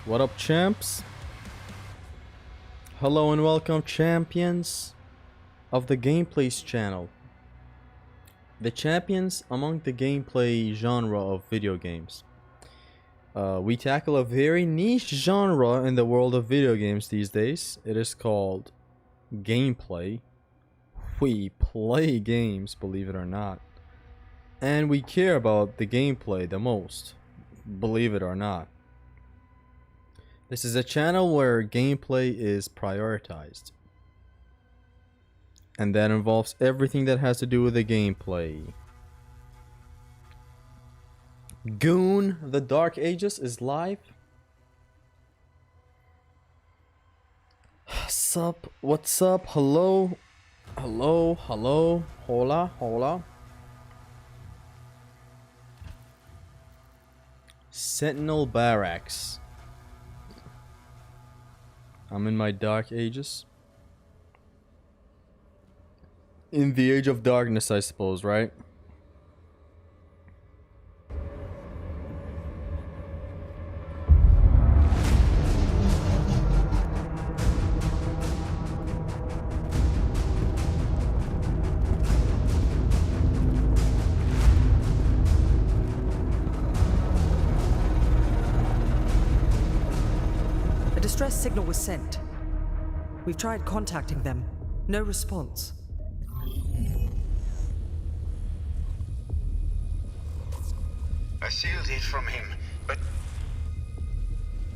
What up, champs? Hello and welcome, champions of the gameplays channel. The champions among the gameplay genre of video games. We tackle a very niche genre in the world of video games these days. It is called gameplay. We play games, believe it or not. And we care about the gameplay the most, believe it or not. This is a channel where gameplay is prioritized. And that involves everything that has to do with the gameplay. Goon, the Dark Ages is live. Sup? What's up? Hello? Hello? Hello? Hola? Hola? Sentinel Barracks. I'm in my Dark Ages. In the Age of Darkness, I suppose, right? A distress signal was sent. We've tried contacting them. No response. I sealed it from him, but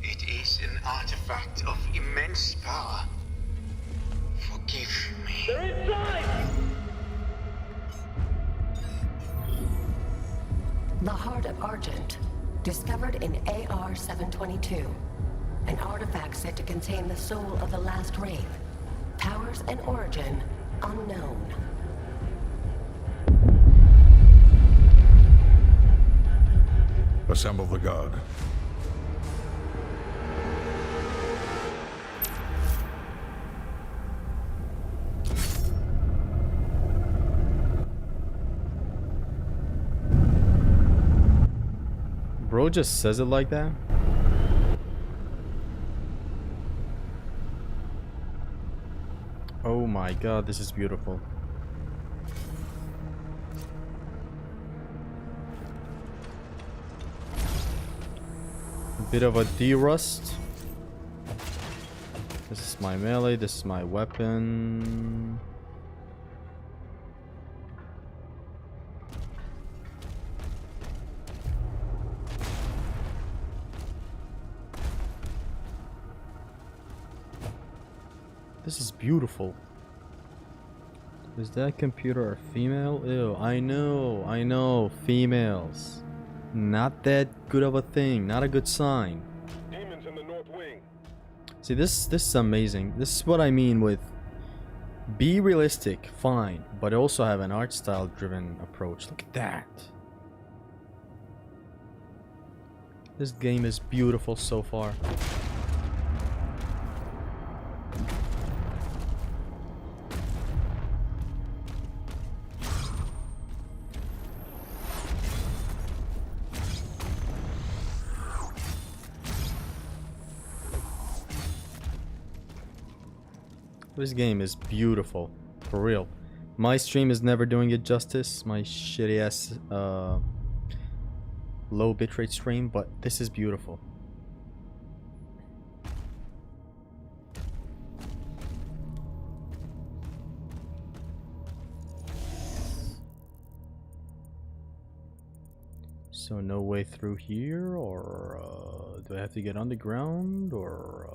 it is an artifact of immense power. Forgive me. They're inside! The Heart of Argent, discovered in AR-722. An artifact said to contain the soul of the last wraith. Powers and origin unknown. Assemble the guard. Bro just says it like that? Oh my god, this is beautiful. A bit of a de-rust. This is my melee, this is my weapon. This is beautiful. Is that computer a female? Ew, I know, females. Not that good of a thing, not a good sign. Demons in the north wing. See, this is amazing. This is what I mean with be realistic, fine, but also have an art style driven approach. Look at that. This game is beautiful so far. This game is beautiful, for real. My stream is never doing it justice, my shitty ass low bitrate stream, but this is beautiful. So no way through here, or do I have to get underground, or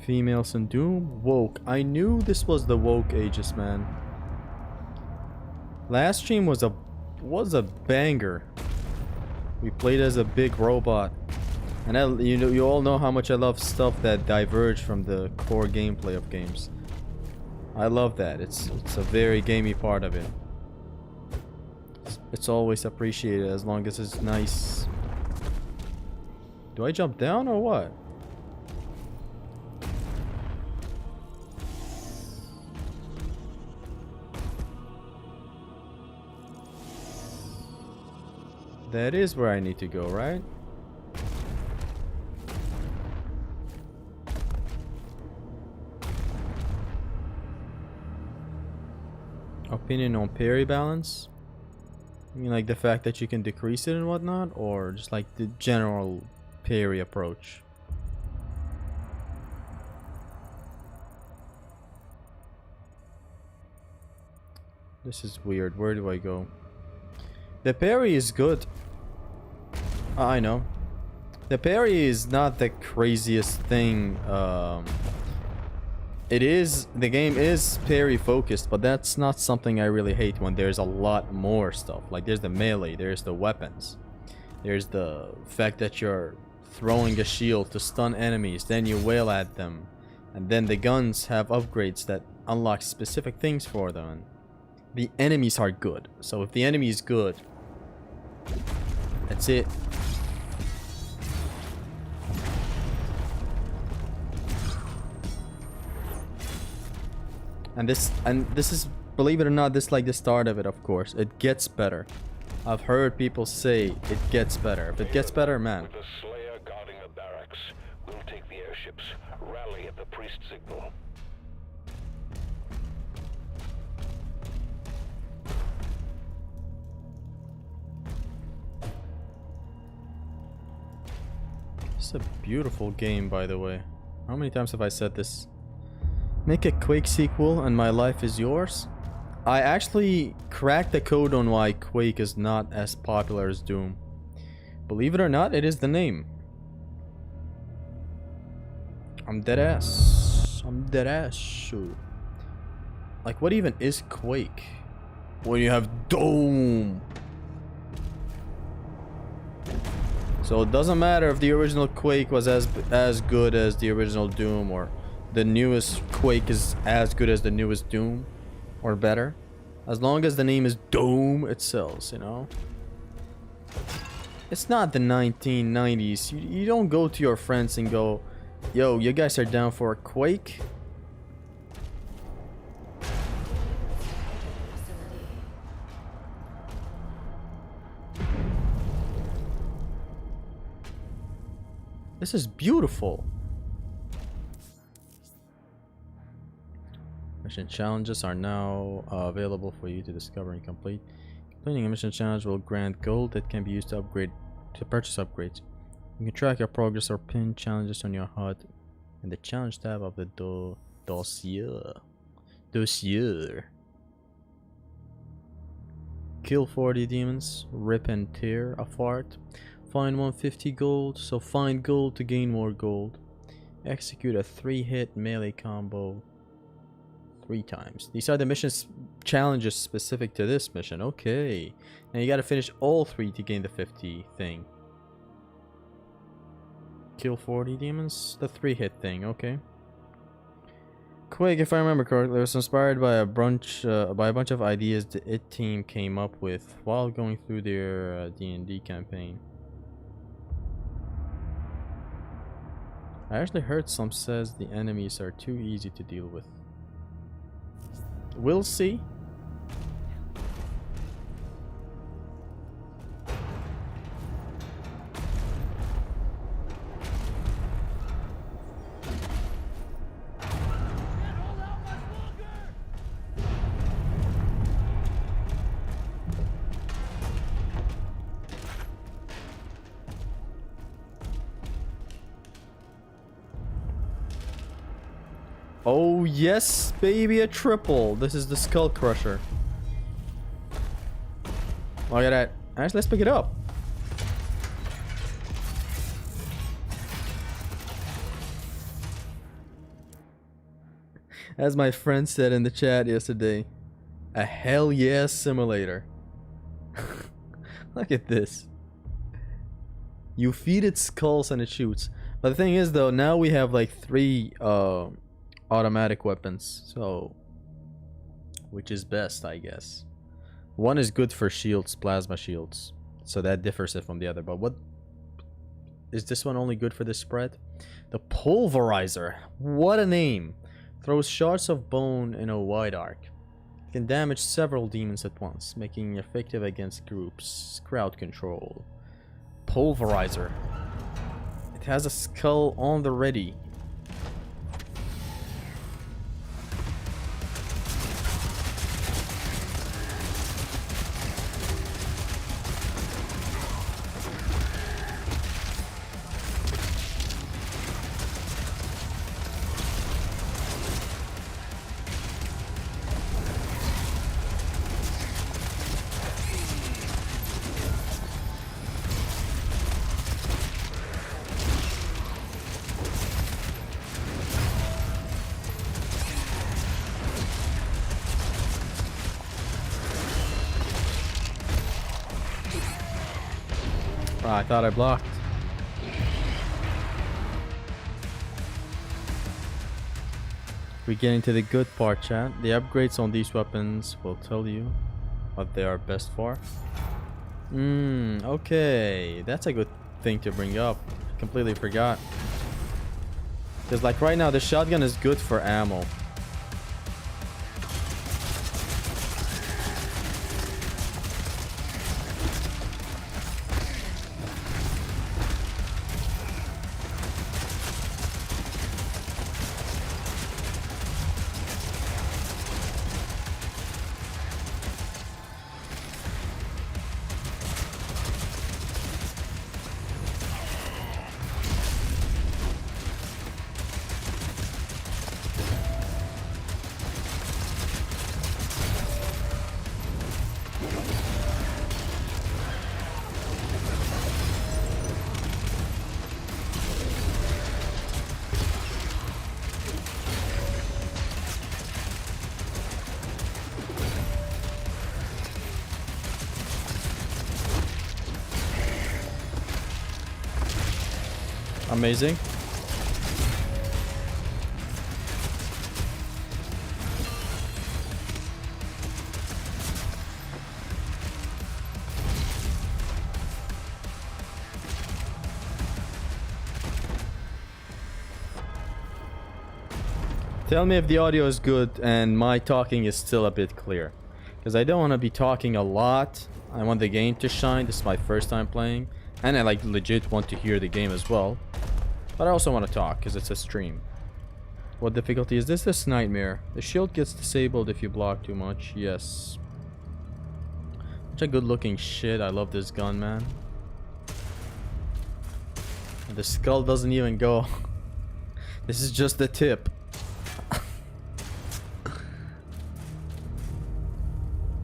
Females in Doom? Woke. I knew this was the woke ages, man. Last stream was a banger. We played as a big robot. And you all know how much I love stuff that diverge from the core gameplay of games. I love that. It's a very gamey part of it. It's always appreciated as long as it's nice. Do I jump down or what? That is where I need to go, right? Opinion on parry balance? I mean, like the fact that you can decrease it and whatnot, or just like the general parry approach? This is weird. Where do I go? The parry is good. I know. The parry is not the craziest thing. The game is parry focused, but that's not something I really hate when there's a lot more stuff. Like there's the melee, there's the weapons, there's the fact that you're throwing a shield to stun enemies, then you wail at them, and then the guns have upgrades that unlock specific things for them. And the enemies are good, so if the enemy is good, that's it. And this is, believe it or not, this is like the start of it, of course. It gets better. I've heard people say it gets better. If it gets better, man. With the Slayer guarding the barracks, we'll take the airships. Rally at the priest signal. It's a beautiful game, by the way. How many times have I said this? Make a Quake sequel and my life is yours? I actually cracked the code on why Quake is not as popular as Doom. Believe it or not, it is the name. I'm dead ass. I'm dead ass. Shoot. Like, what even is Quake? When you have Doom. So it doesn't matter if the original Quake was as good as the original Doom, or the newest Quake is as good as the newest Doom, or better. As long as the name is Doom, it sells, you know? It's not the 1990s. You don't go to your friends and go, yo, you guys are down for a Quake? This is beautiful. Mission challenges are now available for you to discover and complete. Completing a mission challenge will grant gold that can be used to purchase upgrades. You can track your progress or pin challenges on your HUD in the challenge tab of the dossier. Kill 40 demons, rip and tear a fart. Find 150 gold, so find gold to gain more gold. Execute a 3-hit melee combo 3 times. These are the missions challenges specific to this mission. Okay. Now you gotta finish all 3 to gain the 50 thing. Kill 40 demons? The 3-hit thing, okay. Quake, if I remember correctly, was inspired by a bunch of ideas the IT team came up with while going through their D&D campaign. I actually heard some says the enemies are too easy to deal with. We'll see. Oh yes, baby, a triple. This is the Skull Crusher. Look at that. Actually, let's pick it up. As my friend said in the chat yesterday, a hell yeah simulator. Look at this. You feed it skulls and it shoots. But the thing is though, now we have like 3 automatic weapons, so which is best, I guess. One is good for shields, plasma shields, so that differs it from the other. But what is this one only good for the spread? The Pulverizer, what a name. Throws shards of bone in a wide arc. Can damage several demons at once, making effective against groups. Crowd control. Pulverizer. It has a skull on the ready. Ah, I thought I blocked. We're getting to the good part, chat. The upgrades on these weapons will tell you what they are best for. Okay. That's a good thing to bring up. Completely forgot. Because like right now, the shotgun is good for ammo. Amazing. Tell me if the audio is good and my talking is still a bit clear. Because I don't want to be talking a lot. I want the game to shine. This is my first time playing. And I like legit want to hear the game as well. But I also want to talk because it's a stream. What difficulty is this? This nightmare. The shield gets disabled if you block too much. Yes. Such a good looking shit. I love this gun, man. And the skull doesn't even go. This is just the tip.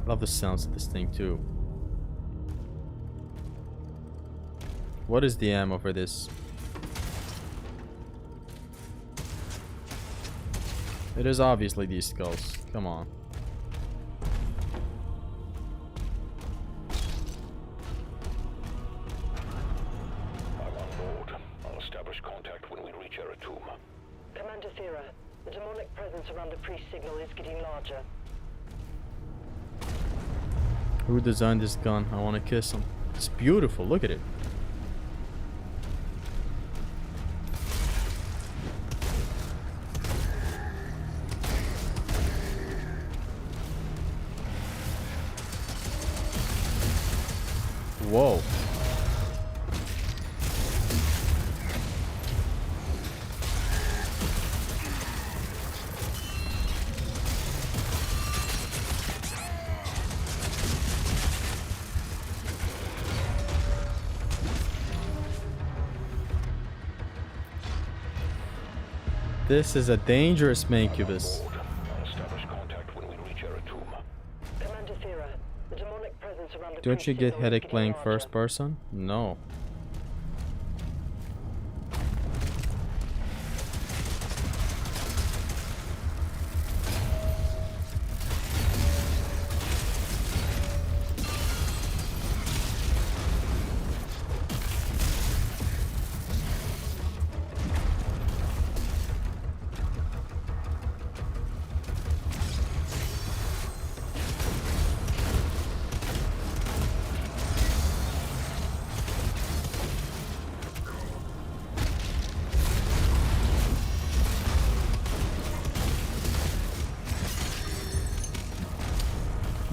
Love the sounds of this thing too. What is the ammo for this? It is obviously these skulls. Come on. I'm on board. I'll establish contact when we reach Eratum. Commander.dieaa, the demonic presence around the priest signal is getting larger. Who designed this gun? I want to kiss him. It's beautiful. Look at it. Whoa. This is a dangerous mancubus. I'll establish contact when we reach Eratum. Commander.dieaa, the demonic presence around the Don't priest you get signal is headache getting playing larger. first person? No.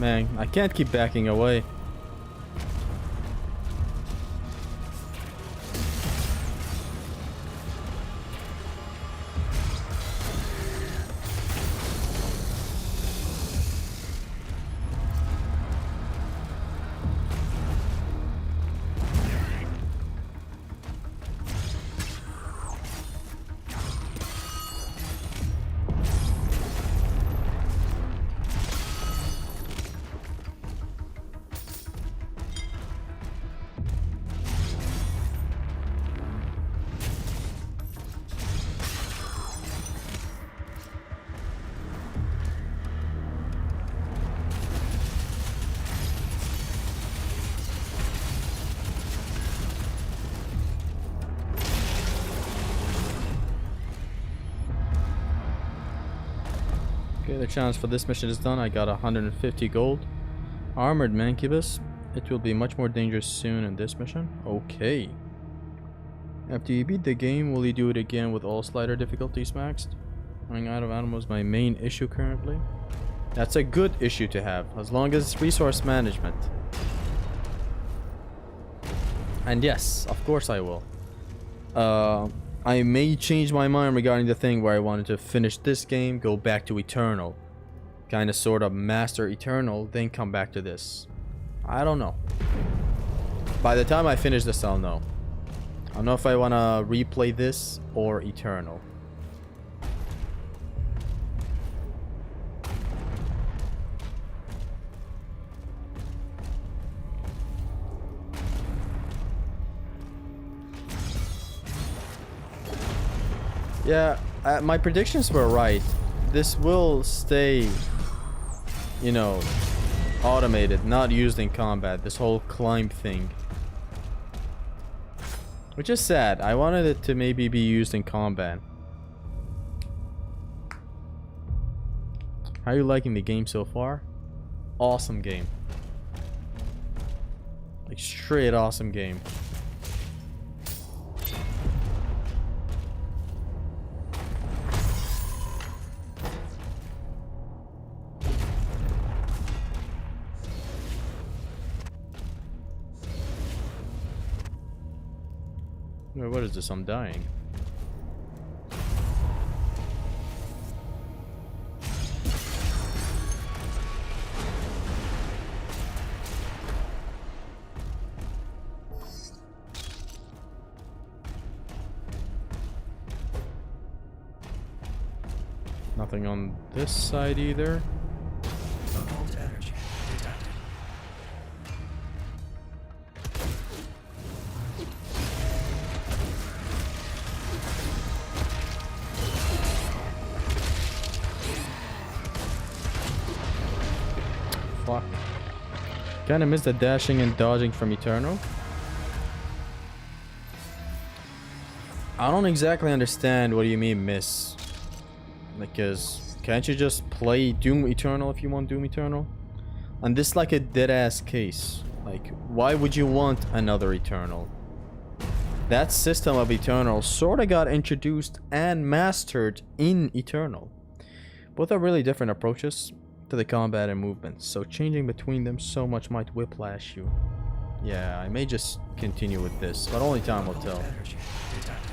Man, I can't keep backing away. Okay, the challenge for this mission is done. I got 150 gold. Armored Mancubus. It will be much more dangerous soon in this mission. Okay. After you beat the game, will you do it again with all slider difficulties maxed? Running out of ammo is my main issue currently. That's a good issue to have, as long as it's resource management. And yes, of course I will. I may change my mind regarding the thing where I wanted to finish this game, go back to Eternal. Kind of sort of master Eternal, then come back to this. I don't know. By the time I finish this, I'll know. I don't know if I want to replay this or Eternal. Yeah, my predictions were right. This will stay, you know, automated, not used in combat. This whole climb thing. Which is sad. I wanted it to maybe be used in combat. How are you liking the game so far? Awesome game. Like straight awesome game. Wait, what is this? I'm dying. Nothing on this side either. Occult energy detected. Fuck. Kinda missed the dashing and dodging from Eternal. I don't exactly understand what do you mean miss. Because can't you just play Doom Eternal if you want Doom Eternal? And this is like a dead ass case. Like, why would you want another Eternal? That system of Eternal sorta got introduced and mastered in Eternal. Both are really different approaches to the combat and movement, so changing between them so much might whiplash you. Yeah, I may just continue with this, but only time will tell. Energy detected.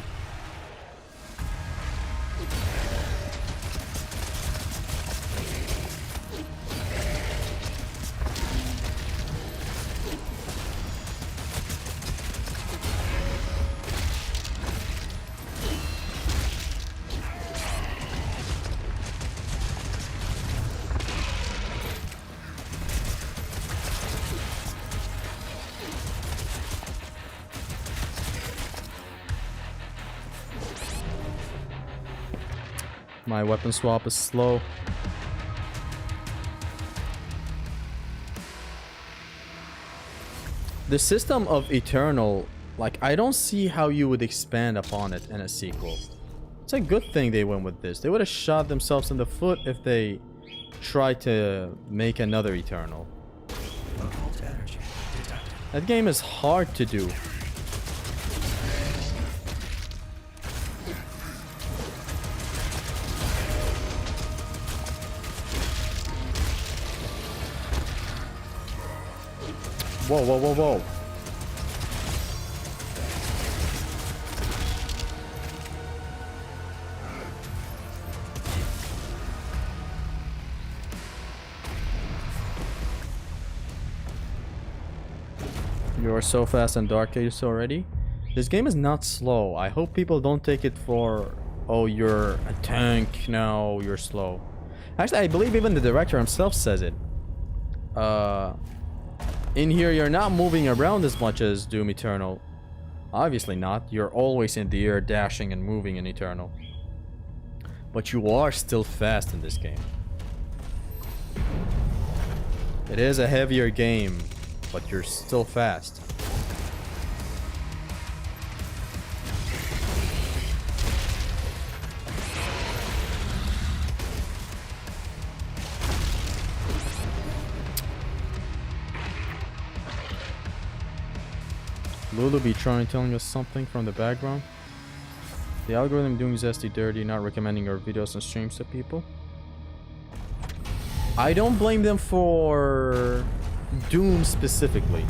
My weapon swap is slow. The system of Eternal, like, I don't see how you would expand upon it in a sequel. It's a good thing they went with this. They would have shot themselves in the foot if they tried to make another Eternal. Occult energy detected. That game is hard to do. Whoa, whoa, whoa, whoa. You are so fast in Dark Ages already. This game is not slow. I hope people don't take it for, oh, you're a tank now, you're slow. Actually, I believe even the director himself says it. In here, you're not moving around as much as Doom Eternal. Obviously not. You're always in the air, dashing and moving in Eternal. But you are still fast in this game. It is a heavier game, but you're still fast. Lulu be trying telling us something from the background. The algorithm doing Zesty dirty, not recommending our videos and streams to people. I don't blame them for Doom specifically.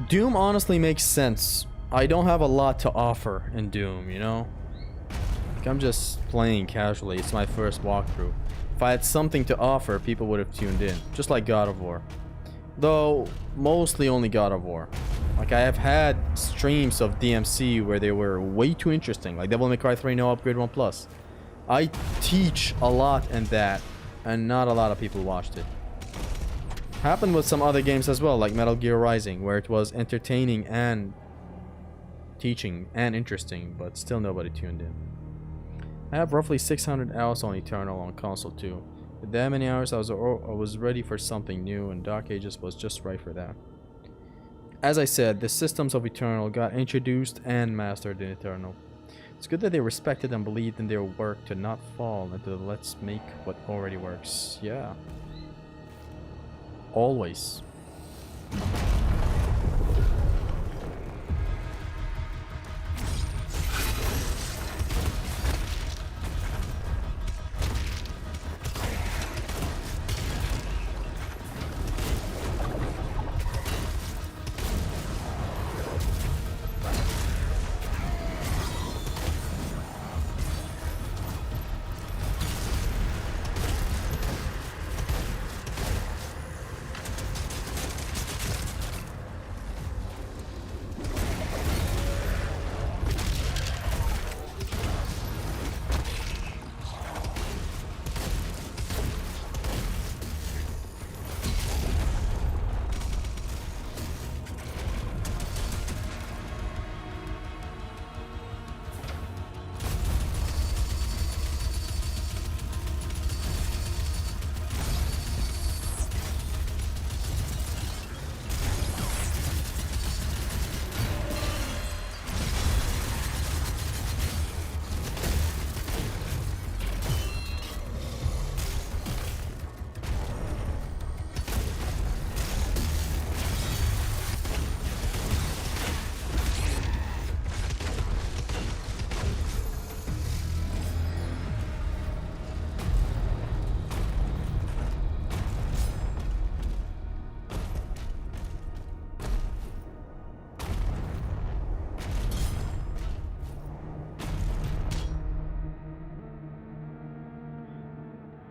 Doom honestly makes sense. I don't have a lot to offer in Doom, you know? Like, I'm just playing casually. It's my first walkthrough. If I had something to offer, people would have tuned in. Just like God of War. Though, mostly only God of War. Like, I have had streams of DMC where they were way too interesting. Like Devil May Cry 3 No Upgrade 1 Plus. I teach a lot in that, and not a lot of people watched it. Happened with some other games as well, like Metal Gear Rising, where it was entertaining and teaching and interesting, but still nobody tuned in. I have roughly 600 hours on Eternal on console too. With that many hours, I was ready for something new, and Dark Ages was just right for that. As I said, the systems of Eternal got introduced and mastered in Eternal. It's good that they respected and believed in their work to not fall into the let's make what already works. Yeah. Always.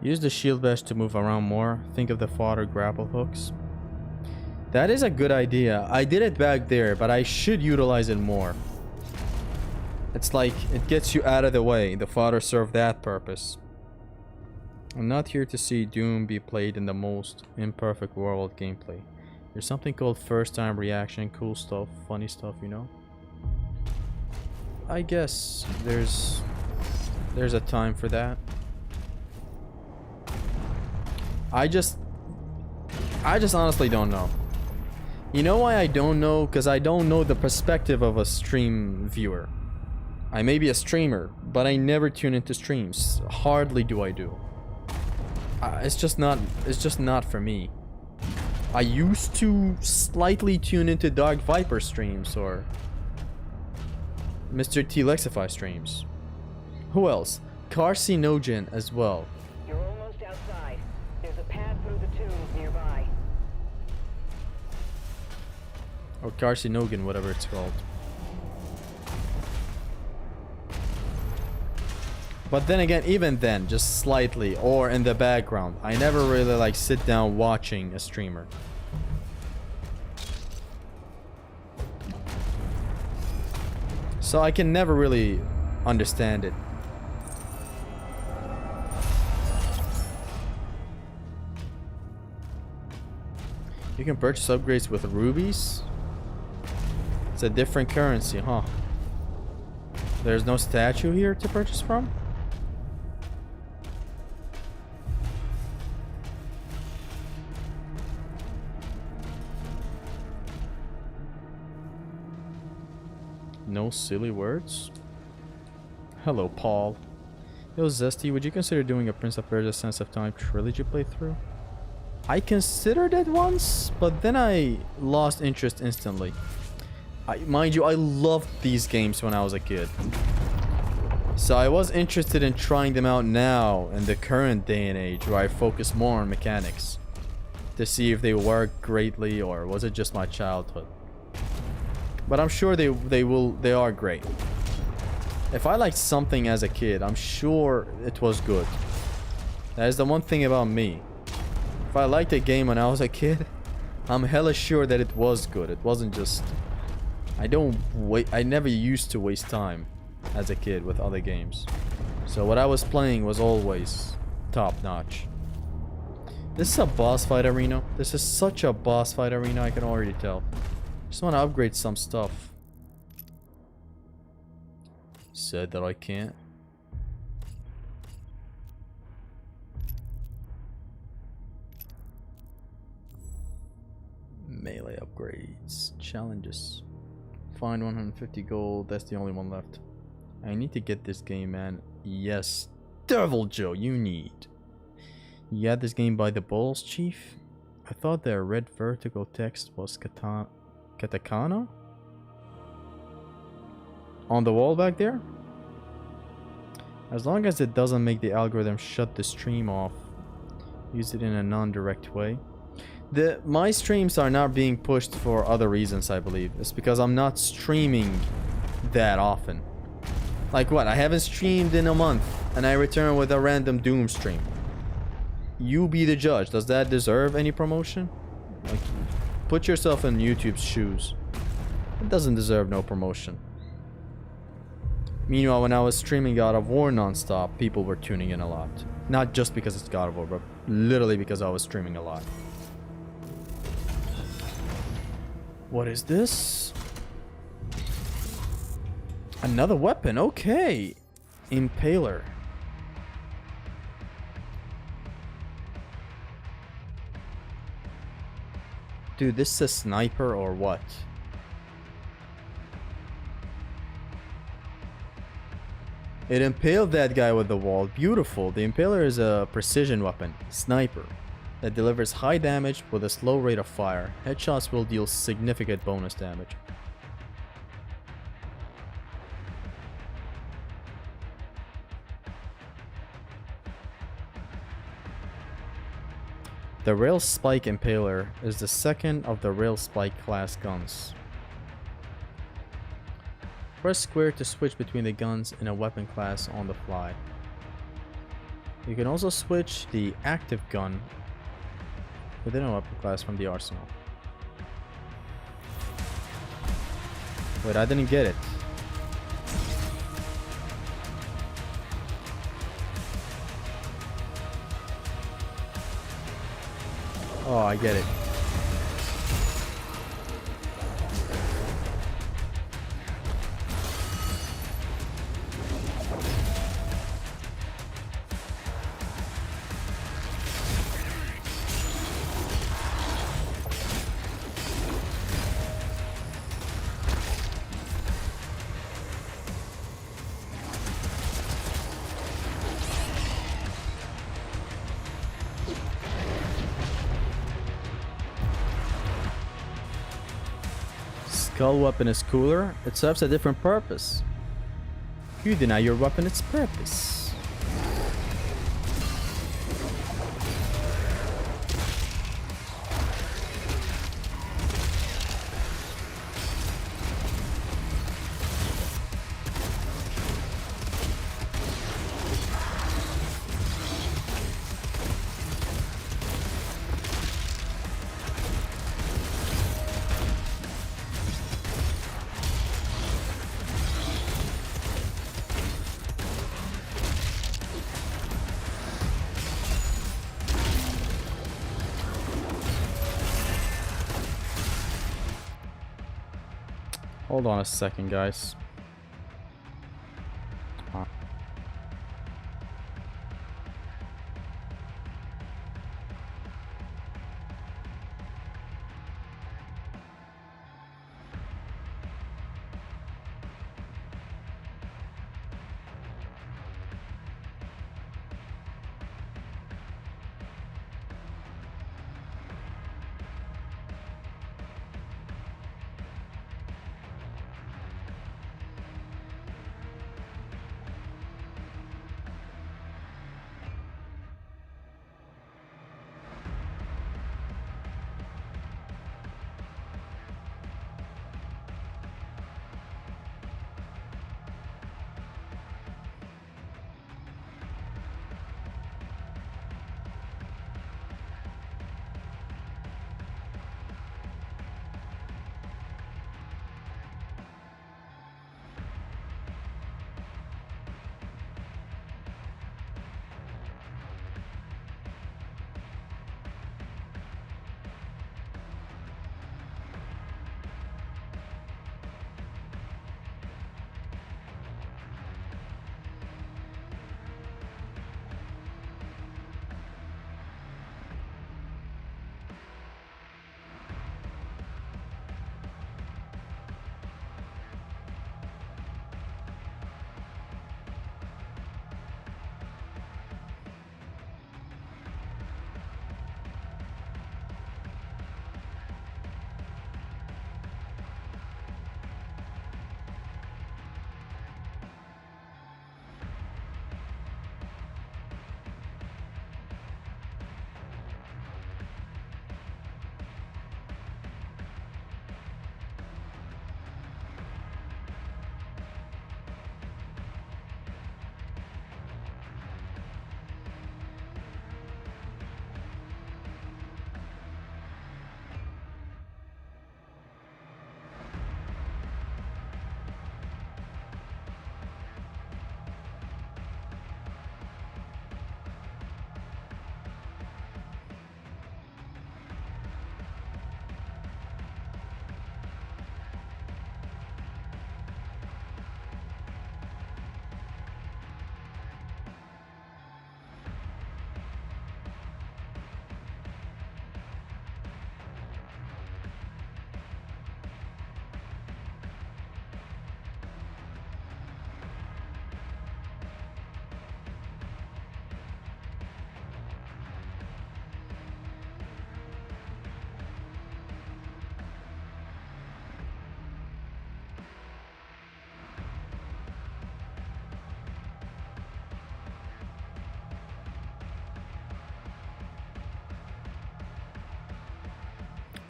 Use the shield bash to move around more. Think of the fodder grapple hooks. That is a good idea. I did it back there, but I should utilize it more. It's like, it gets you out of the way. The fodder served that purpose. I'm not here to see Doom be played in the most imperfect world gameplay. There's something called first time reaction, cool stuff, funny stuff, you know? I guess there's a time for that. I just honestly don't know. You know why I don't know? Because I don't know the perspective of a stream viewer. I may be a streamer, but I never tune into streams. Hardly do I do. It's just not for me. I used to slightly tune into Dark Viper streams or Mr. T Lexify streams. Who else? Carcinogen as well. You're almost outside. There's a path through the tombs nearby. Or Carcinogen, whatever it's called. But then again, even then, just slightly or in the background. I never really like sit down watching a streamer. So I can never really understand it. You can purchase upgrades with rubies. It's a different currency, huh? There's no statue here to purchase from? No silly words? Hello, Paul. Yo, Zesty, would you consider doing a Prince of Persia Sense of Time trilogy playthrough? I considered it once, but then I lost interest instantly. Mind you, I loved these games when I was a kid. So I was interested in trying them out now in the current day and age where I focus more on mechanics to see if they work greatly or was it just my childhood. But I'm sure they are great. If I liked something as a kid, I'm sure it was good. That is the one thing about me. If I liked a game when I was a kid, I'm hella sure that it was good. It wasn't just... I never used to waste time as a kid with other games. So what I was playing was always top notch. This is a boss fight arena. This is such a boss fight arena, I can already tell. Just want to upgrade some stuff. Said that I can't. Melee upgrades. Challenges. Find 150 gold. That's the only one left. I need to get this game, man. Yes. Devil Joe, you need. You got this game by the balls, Chief? I thought the red vertical text was katakana? On the wall back there? As long as it doesn't make the algorithm shut the stream off. Use it in a non-direct way. My streams are not being pushed for other reasons, I believe. It's because I'm not streaming that often. Like what? I haven't streamed in a month and I return with a random Doom stream. You be the judge. Does that deserve any promotion? Like, put yourself in YouTube's shoes. It doesn't deserve no promotion. Meanwhile, when I was streaming God of War non-stop, people were tuning in a lot. Not just because it's God of War, but literally because I was streaming a lot. What is this? Another weapon, okay. Impaler. Dude, this is a sniper or what? It impaled that guy with the wall. Beautiful. The Impaler is a precision weapon. Sniper. That delivers high damage with a slow rate of fire. Headshots will deal significant bonus damage. The Rail Spike Impaler is the second of the Rail Spike class guns. Press square to switch between the guns in a weapon class on the fly. You can also switch the active gun within a weapon class from the arsenal. Wait, I didn't get it. Oh, I get it. skull weapon is cooler, it serves a different purpose. You deny your weapon its purpose. Hold on a second, guys.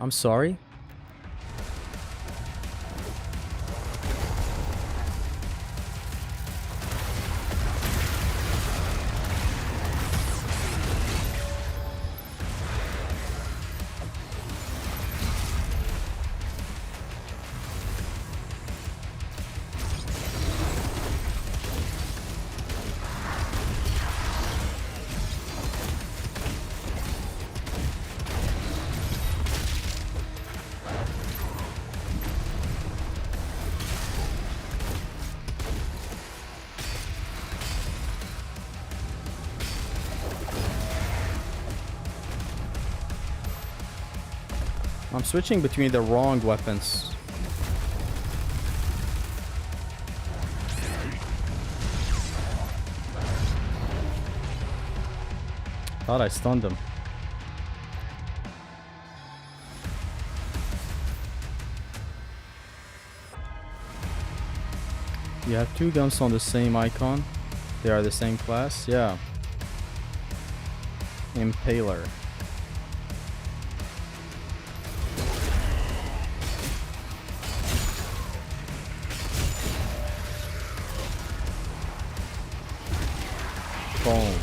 I'm sorry. I'm switching between the wrong weapons. Thought I stunned him. You have two guns on the same icon. They are the same class. Yeah. Impaler. Boom.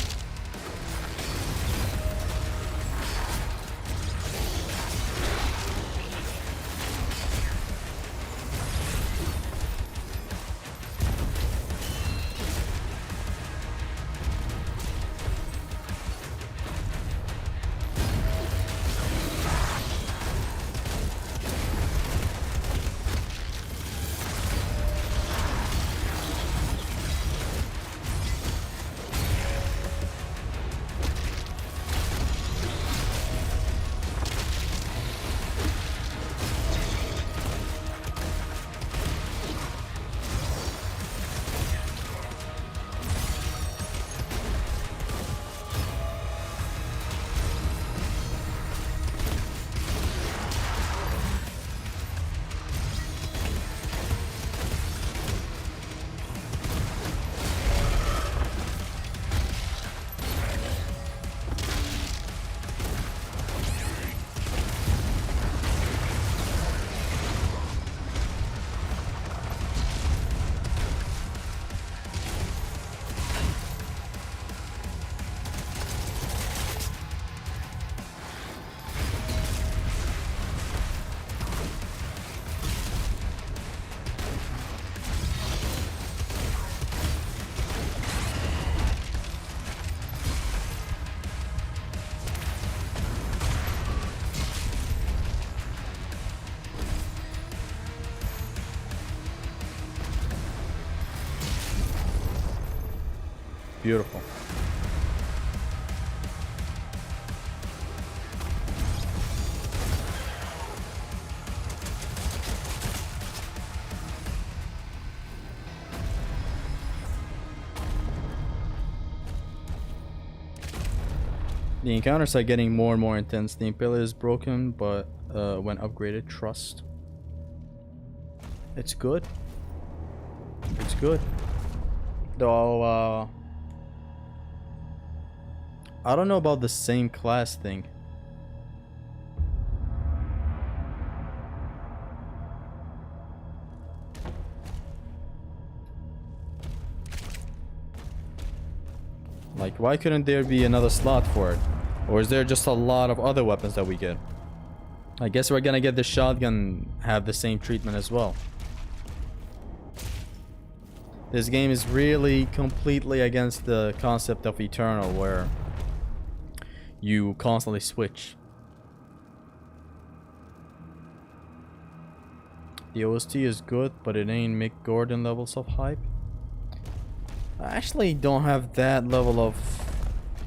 Beautiful. The encounters are getting more and more intense. The Impaler is broken, but when upgraded, trust. It's good. It's good. Though, I don't know about the same class thing. Like, why couldn't there be another slot for it? Or is there just a lot of other weapons that we get? I guess we're gonna get the shotgun have the same treatment as well. This game is really completely against the concept of Eternal, where you constantly switch. The OST is good, but it ain't Mick Gordon levels of hype. I actually don't have that level of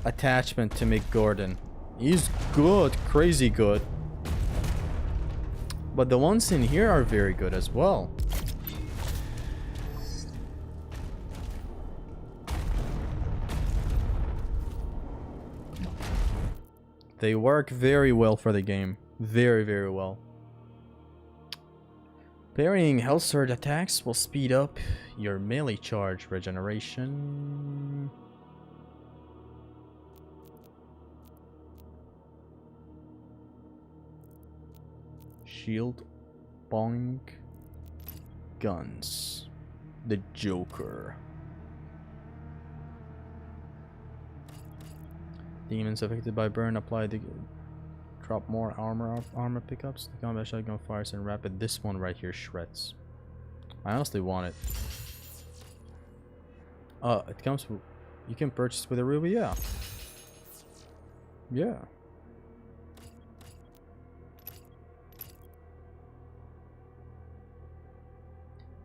attachment to Mick Gordon. He's good, crazy good. But the ones in here are very good as well. They work very well for the game. Very, very well. Parrying Hell Surge attacks will speed up your melee charge regeneration. Shield, bonk, guns. The Joker. Demons affected by burn apply the drop more armor pickups. The combat shotgun fires and rapid. This one right here shreds. I honestly want it. It comes with, you can purchase with a ruby. Yeah. Yeah.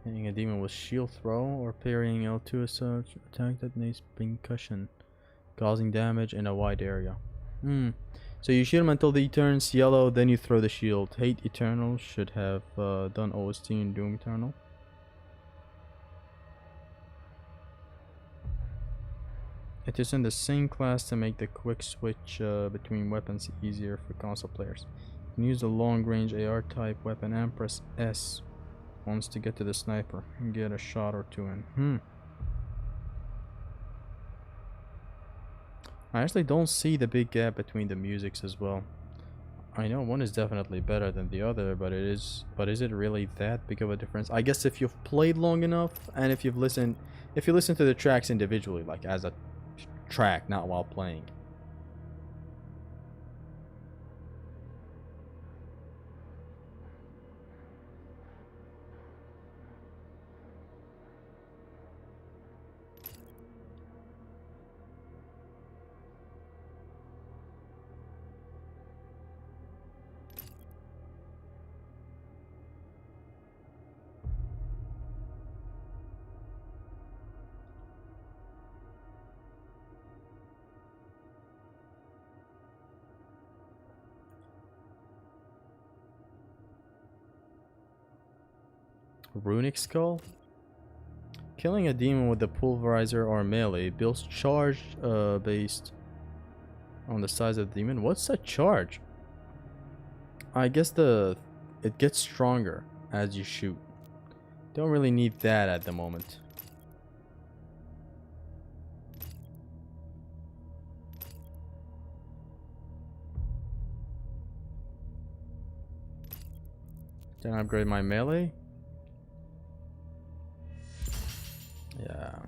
Hitting a demon with shield throw or parrying L2 as such attack that needs concussion, causing damage in a wide area. So you shoot him until he turns yellow, then you throw the shield. Hate Eternal should have done OST in Doom Eternal. It is in the same class to make the quick switch between weapons easier for console players. You can use the long range AR type weapon and press S wants to get to the sniper and get a shot or two in. I actually don't see the big gap between the musics as well. I know one is definitely better than the other, but is it really that big of a difference? I guess if you've played long enough and if you listen to the tracks individually, like as a track, not while playing. Runic Skull? Killing a demon with the pulverizer or melee builds charge based on the size of the demon. What's a charge? I guess it gets stronger as you shoot. Don't really need that at the moment. Can I upgrade my melee? Yeah.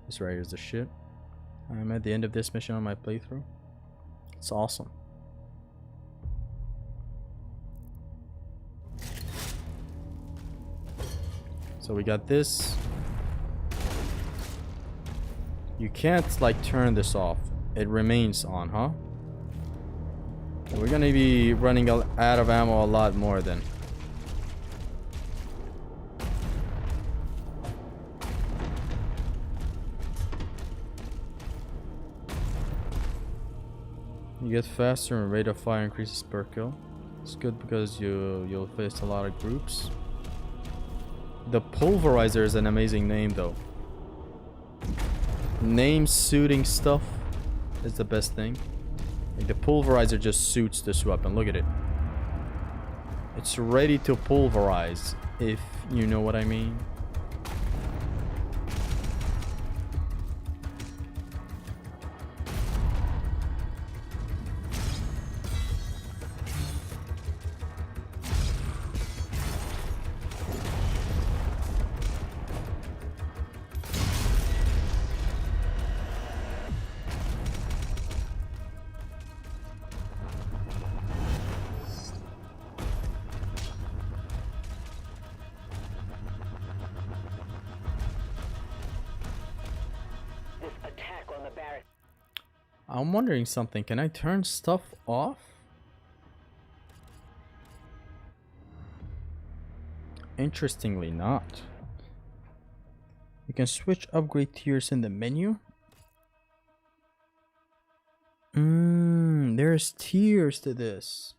This right here is the shit. I'm at the end of this mission on my playthrough. It's awesome. So we got this. You can't like turn this off. It remains on, huh? And we're gonna be running out of ammo a lot more then. You get faster and rate of fire increases per kill. It's good because you'll face a lot of groups. The pulverizer is an amazing name though. Name suiting stuff is the best thing. Like the pulverizer just suits this weapon. Look at it. It's ready to pulverize, if you know what I mean. I'm wondering something. Can I turn stuff off? Interestingly not. You can switch upgrade tiers in the menu. There's tiers to this.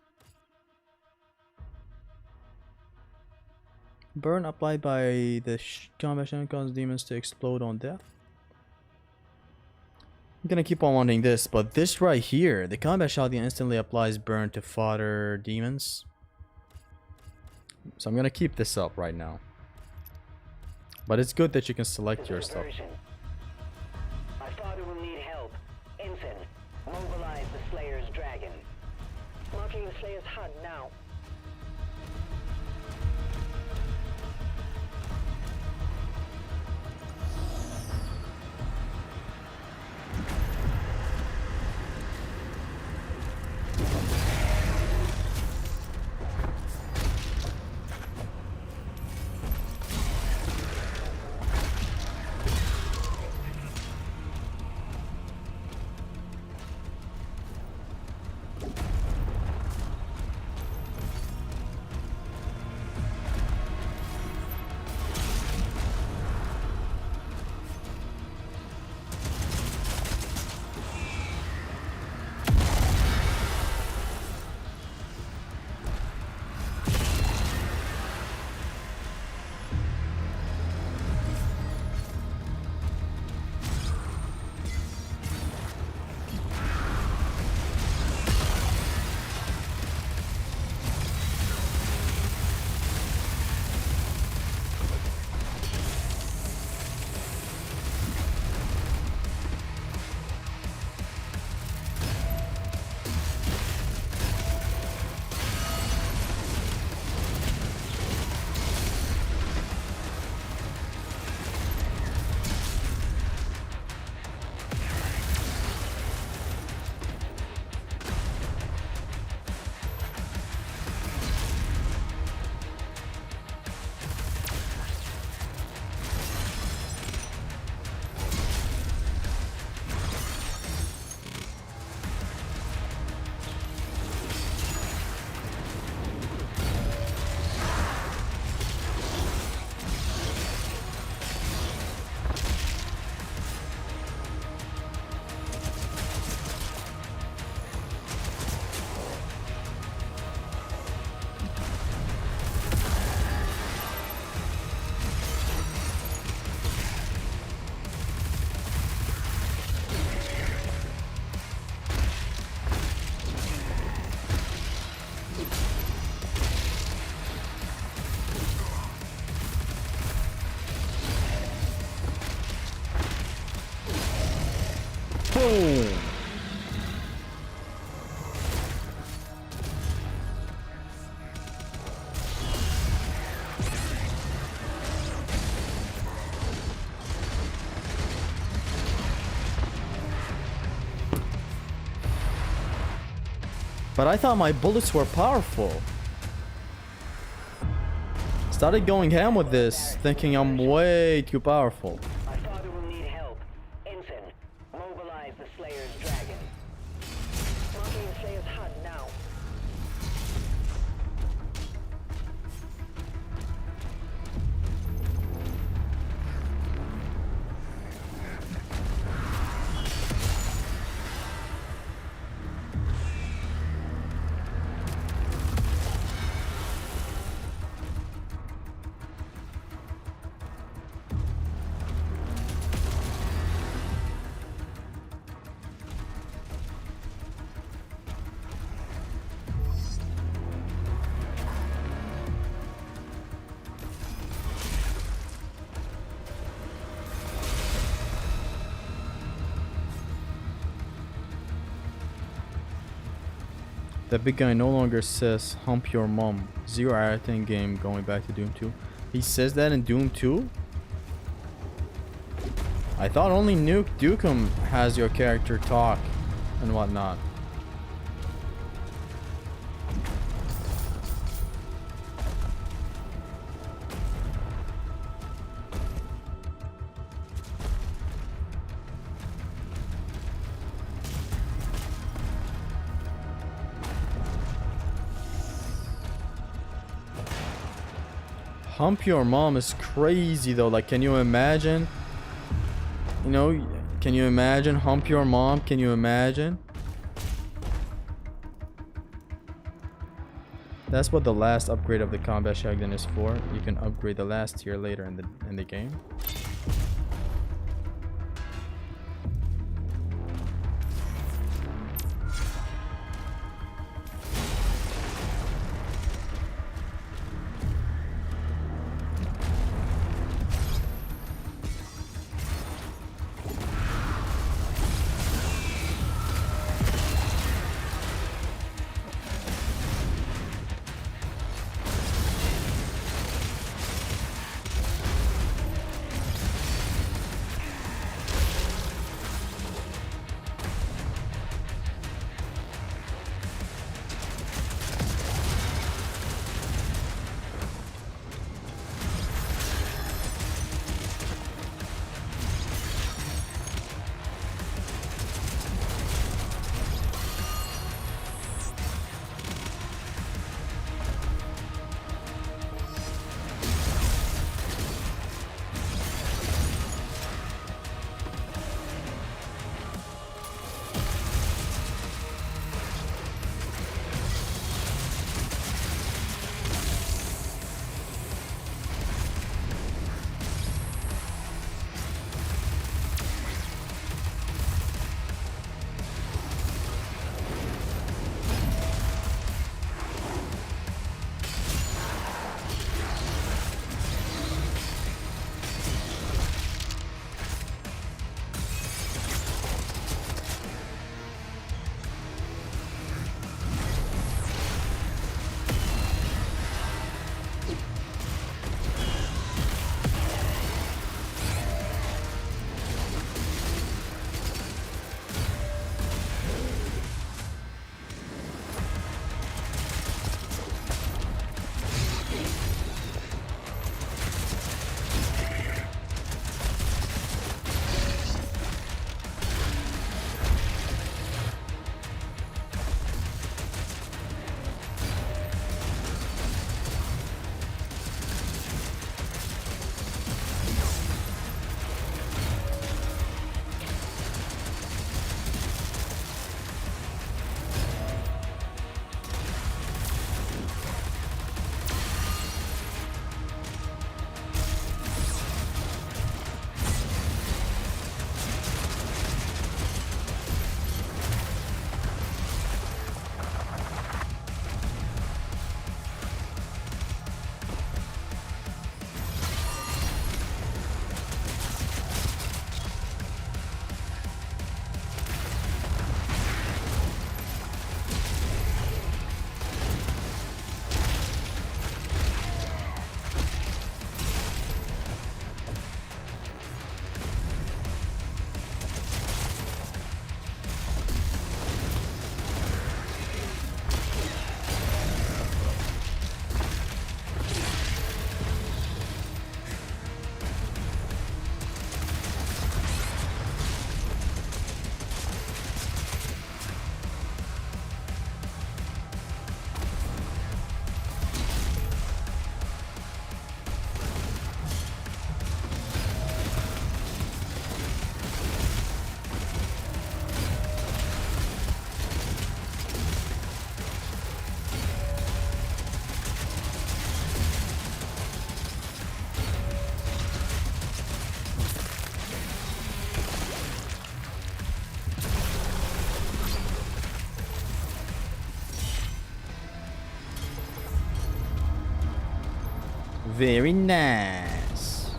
Burn applied by the combat shotgun causes demons to explode on death. I'm gonna keep on wanting this, but this right here, the combat shotgun instantly applies burn to fodder demons. So I'm gonna keep this up right now. But it's good that you can select your stuff. My father will need help. Ensign, mobilize the Slayer's dragon. Marking the Slayer's HUD now. But I thought my bullets were powerful. Started going ham with this, thinking I'm way too powerful. My father will need help. Ensign, mobilize the Slayer's dragon. Marking the Slayer's HUD now. That big guy no longer says hump your mom. Zero out in game going back to Doom 2. He says that in Doom 2? I thought only Nuke Dukem has your character talk and whatnot. Hump your mom is crazy though. Like, can you imagine? You know, can you imagine hump your mom? Can you imagine? That's what the last upgrade of the combat shotgun is for. You can upgrade the last tier later in the game. Very nice.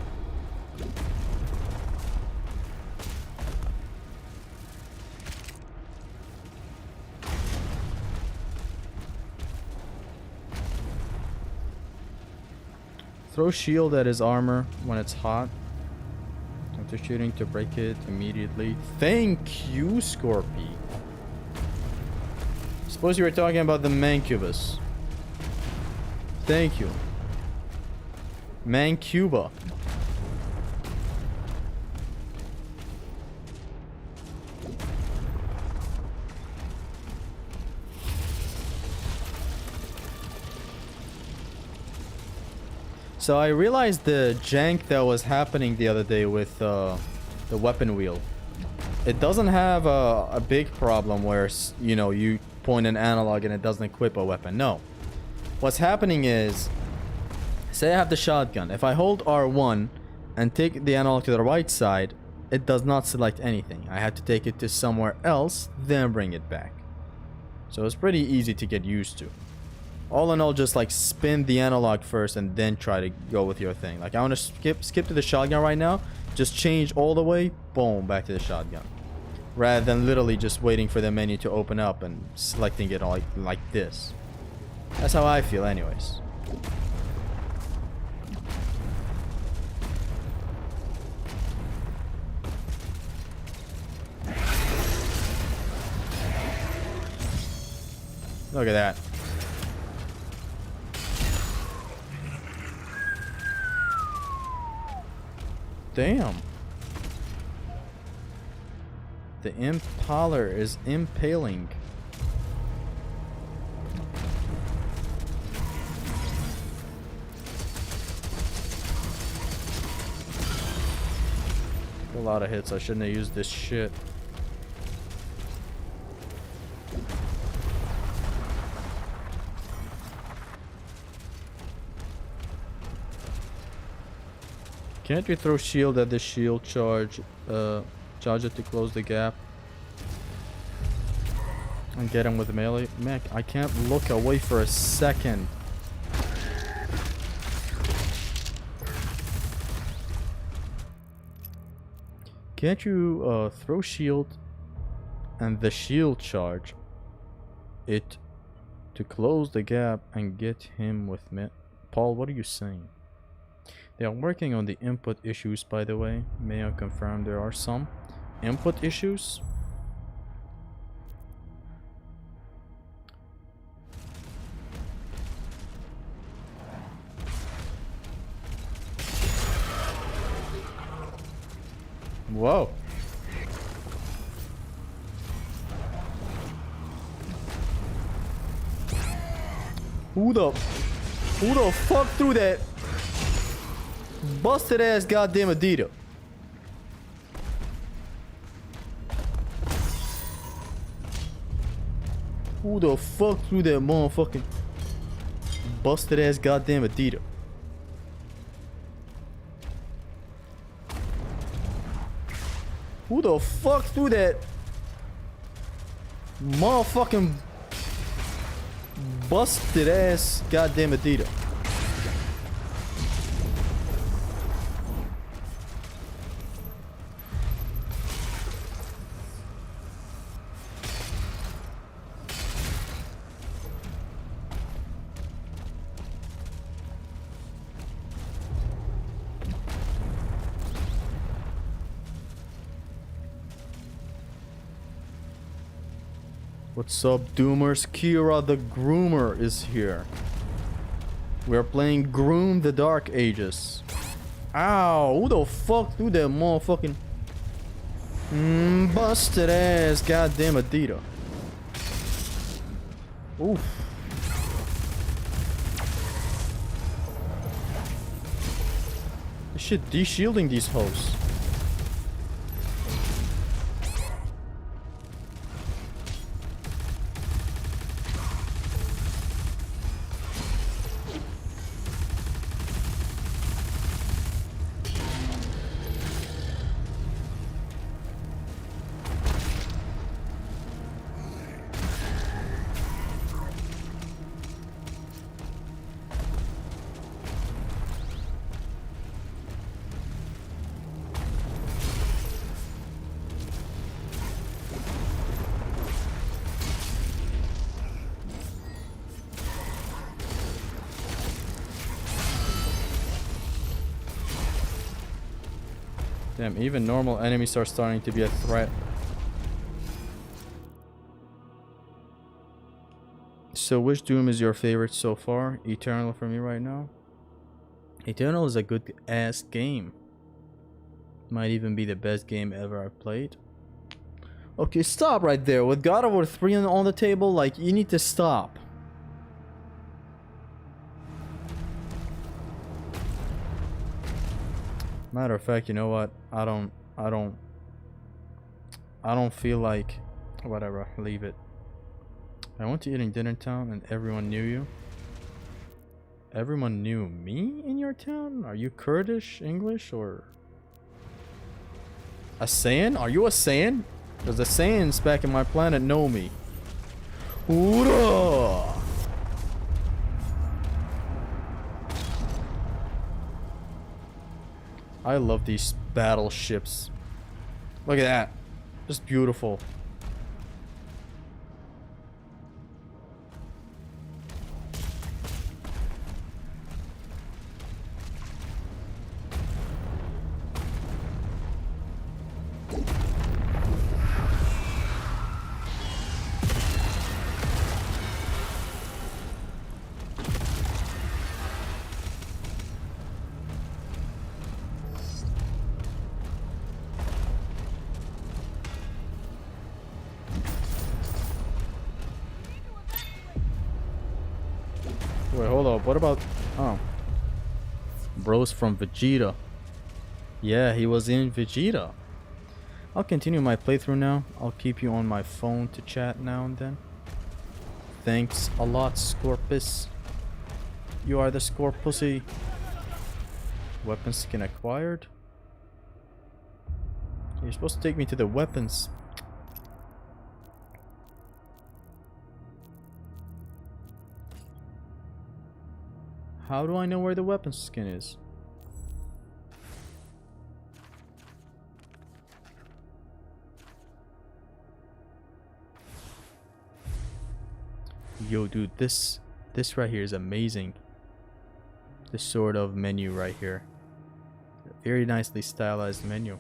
Throw shield at his armor when it's hot. After shooting to break it immediately. Thank you, Scorpy. Suppose you were talking about the Mancubus. Thank you. Mancuba. So I realized the jank that was happening the other day with the weapon wheel. It doesn't have a big problem where, you know, you point an analog and it doesn't equip a weapon. No. What's happening is, say I have the shotgun. If I hold R1 and take the analog to the right side, it does not select anything. I had to take it to somewhere else, then bring it back. So it's pretty easy to get used to. All in all, just like spin the analog first and then try to go with your thing. Like I want to skip to the shotgun right now. Just change all the way, boom, back to the shotgun. Rather than literally just waiting for the menu to open up and selecting it like this. That's how I feel anyways. Look at that. Damn. The impaler is impaling. A lot of hits. I shouldn't have used this shit. Can't we throw shield at the shield charge? Charge it to close the gap. And get him with melee. Man, I can't look away for a second. Can't you throw shield and the shield charge it to close the gap and get him with me? Paul, what are you saying? They are working on the input issues, by the way. May I confirm there are some input issues? Whoa. Who the fuck threw that busted ass goddamn Adidas? Who the fuck threw that motherfucking busted ass goddamn Adidas? Who the fuck threw that motherfucking busted ass goddamn Adidas? What's up, Doomers? Kira the Groomer is here. We're playing Groom the Dark Ages. Ow! Who the fuck threw that motherfucking busted ass goddamn Adidas? Oof. This shit de-shielding these hoes. Damn, even normal enemies are starting to be a threat. So which Doom is your favorite so far? Eternal for me right now. Eternal is a good ass game. Might even be the best game ever I've played. Okay, stop right there. With God of War 3 on the table, like, you need to stop. Matter of fact, you know what? I don't feel like, whatever, leave it. I went to eating dinner in town and everyone knew you. Everyone knew me in your town? Are you Kurdish, English, or a Saiyan? Are you a Saiyan? Because the Saiyans back in my planet know me. Hoorah! I love these battleships. Look at that. Just beautiful. Wait, hold up. What about... Oh. Bros from Vegeta. Yeah, he was in Vegeta. I'll continue my playthrough now. I'll keep you on my phone to chat now and then. Thanks a lot, Scorpus. You are the Scorpussy. Weapon skin acquired. You're supposed to take me to the weapons. How do I know where the weapon skin is? Yo, dude, this right here is amazing. This sort of menu right here. Very nicely stylized menu.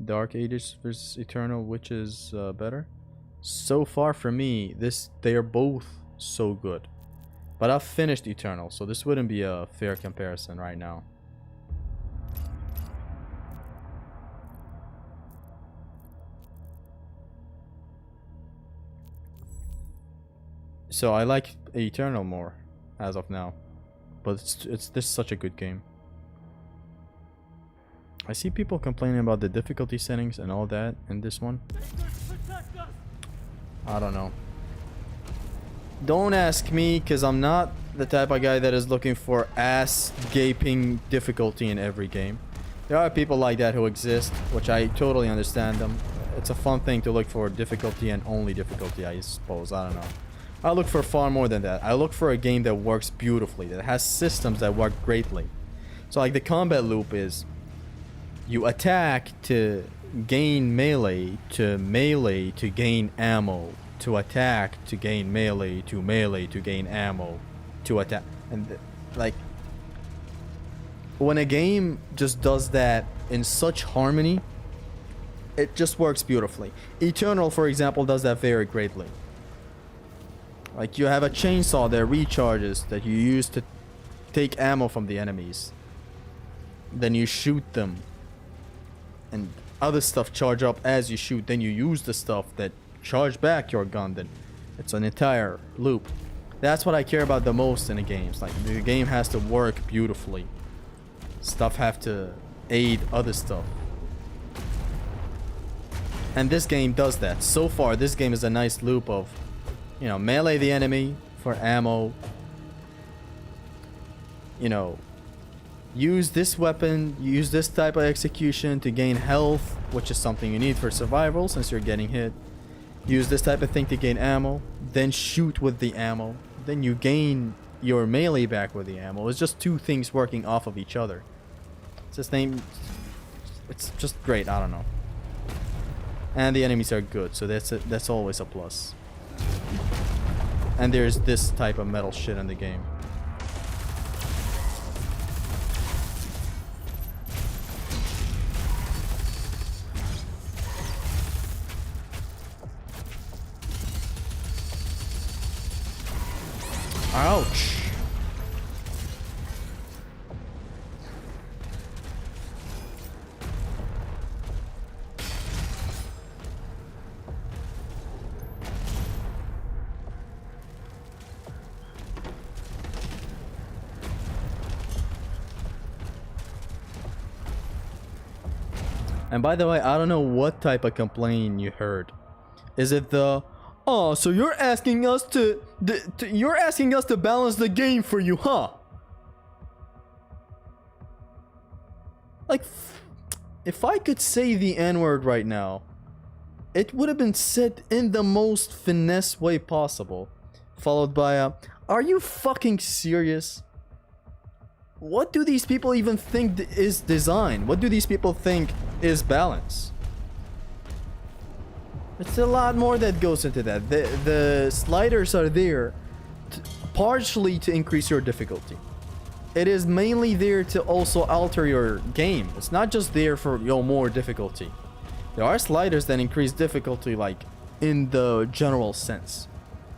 Dark Ages versus Eternal, which is better? So far for me, they are both so good. But I've finished Eternal, so this wouldn't be a fair comparison right now. So I like Eternal more as of now, but this is such a good game. I see people complaining about the difficulty settings and all that in this one. I don't know. Don't ask me, because I'm not the type of guy that is looking for ass-gaping difficulty in every game. There are people like that who exist, which I totally understand them. It's a fun thing to look for difficulty and only difficulty, I suppose. I don't know. I look for far more than that. I look for a game that works beautifully, that has systems that work greatly. So like the combat loop is... you attack to gain melee to gain ammo, to attack to gain melee to gain ammo, to attack. And like, when a game just does that in such harmony, it just works beautifully. Eternal, for example, does that very greatly. Like, you have a chainsaw that recharges that you use to take ammo from the enemies. Then you shoot them. And other stuff charge up as you shoot. Then you use the stuff that charge back your gun. Then it's an entire loop. That's what I care about the most in the games. Like, the game has to work beautifully. Stuff have to aid other stuff. And this game does that. So far, this game is a nice loop of, you know, melee the enemy for ammo. You know, use this weapon, use this type of execution to gain health, which is something you need for survival since you're getting hit. Use this type of thing to gain ammo, then shoot with the ammo. Then you gain your melee back with the ammo. It's just two things working off of each other. It's just great, I don't know. And the enemies are good, so that's always a plus. And there's this type of metal shit in the game. Ouch. And by the way, I don't know what type of complaint you heard. Is it the, oh, so you're asking us you're asking us to balance the game for you, huh? Like, if I could say the N-word right now, it would have been said in the most finesse way possible, followed by a, are you fucking serious? What do these people even think is design? What do these people think is balance? It's a lot more that goes into that. The sliders are there partially to increase your difficulty. It is mainly there to also alter your game. It's not just there for your more difficulty. There are sliders that increase difficulty, like in the general sense.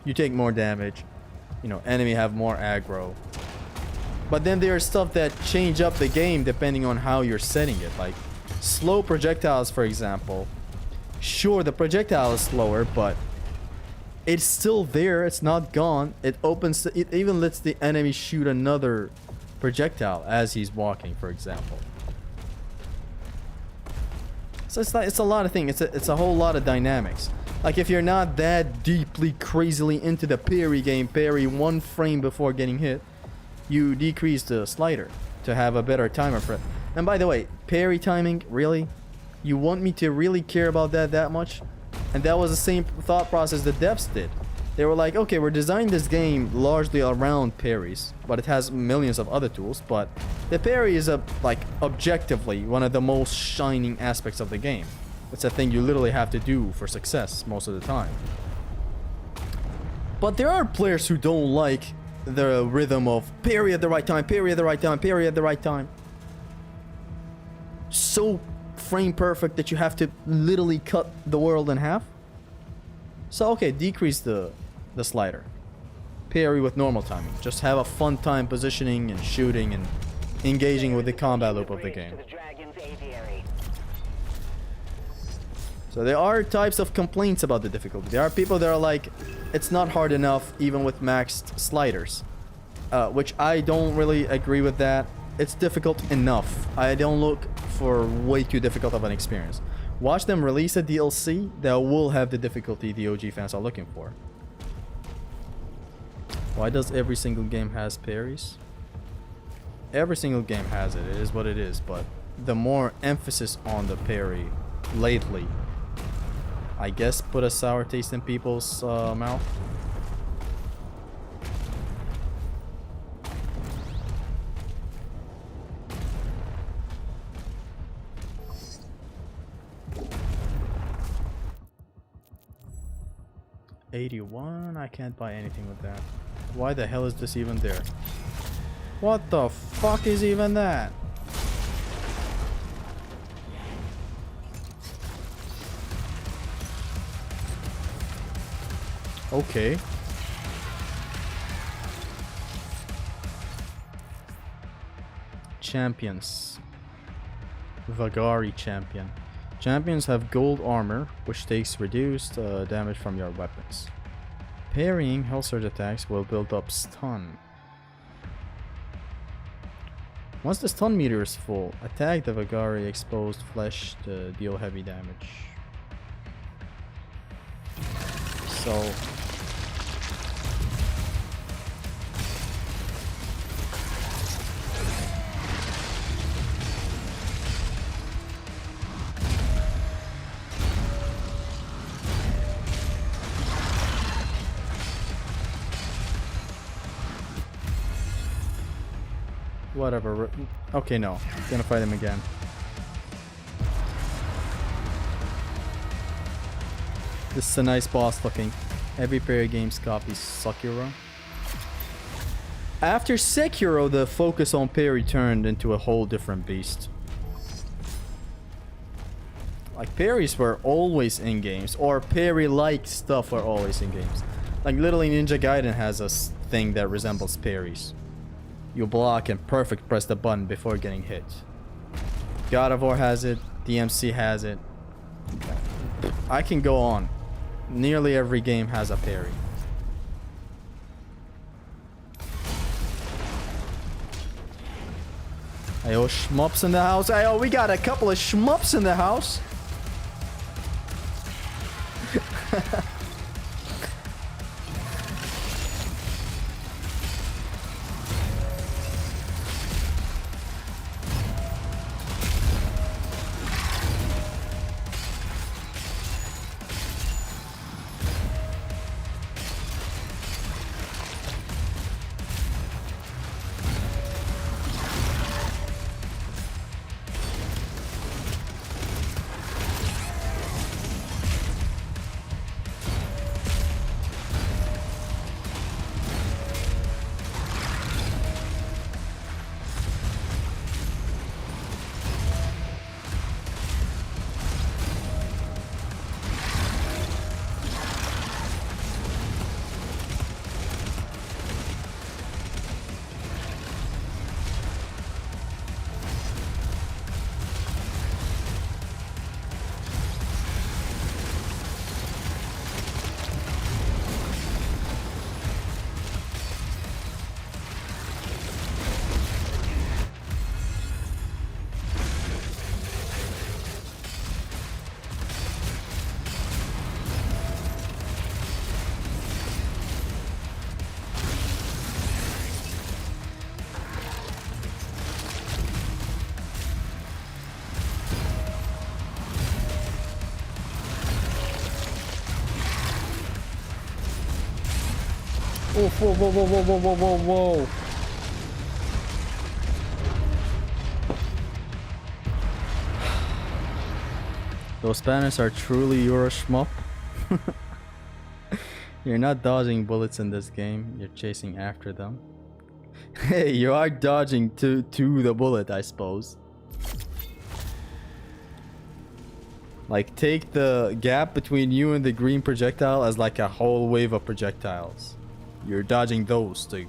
You take more damage, you know, enemy have more aggro. But then there's stuff that change up the game depending on how you're setting it. Like slow projectiles, for example. Sure, the projectile is slower, but it's still there. It's not gone. It opens. It even lets the enemy shoot another projectile as he's walking, for example. So it's a lot of things. It's a whole lot of dynamics. Like if you're not that deeply, crazily into the parry game, parry one frame before getting hit, you decrease the slider to have a better timer for it. And by the way, parry timing, really? You want me to really care about that much? And that was the same thought process the devs did. They were like, okay, we're designing this game largely around parries, but it has millions of other tools, but the parry is like objectively one of the most shining aspects of the game. It's a thing you literally have to do for success most of the time. But there are players who don't like the rhythm of parry at the right time, parry at the right time, parry at the right time. So frame perfect that you have to literally cut the world in half. So okay, decrease the slider. Parry with normal timing. Just have a fun time positioning and shooting and engaging with the combat loop of the game. So there are types of complaints about the difficulty. There are people that are like, it's not hard enough even with maxed sliders. Which I don't really agree with that. It's difficult enough. I don't look for way too difficult of an experience. Watch them release a DLC that will have the difficulty the OG fans are looking for. Why does every single game has parries? Every single game has it. It is what it is. But the more emphasis on the parry lately, I guess, put a sour taste in people's mouth. $81? I can't buy anything with that. Why the hell is this even there? What the fuck is even that? Okay. Champions. Vagari champion. Champions have gold armor, which takes reduced damage from your weapons. Parrying Hell Surge attacks will build up stun. Once the stun meter is full, attack the Vagari exposed flesh to deal heavy damage. So... whatever. Okay, no. Gonna fight him again. This is a nice boss looking. Every Parry Games copies Sekiro. After Sekiro, the focus on parry turned into a whole different beast. Like, parries were always in games, or parry-like stuff were always in games. Like, literally Ninja Gaiden has a thing that resembles parries. You block and perfect press the button before getting hit. God of War has it, DMC has it. I can go on. Nearly every game has a parry. Ayo, shmups in the house. Ayo, we got a couple of shmups in the house. Oh, whoa, whoa, whoa, whoa, whoa, whoa, whoa, whoa. Those banners are truly your shmup. You're not dodging bullets in this game, you're chasing after them. Hey, you are dodging to the bullet, I suppose. Like, take the gap between you and the green projectile as like a whole wave of projectiles. You're dodging those too.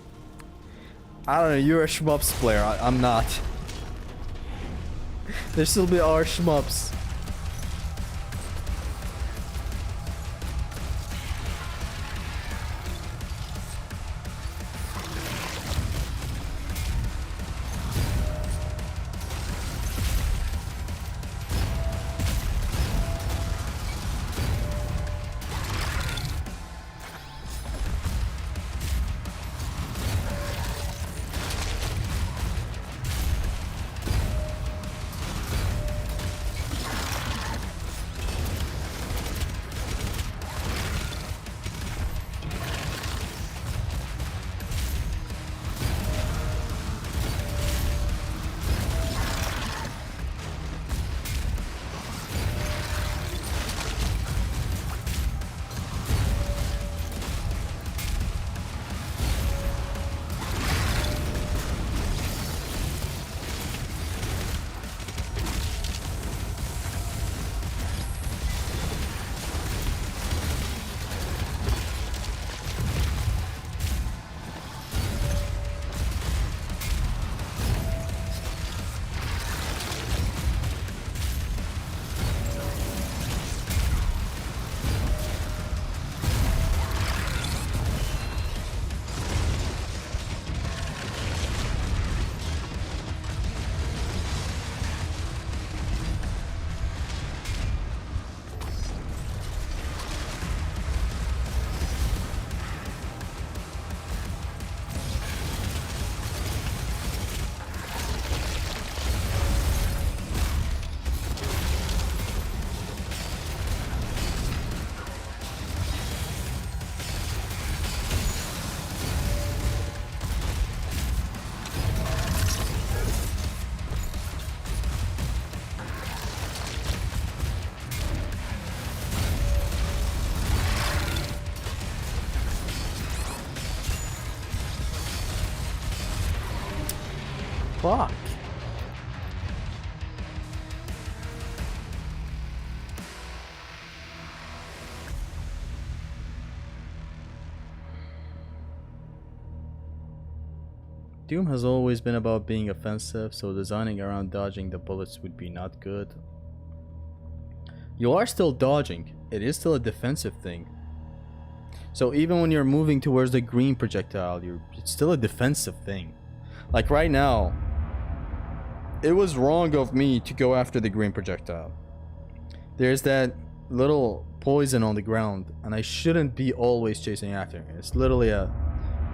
I don't know, you're a shmups player, I'm not. There still be our shmups. Fuck. Doom has always been about being offensive, so designing around dodging the bullets would be not good. You are still dodging. It is still a defensive thing. So even when you're moving towards the green projectile, it's still a defensive thing. Like right now, it was wrong of me to go after the green projectile. There's that little poison on the ground, and I shouldn't be always chasing after it. It's literally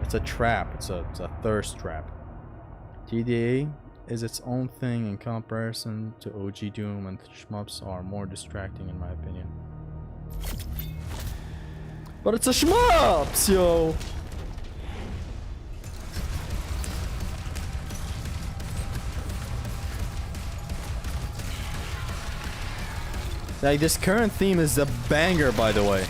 it's a trap. It's a thirst trap. TDA is its own thing in comparison to OG Doom, and shmups are more distracting in my opinion. But it's a shmups, yo! Like, this current theme is a banger, by the way.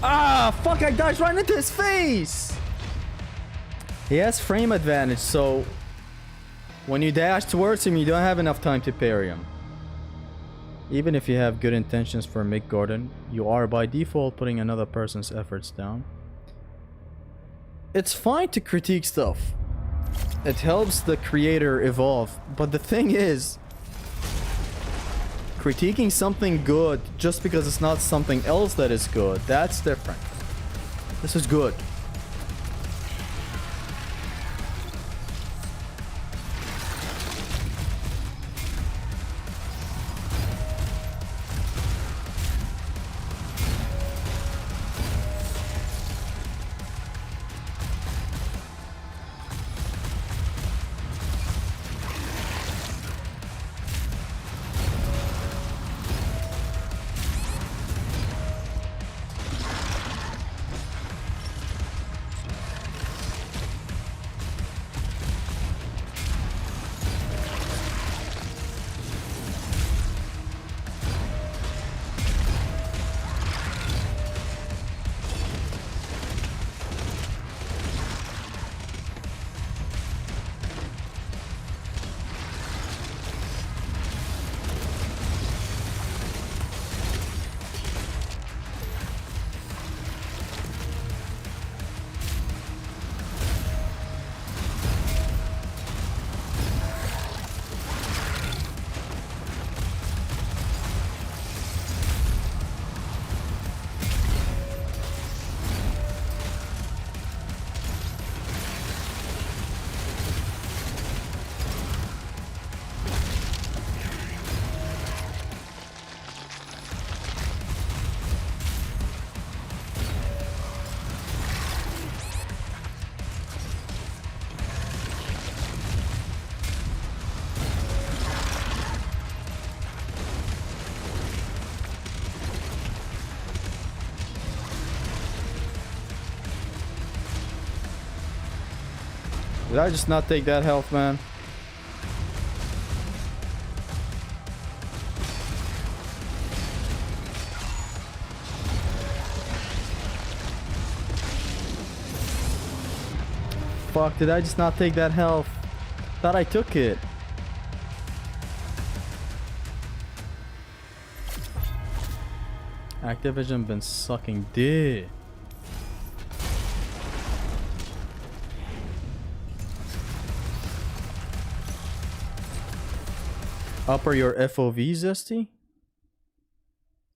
Ah, fuck, I dodged right into his face! He has frame advantage, so when you dash towards him, you don't have enough time to parry him. Even if you have good intentions for Mick Gordon, you are by default putting another person's efforts down. It's fine to critique stuff. It helps the creator evolve, but the thing is, critiquing something good just because it's not something else that is good, that's different. This is good. Did I just not take that health, man? Fuck, did I just not take that health? Thought I took it. Activision been sucking dick. Upper your FOV, Zesty?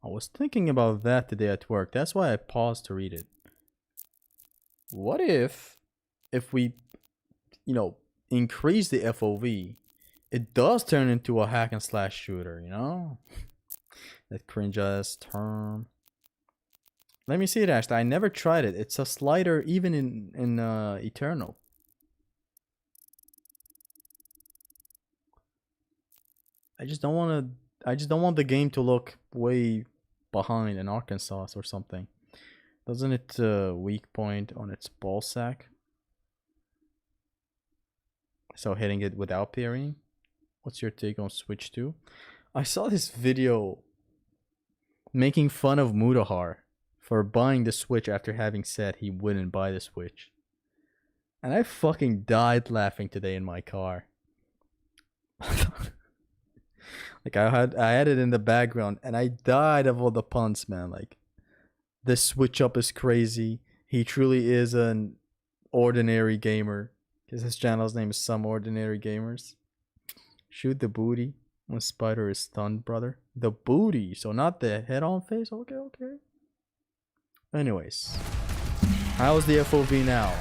I was thinking about that today at work. That's why I paused to read it. What if we, you know, increase the FOV, it does turn into a hack and slash shooter, you know? That cringe ass term. Let me see it, actually. I never tried it. It's a slider even in Eternal. I just don't want the game to look way behind in Arkansas or something. Doesn't it weak point on its ball sack? So hitting it without parrying? What's your take on Switch 2? I saw this video making fun of Mutahar for buying the Switch after having said he wouldn't buy the Switch. And I fucking died laughing today in my car. Like I had it in the background and I died of all the puns, man. Like, this switch up is crazy. He truly is an ordinary gamer. Because his channel's name is Some Ordinary Gamers. Shoot the booty when Spider is stunned, brother. The booty, so not the head-on face? Okay, okay. Anyways. How's the FOV now?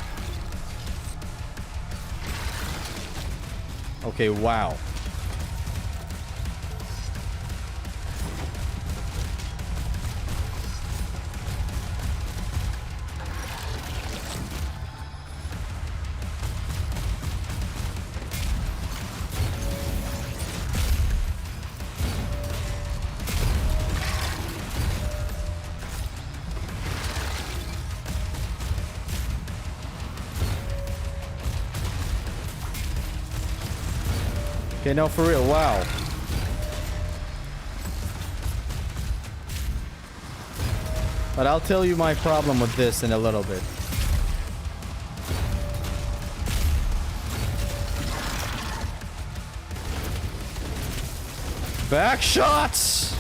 Okay, wow. Okay, no, for real, wow. But I'll tell you my problem with this in a little bit. Back shots!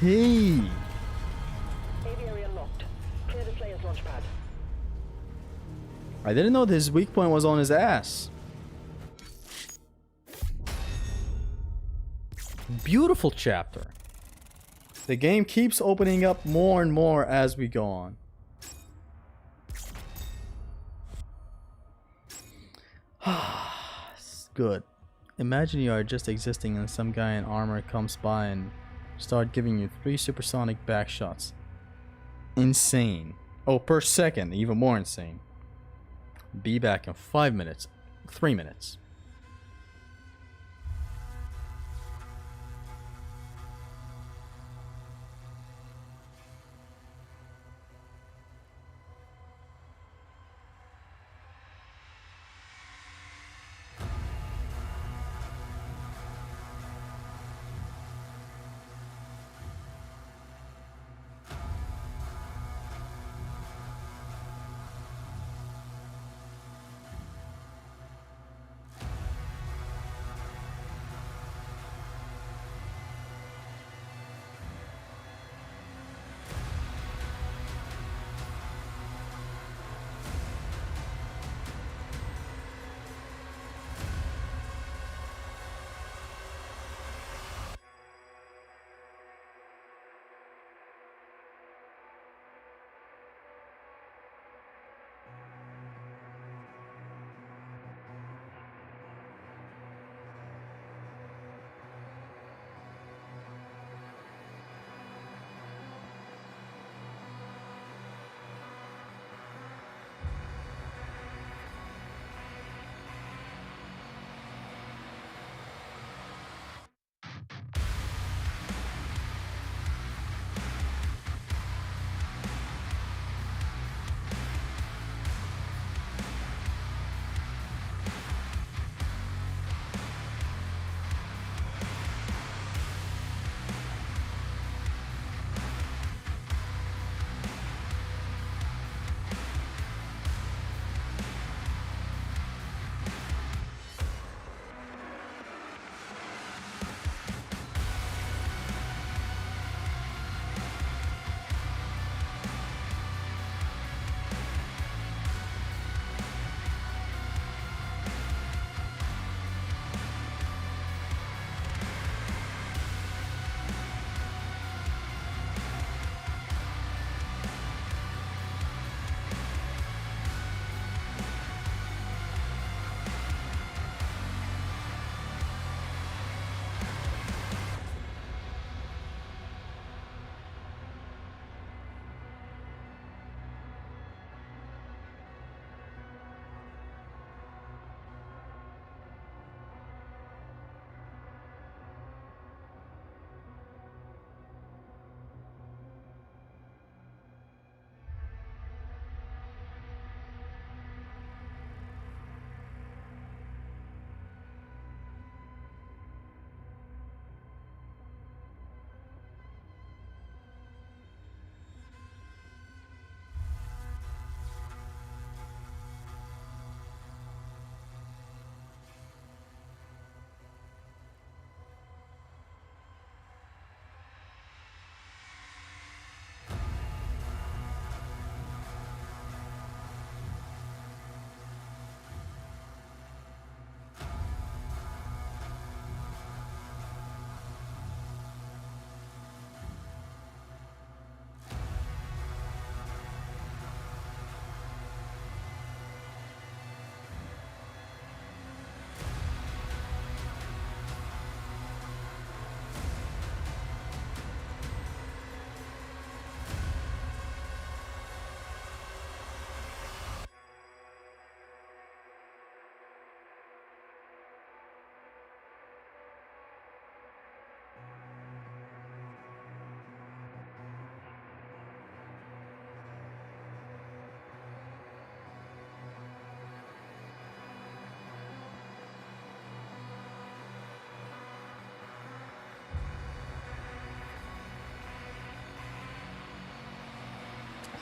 Hey. Aviary unlocked. Clear the Slayer's launch pad. I didn't know his weak point was on his ass. Beautiful chapter. The game keeps opening up more and more as we go on. It's good. Imagine you are just existing and some guy in armor comes by and start giving you 3 supersonic back shots. Insane. Oh, per second, even more insane. Be back in 5 minutes. 3 minutes.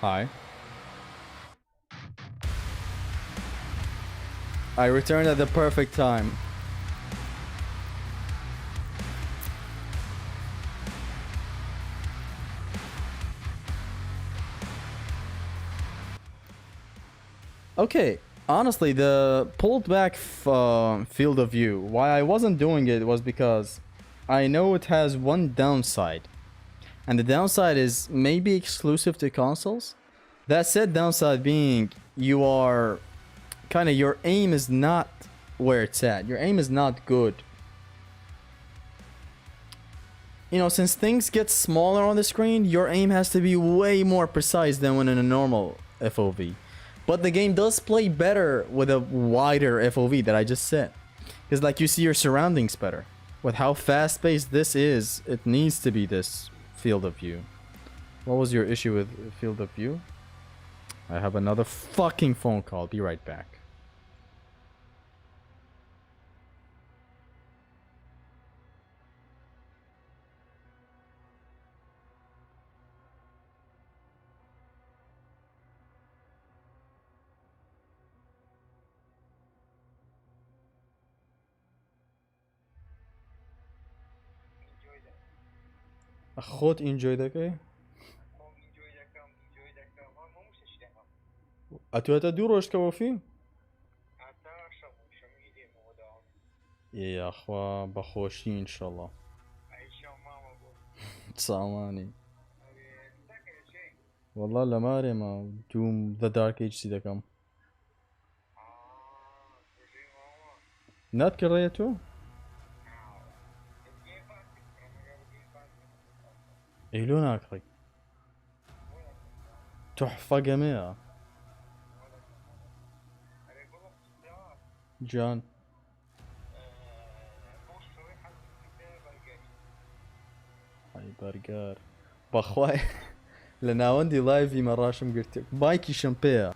Hi. I returned at the perfect time. Okay, honestly, the pulled back field of view, why I wasn't doing it was because I know it has one downside. And the downside is maybe exclusive to consoles. That said, downside being you are kind of, your aim is not where it's at. Your aim is not good. You know, since things get smaller on the screen, your aim has to be way more precise than when in a normal FOV. But the game does play better with a wider FOV that I just said. Because like you see your surroundings better. With how fast-paced this is, it needs to be this field of view. What was your issue with field of view? I have another fucking phone call. Be right back. خود اینجوی دکه اتو اتا دو روش كوفي يا اخوا بخوشي ان شاء الله ساماني والله لماري ما دوم ذا دارك ايج سي دكم نات كريتو ايلون اكري تحفة جميلة جان هاي برجر بخواي لنا عندي لايفي مراشم قلت بايكي شمبيا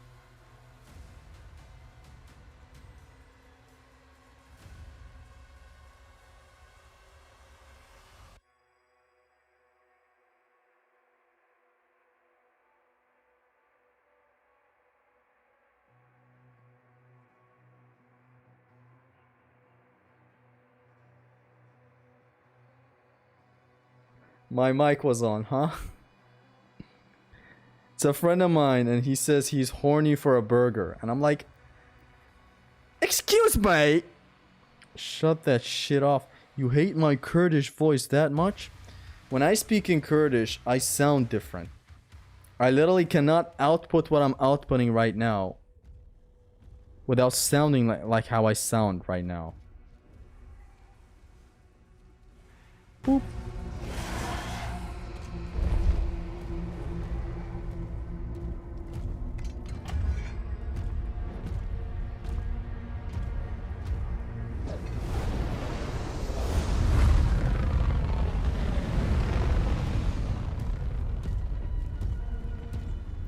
My mic was on, huh? It's a friend of mine and he says he's horny for a burger. And I'm like, excuse me! Shut that shit off. You hate my Kurdish voice that much? When I speak in Kurdish, I sound different. I literally cannot output what I'm outputting right now without sounding like how I sound right now. Boop.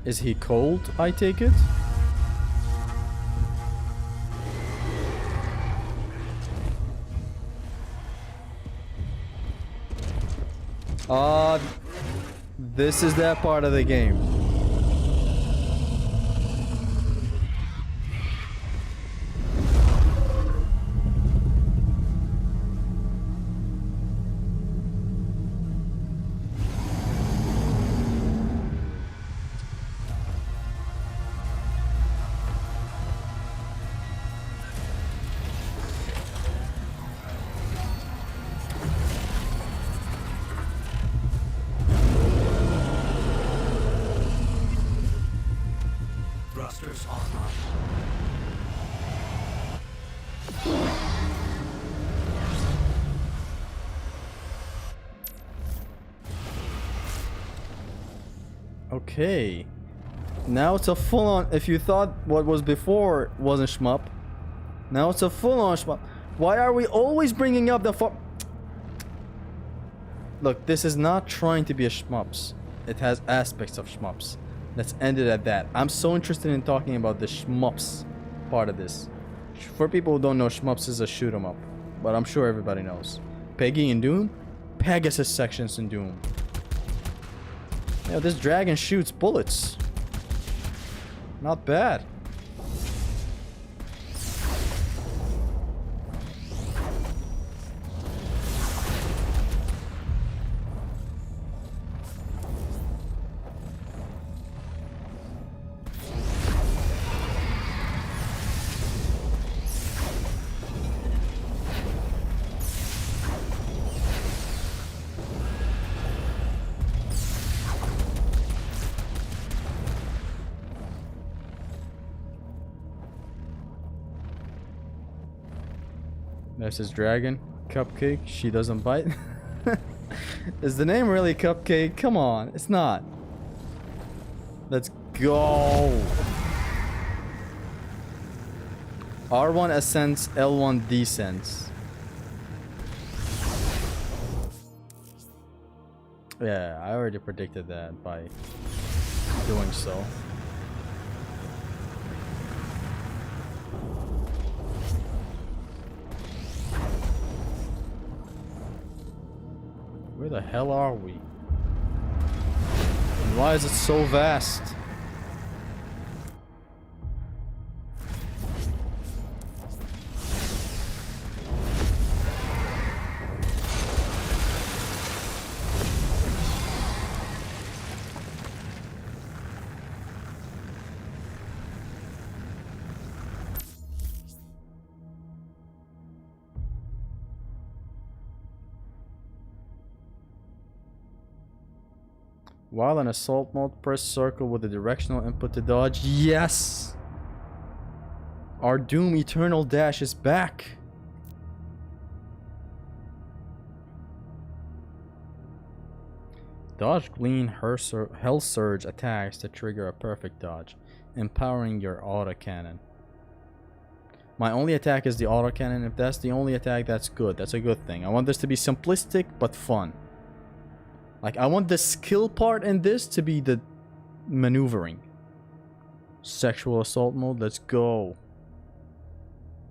Is he cold, I take it? This is that part of the game. Okay. Now it's a full-on... If you thought what was before wasn't shmup, now it's a full-on shmup. Why are we always bringing up the Look, this is not trying to be a shmups. It has aspects of shmups. Let's end it at that. I'm so interested in talking about the shmups part of this. For people who don't know, shmups is a shoot 'em up, but I'm sure everybody knows. Peggy in Doom? Pegasus sections in Doom. You know, this dragon shoots bullets. Not bad. There's his dragon. Cupcake. She doesn't bite. Is the name really Cupcake? Come on. It's not. Let's go. R1 ascends, L1 descends. Yeah, I already predicted that by doing so. Where the hell are we? And why is it so vast? While in assault mode, press circle with the directional input to dodge. Yes! Our Doom Eternal Dash is back! Dodge Glean Hell Surge attacks to trigger a perfect dodge, empowering your autocannon. My only attack is the autocannon. If that's the only attack, that's good. That's a good thing. I want this to be simplistic but fun. Like, I want the skill part in this to be the maneuvering. Sexual assault mode, let's go.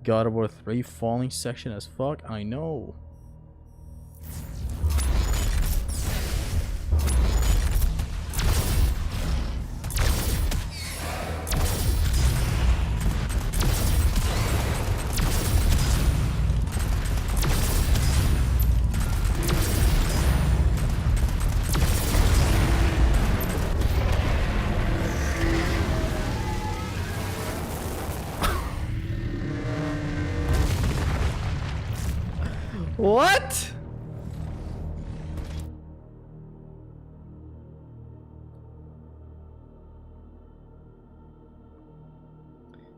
God of War 3 falling section as fuck, I know. What?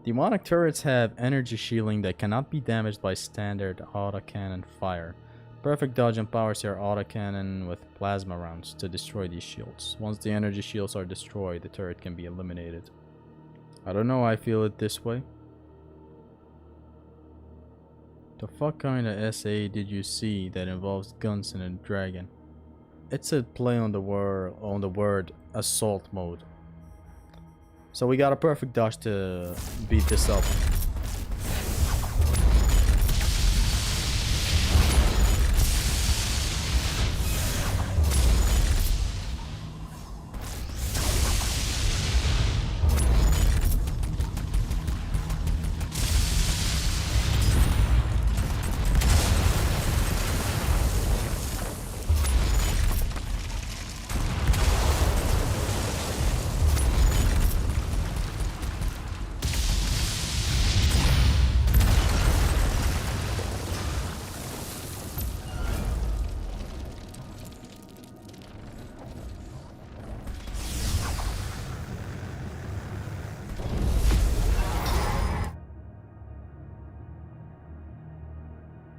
Demonic turrets have energy shielding that cannot be damaged by standard autocannon fire. Perfect dodge empowers your autocannon with plasma rounds to destroy these shields. Once the energy shields are destroyed, the turret can be eliminated. I don't know, I feel it this way. The fuck kind of SA did you see that involves guns and a dragon? It's a play on the word assault mode. So we got a perfect dodge to beat this up.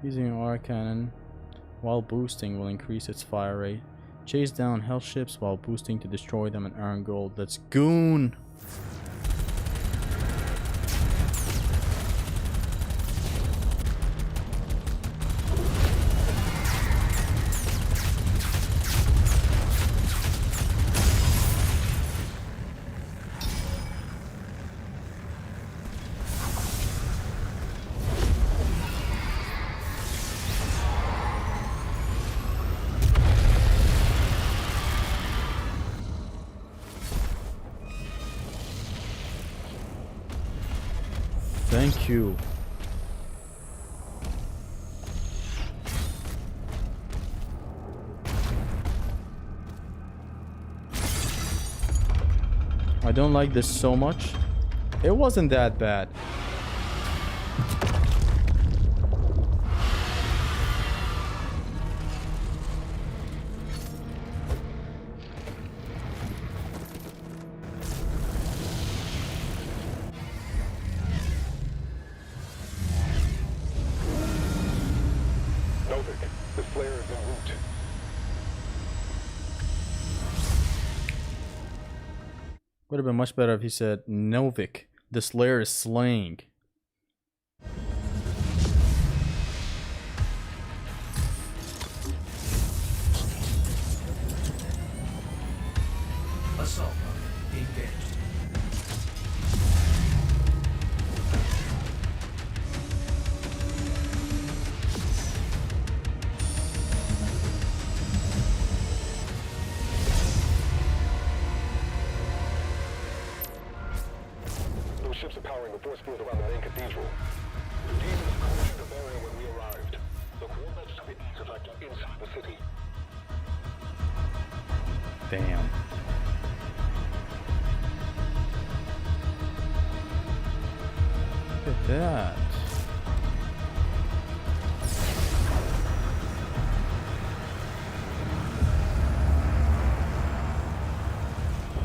Using an autocannon while boosting will increase its fire rate. Chase down hell ships while boosting to destroy them and earn gold. Let's goon! Thank you. I don't like this so much. It wasn't that bad. Novik, the flare is en route. Would have been much better if he said, Novik, the Slayer is slaying. Assault mode engaged. Those ships are powering the force field around the main cathedral. The demons cautioned the barrier when we arrived. The coordinates to the artifact are inside the city. Damn. Look at that.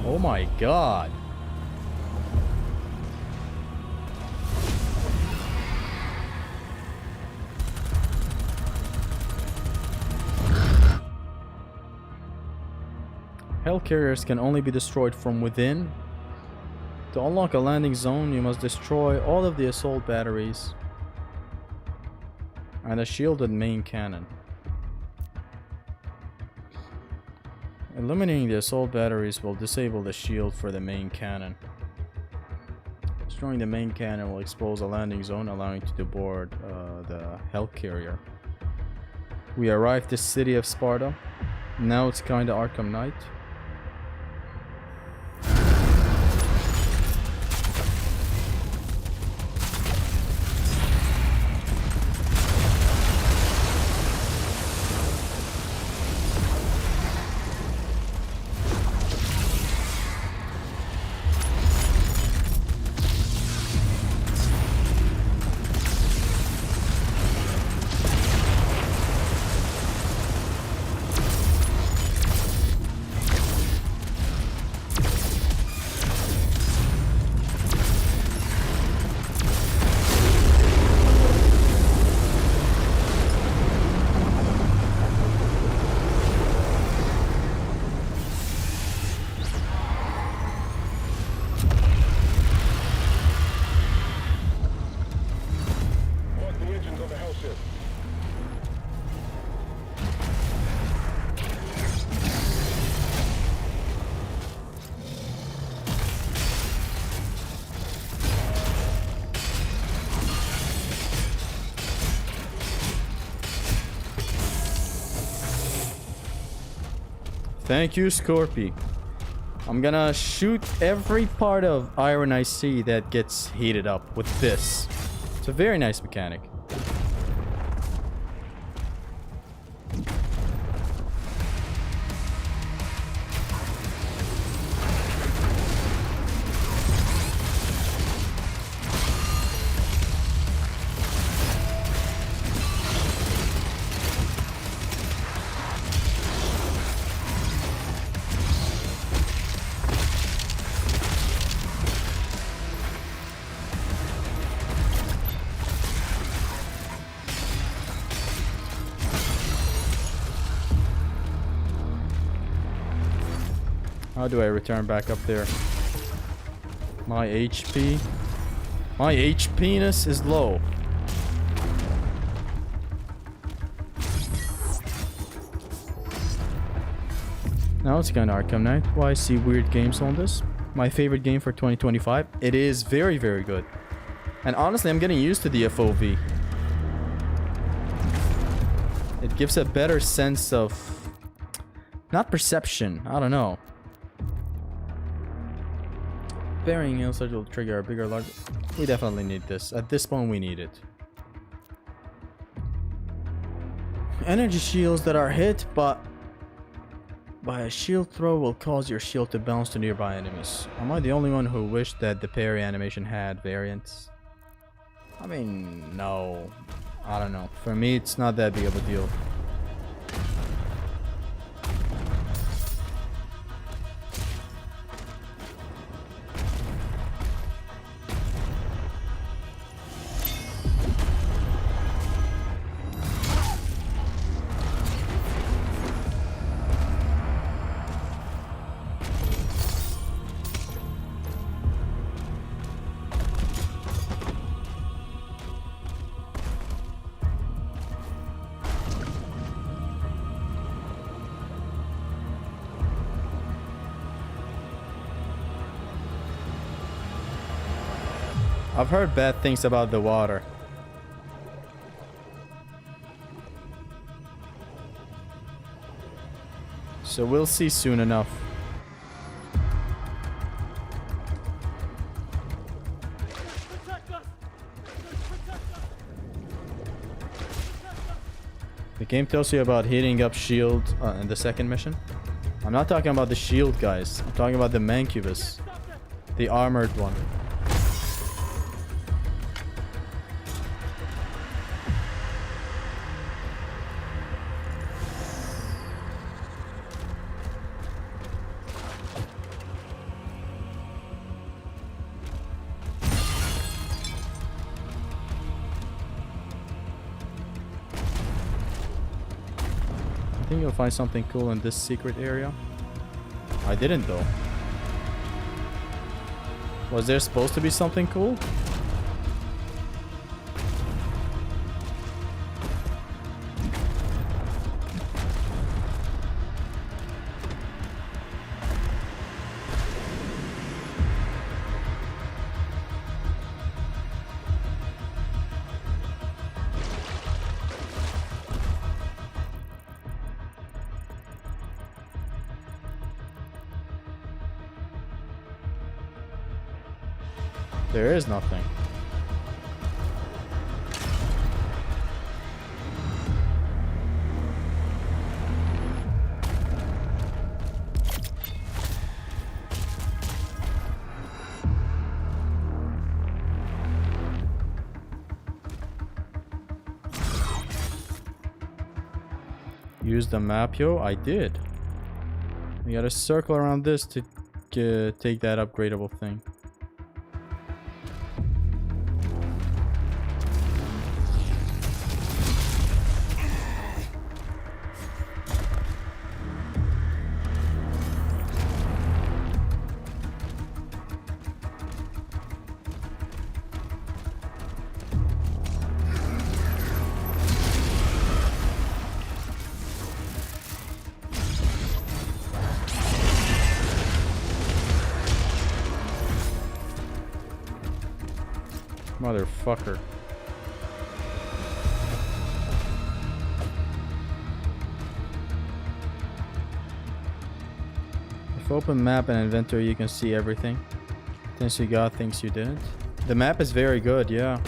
Oh my god. Hell carriers can only be destroyed from within. To unlock a landing zone, you must destroy all of the assault batteries and a shielded main cannon. Eliminating the assault batteries will disable the shield for the main cannon. Destroying the main cannon will expose a landing zone, allowing you to board the hell carrier. We arrived the city of Sparta. Now it's kinda Arkham Knight. Mark the engines of the hell ship. Thank you, Scorpy. I'm gonna shoot every part of iron I see that gets heated up with this. It's a very nice mechanic. How do I return back up there? My HP? My HPness is low. Now it's kinda Arkham Knight. Why I see weird games on this? My favorite game for 2025. It is very, very good. And honestly, I'm getting used to the FOV. It gives a better sense of... not perception, I don't know. Burying usage will trigger a bigger, larger. We definitely need this. At this point, we need it. Energy shields that are hit by a shield throw will cause your shield to bounce to nearby enemies. Am I the only one who wished that the parry animation had variants? I mean, no. I don't know. For me, it's not that big of a deal. I've heard bad things about the water. So we'll see soon enough. The game tells you about heating up shield in the second mission. I'm not talking about the shield guys. I'm talking about the Mancubus. The armored one. I think you'll find something cool in this secret area. I didn't though. Was there supposed to be something cool? There is nothing. Use the map, yo. I did. We gotta circle around this to take that upgradable thing. Motherfucker. If open map and inventory, you can see everything. Things you got, things you didn't. The map is very good, yeah.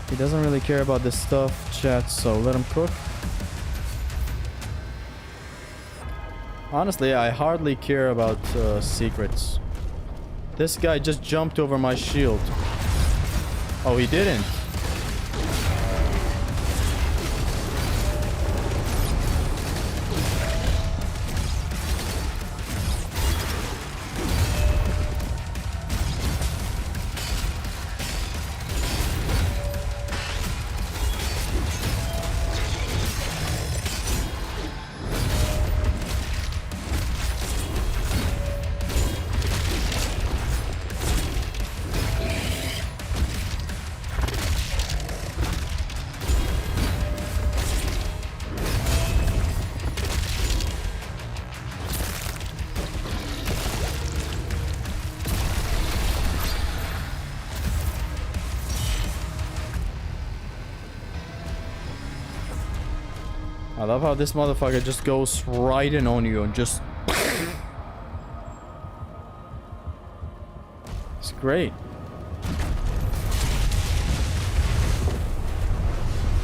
He doesn't really care about this stuff, chat, so let him cook. Honestly, I hardly care about secrets. This guy just jumped over my shield. Oh, he didn't. I love how this motherfucker just goes right in on you and just... It's great.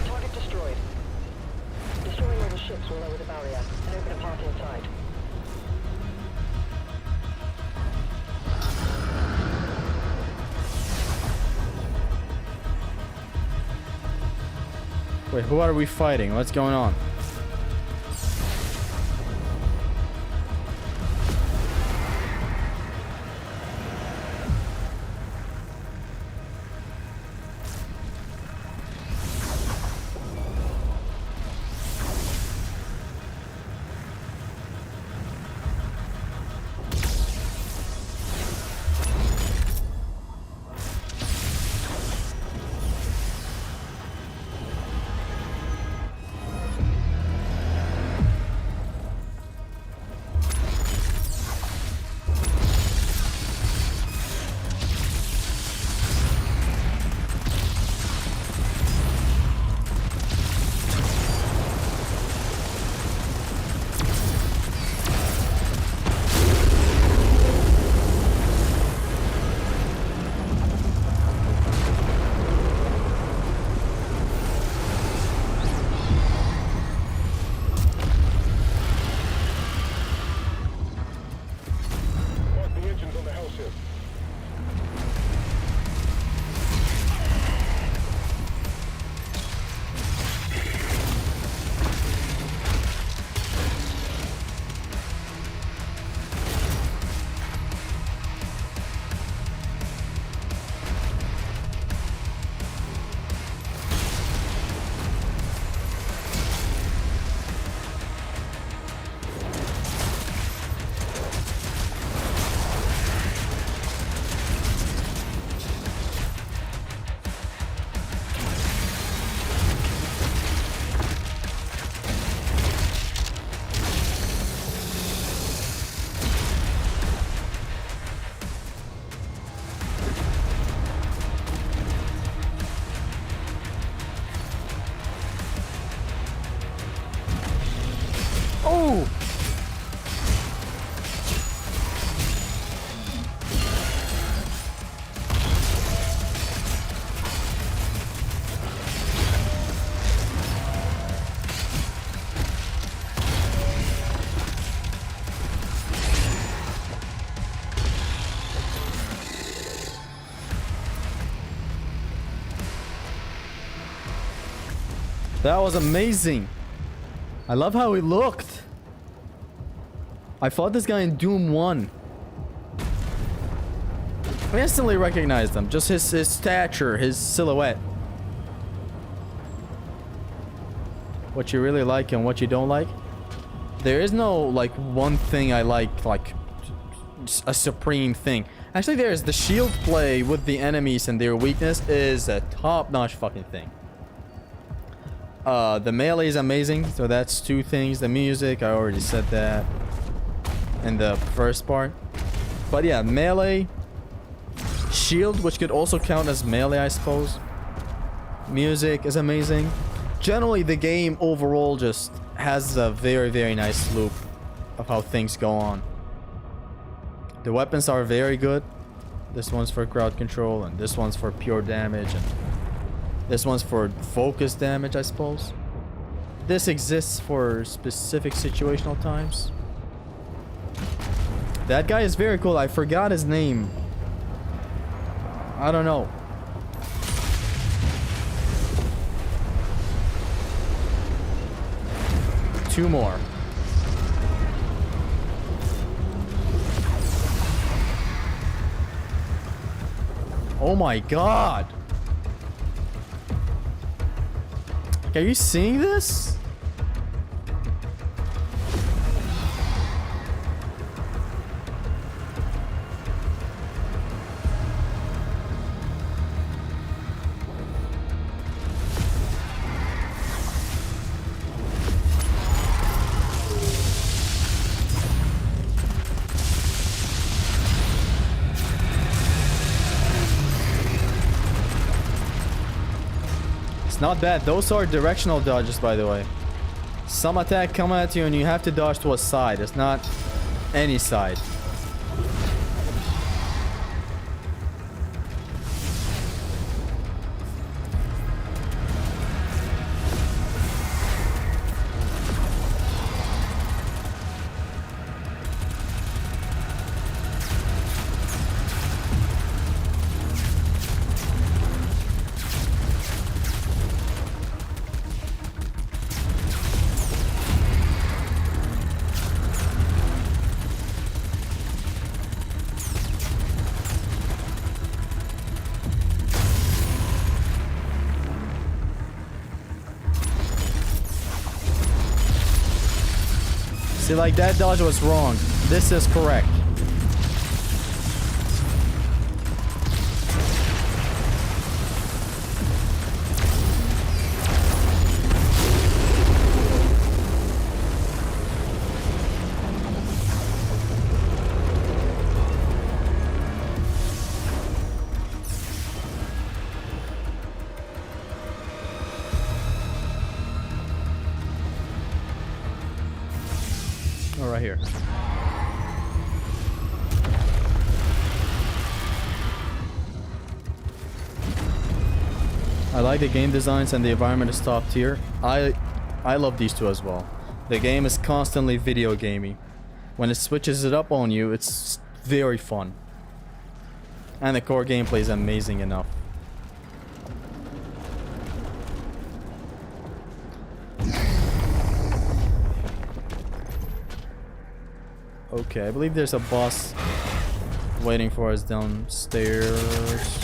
Target destroyed. Destroying all the ships will lower the barrier and open a path inside. Wait, who are we fighting? What's going on? Mark the engines on the hell ship. Oh! That was amazing. I love how he looked. I fought this guy in Doom 1. I instantly recognized him. Just his stature, his silhouette. What you really like and what you don't like. There is no, like, one thing I like a supreme thing. Actually, there's the shield play with the enemies and their weakness is a top-notch fucking thing. The melee is amazing, so that's two things. The music, I already said that in the first part. But yeah, melee, shield, which could also count as melee, I suppose. Music is amazing. Generally, the game overall just has a very, very nice loop of how things go on. The weapons are very good. This one's for crowd control, and this one's for pure damage, and this one's for focus damage, I suppose. This exists for specific situational times. That guy is very cool. I forgot his name. I don't know. Two more. Oh my god. Are you seeing this? Not bad. Those are directional dodges, by the way. Some attack come at you and you have to dodge to a side. It's not any side. See, like, that dodge was wrong. This is correct. Right here. I like the game designs and the environment is top tier. I love these two as well. The game is constantly video gamey. When it switches it up on you, it's very fun. And the core gameplay is amazing enough. Okay, I believe there's a boss waiting for us downstairs.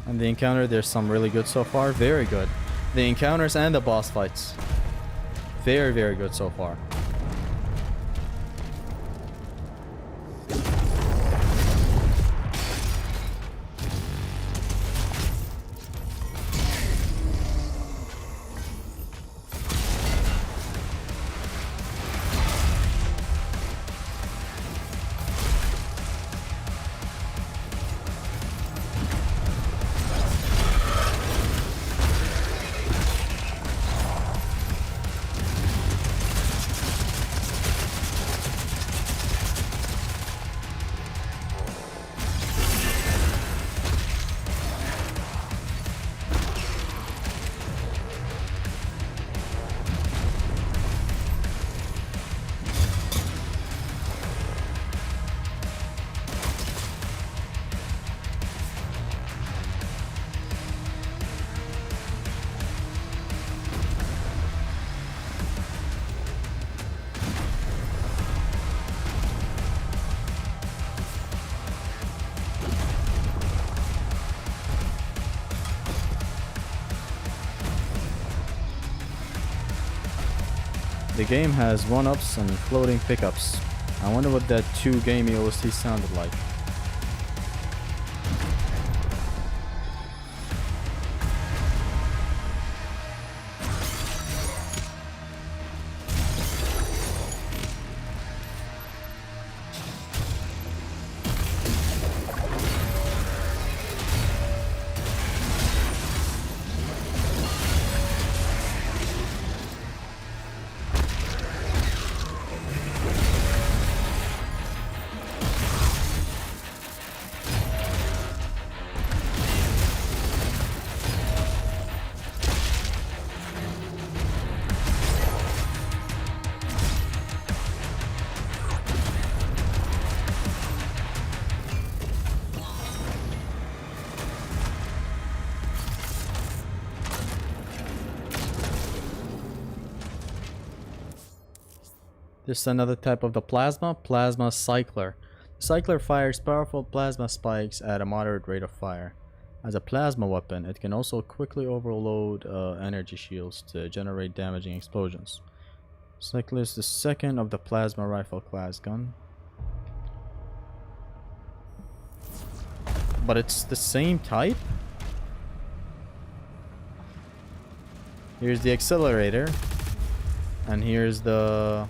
And the encounter, there's some really good so far. Very good. The encounters and the boss fights. Very, very good so far. The game has one-ups and floating pickups. I wonder what that 2 gaming OST sounded like. This is another type of the plasma cycler. The cycler fires powerful plasma spikes at a moderate rate of fire. As a plasma weapon, it can also quickly overload energy shields to generate damaging explosions. Cycler is the second of the plasma rifle class gun. But it's the same type? Here's the accelerator. And here's the...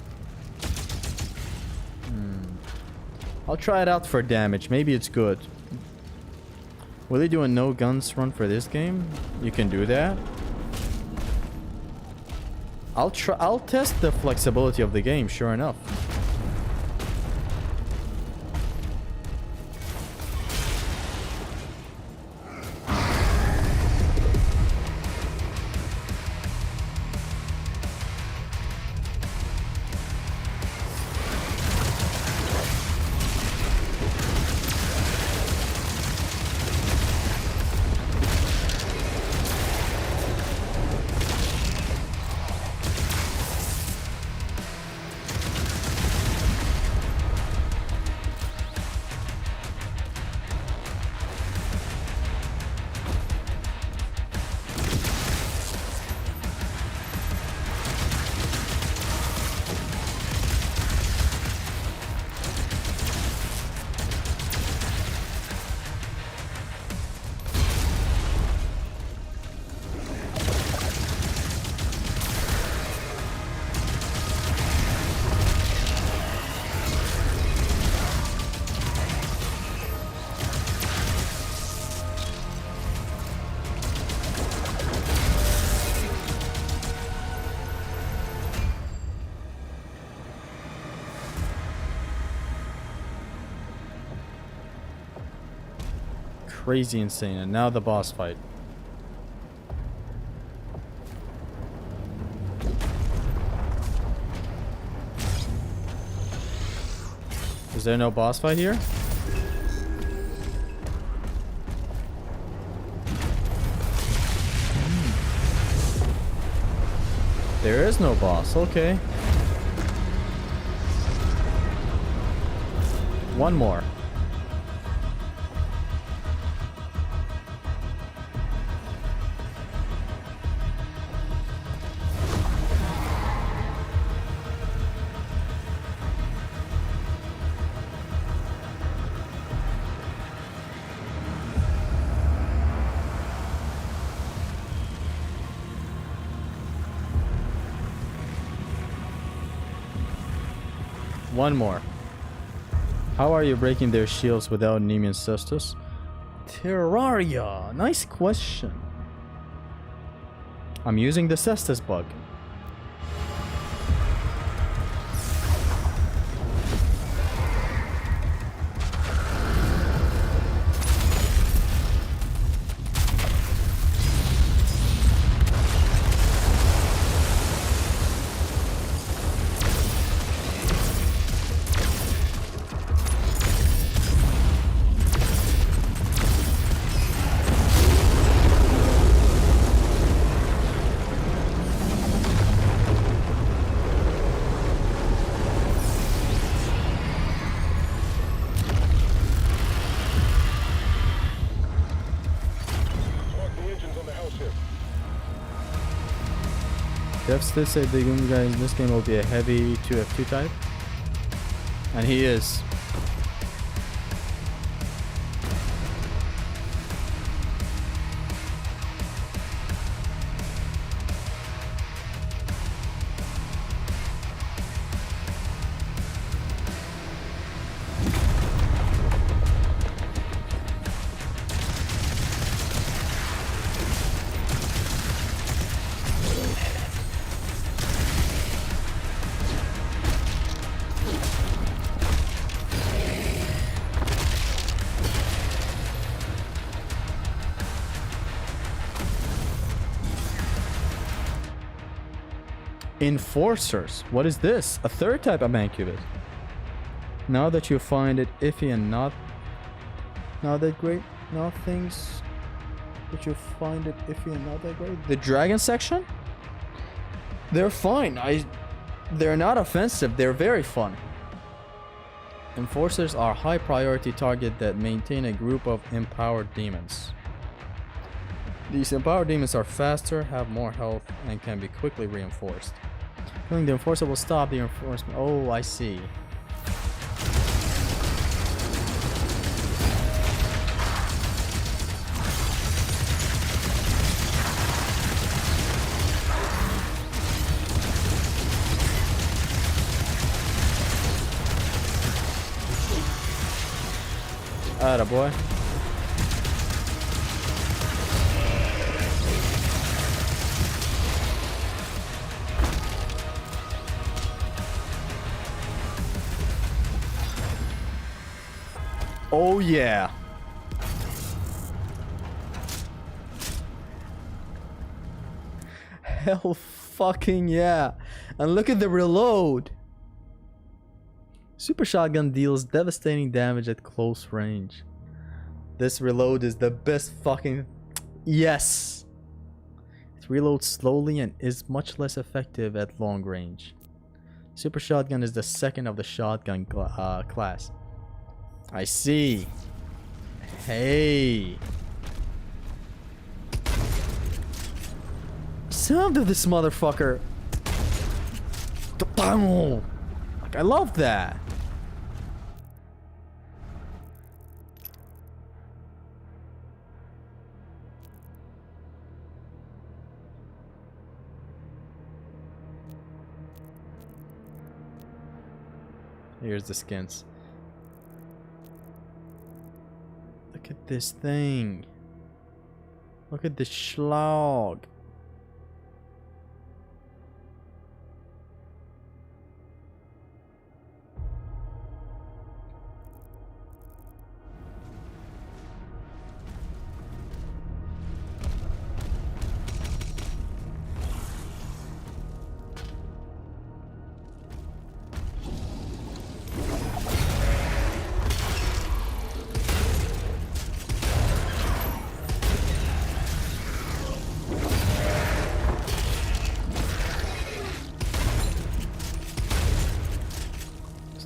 I'll try it out for damage. Maybe it's good. Will they do a no guns run for this game? You can do that. I'll test the flexibility of the game, sure enough. Crazy insane. And now the boss fight. Is there no boss fight here? There is no boss. Okay. One more. One more. How are you breaking their shields without Nemean Cestus? Terraria. Nice question. I'm using the Cestus bug. Devs did say the guys, this game will be a heavy 2F2 type. And he is. Enforcers. What is this? A third type of mancubus. Now that you find it iffy and not that great. Now things that you find it iffy and not that great. The dragon section? They're fine. They're not offensive. They're very fun. Enforcers are high priority target that maintain a group of empowered demons. These empowered demons are faster, have more health, and can be quickly reinforced. Killing the enforcer will stop the reinforcement. Oh, I see. Atta boy. Oh yeah. Hell fucking yeah. And look at the reload. Super shotgun deals devastating damage at close range. This reload is the best fucking... Yes. It reloads slowly and is much less effective at long range. Super shotgun is the second of the shotgun class. I see. Hey. Sound of this motherfucker. Like, I love that. Here's the skins. Look at this thing. Look at this schlog.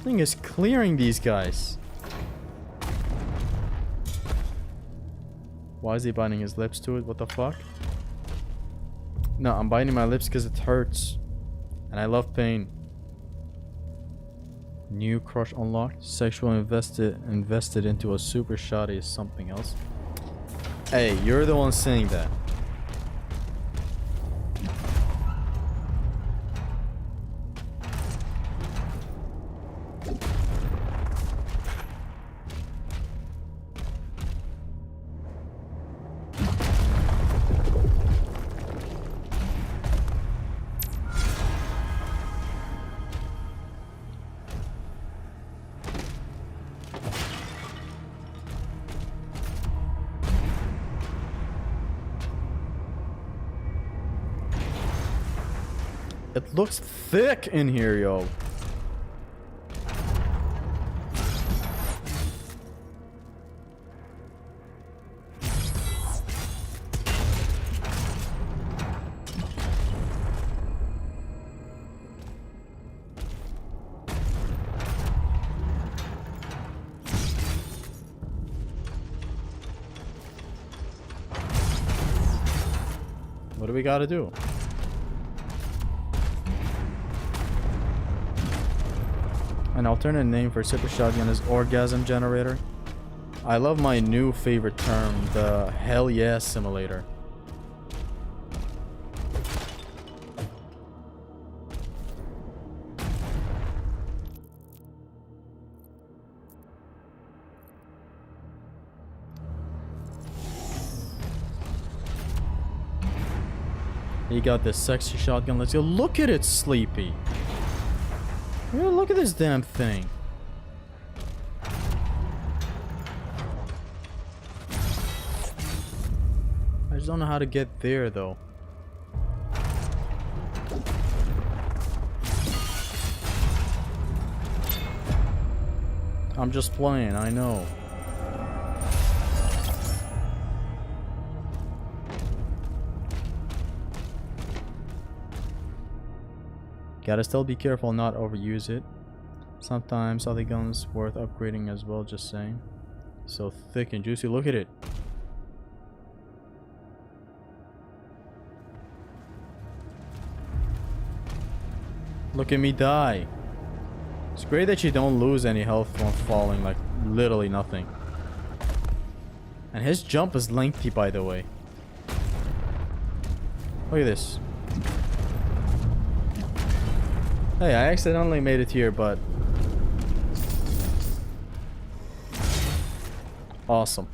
Thing is clearing these guys. Why is he biting his lips to it? What the fuck? No, I'm biting my lips because it hurts. And I love pain. New crush unlocked. Sexual invested into a super shotty is something else. Hey, you're the one saying that. It looks thick in here, yo. What do we gotta do? An alternate name for super shotgun is orgasm generator. I love my new favorite term, the hell yeah simulator. You got this sexy shotgun. Let's go. Look at it, Sleepy. Look at this damn thing. I just don't know how to get there, though. I'm just playing, I know. Gotta still be careful not overuse it. Sometimes other guns worth upgrading as well, just saying. So thick and juicy, look at it. Look at me die. It's great that you don't lose any health from falling, like literally nothing. And his jump is lengthy, by the way. Look at this. Hey, I accidentally made it here, but... awesome.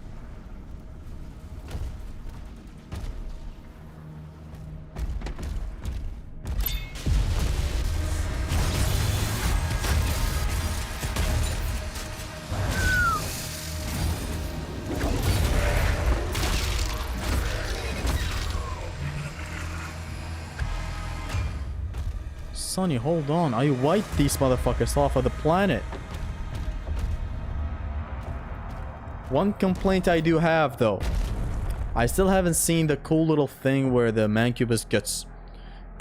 Sonny, hold on. I wiped these motherfuckers off of the planet. One complaint I do have, though. I still haven't seen the cool little thing where the Mancubus gets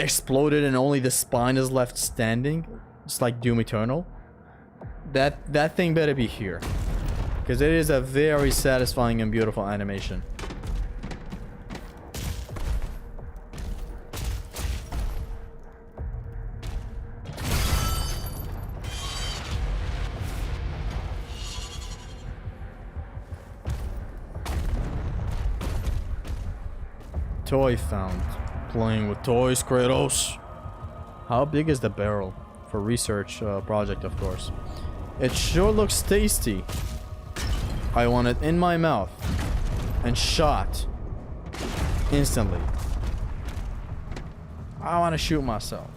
exploded and only the spine is left standing. It's like Doom Eternal. That thing better be here. Because it is a very satisfying and beautiful animation. Toy found. Playing with toys, Kratos. How big is the barrel? For research project, of course. It sure looks tasty. I want it in my mouth. And shot. Instantly. I want to shoot myself.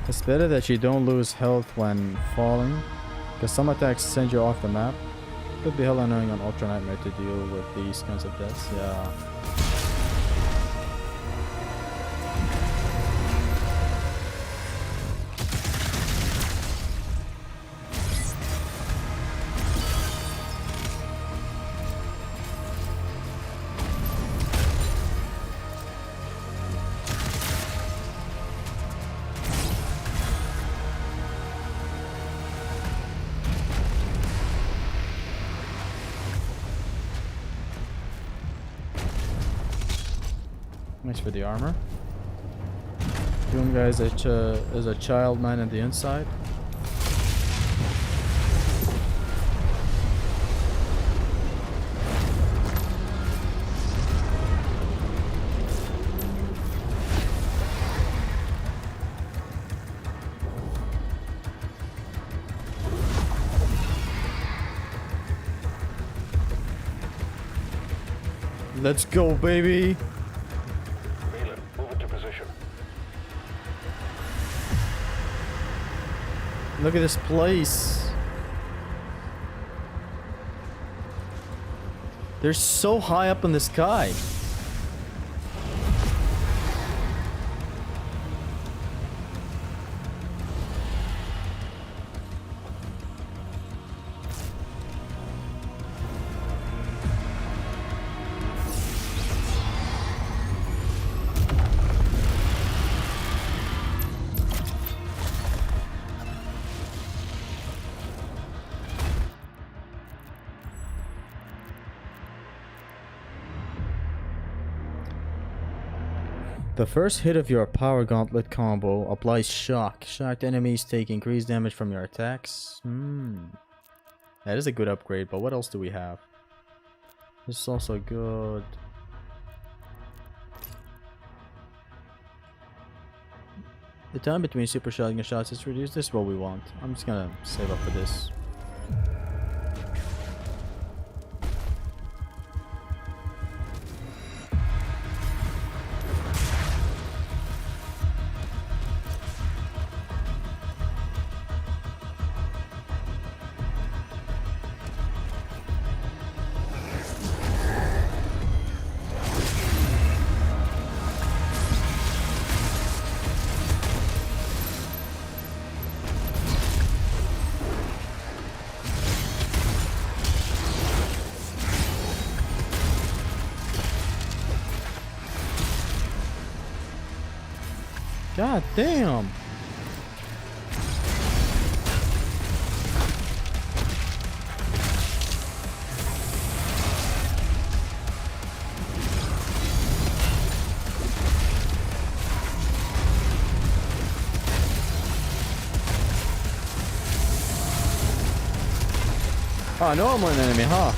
It's better that you don't lose health when falling, because some attacks send you off the map. Could be hell annoying on Ultra Nightmare to deal with these kinds of deaths, yeah. Thanks for the armor. Doom guy is a child man on the inside. Let's go, baby. Milan, move into position. Look at this place. They're so high up in the sky. The first hit of your power gauntlet combo applies shock. Shocked enemies take increased damage from your attacks. That is a good upgrade, but what else do we have? This is also good. The time between super shotgun shots is reduced. This is what we want. I'm just gonna save up for this. God damn! Oh, I know I'm an enemy, huh?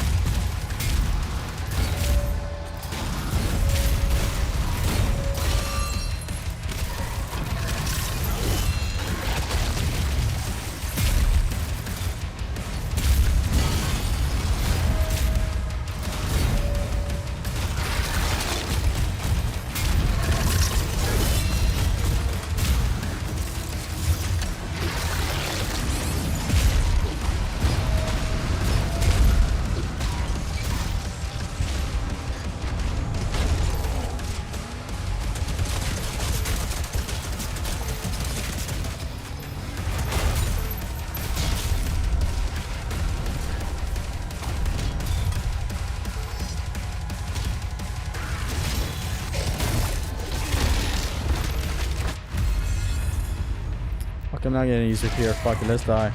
Fuck, I'm not gonna use it here. Fuck it, let's die.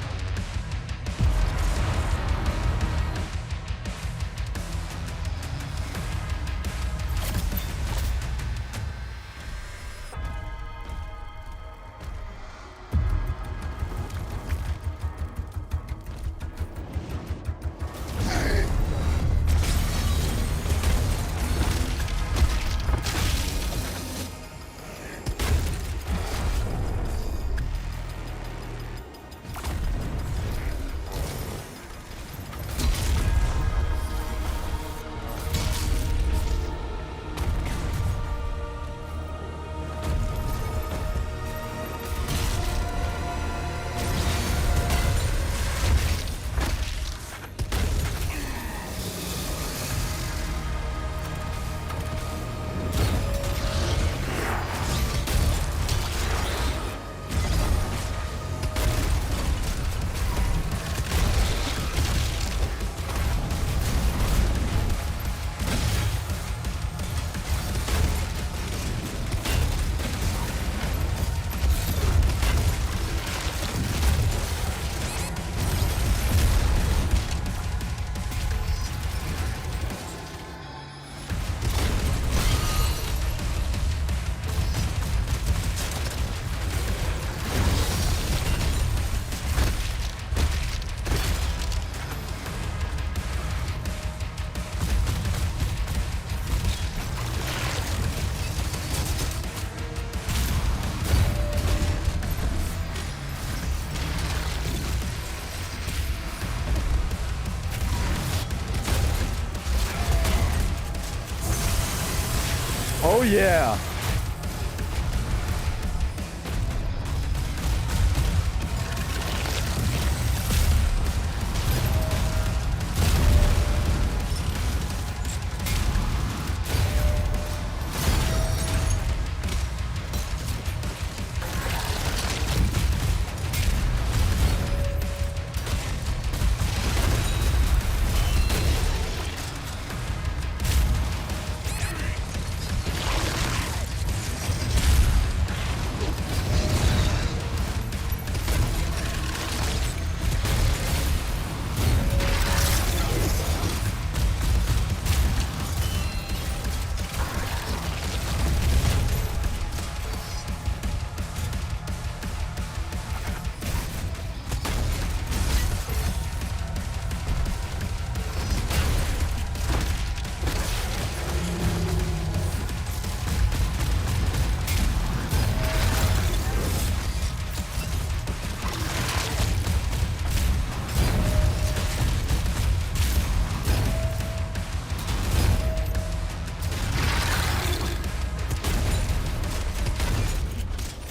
Oh yeah.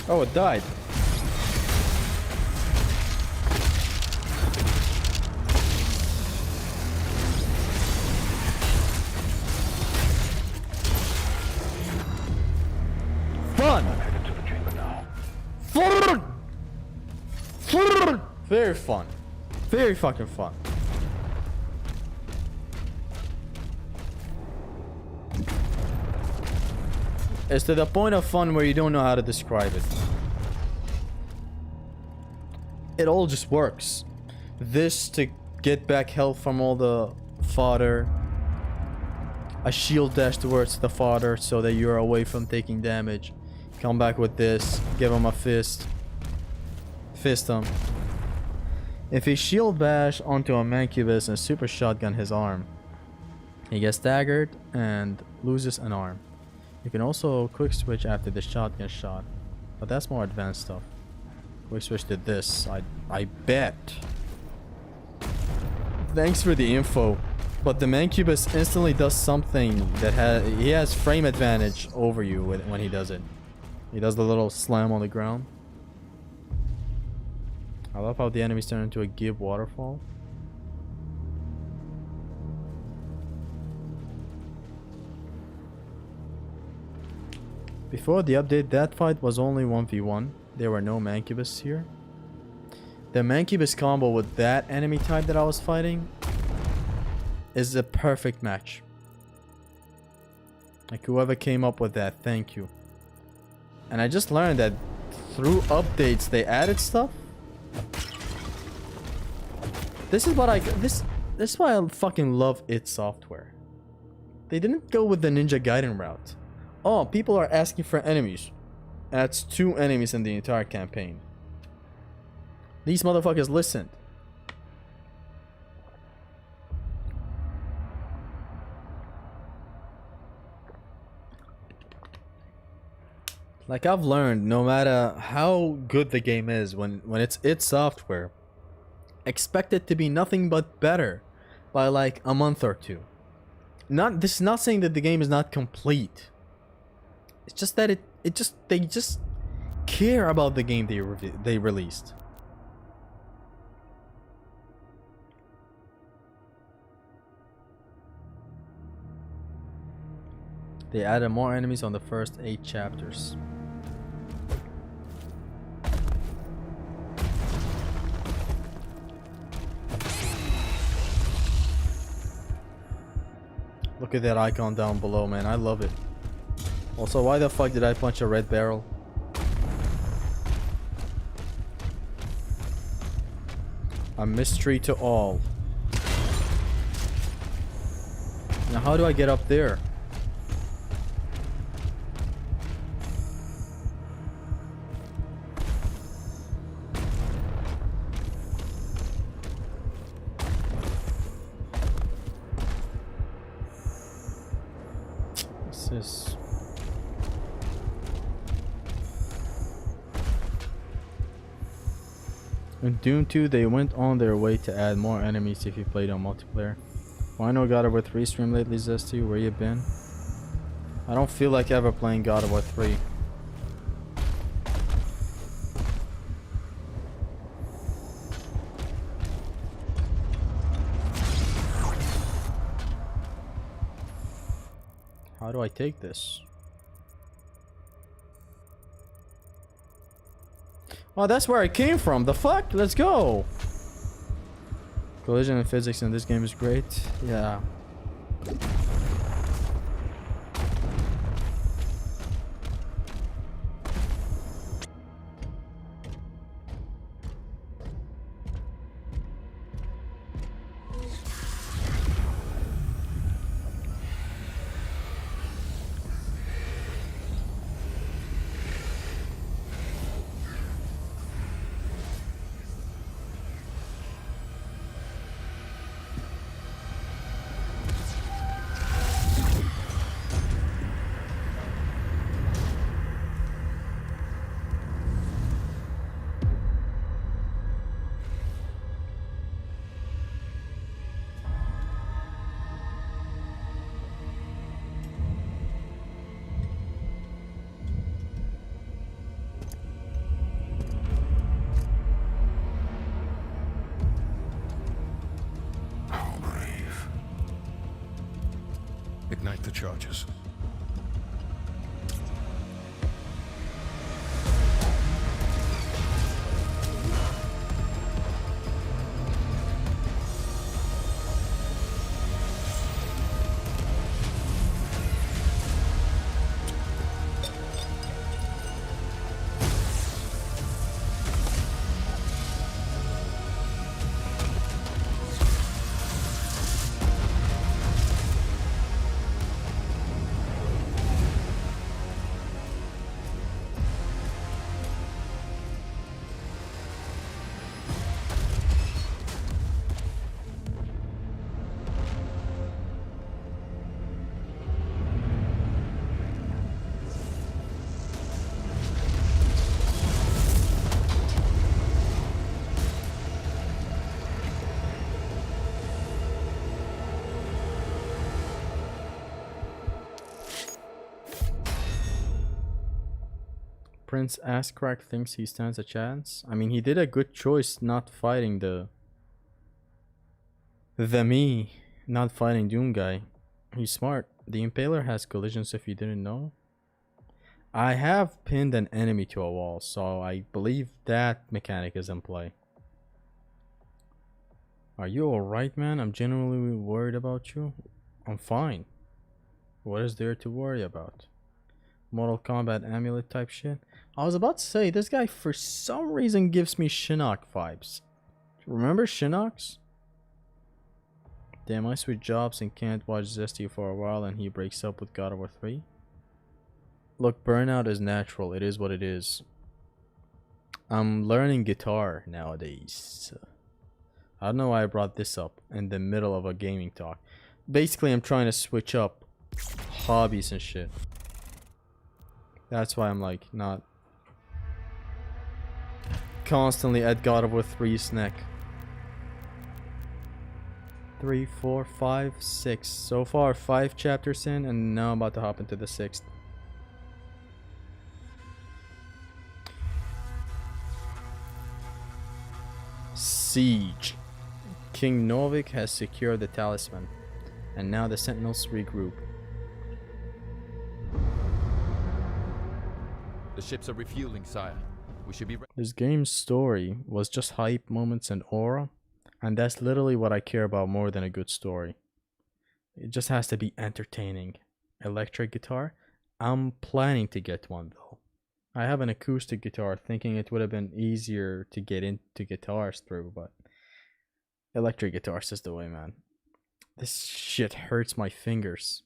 Oh, it died. Fun! Headed to the chamber now. Fun! Fun! Very fun. Very fucking fun. It's to the point of fun where you don't know how to describe it. It all just works. This to get back health from all the fodder. A shield dash towards the fodder so that you're away from taking damage. Come back with this. Give him a fist. Fist him. If he shield bash onto a Mancubus and super shotgun his arm, he gets staggered and loses an arm. You can also quick switch after the shotgun shot, but that's more advanced stuff. Quick switch to this, I bet. Thanks for the info. But the Mancubus instantly does something that he has frame advantage over you when he does it. He does the little slam on the ground. I love how the enemies turn into a Gib waterfall. Before the update, that fight was only 1v1. There were no Mancubus here. The Mancubus combo with that enemy type that I was fighting is a perfect match. Like, whoever came up with that, thank you. And I just learned that through updates they added stuff. This is why I fucking love id Software. They didn't go with the Ninja Gaiden route. Oh, people are asking for enemies. That's 2 enemies in the entire campaign. These motherfuckers listened. Like, I've learned, no matter how good the game is, when it's id Software, expect it to be nothing but better by like a month or 2. This is not saying that the game is not complete. It's just that they just care about the game they released. They added more enemies on the first 8 chapters. Look at that icon down below, man. I love it. Also, why the fuck did I punch a red barrel? A mystery to all. Now, how do I get up there? This is... In Doom 2, they went on their way to add more enemies if you played on multiplayer. Wino got over 3 stream lately, Zesty. Where you been? I don't feel like ever playing God of War 3. How do I take this? Oh, that's where I came from. The fuck? Let's go. Collision and physics in this game is great. Yeah. Ignite the charges. Prince Askrak thinks he stands a chance. I mean, he did a good choice not fighting not fighting Doom guy. He's smart. The Impaler has collisions if you didn't know. I have pinned an enemy to a wall, so I believe that mechanic is in play. Are you alright, man? I'm genuinely worried about you. I'm fine. What is there to worry about? Mortal Kombat amulet type shit. I was about to say, this guy for some reason gives me Shinnok vibes. Remember Shinnok's? Damn, I switch jobs and can't watch Zesty for a while and he breaks up with God of War 3. Look, burnout is natural. It is what it is. I'm learning guitar nowadays. I don't know why I brought this up in the middle of a gaming talk. Basically, I'm trying to switch up hobbies and shit. That's why I'm like not constantly at God of War 3's neck. 3, 4, 5, 6. So far 5 chapters in, and now I'm about to hop into the 6th. Siege. King Novik has secured the talisman, and now the Sentinels regroup. The ships are refueling, sire. We should be ready. This game's story was just hype moments and aura, and that's literally what I care about more than a good story. It just has to be entertaining. Electric guitar? I'm planning to get one though. I have an acoustic guitar, thinking it would have been easier to get into guitars through, but electric guitars is the way, man. This shit hurts my fingers.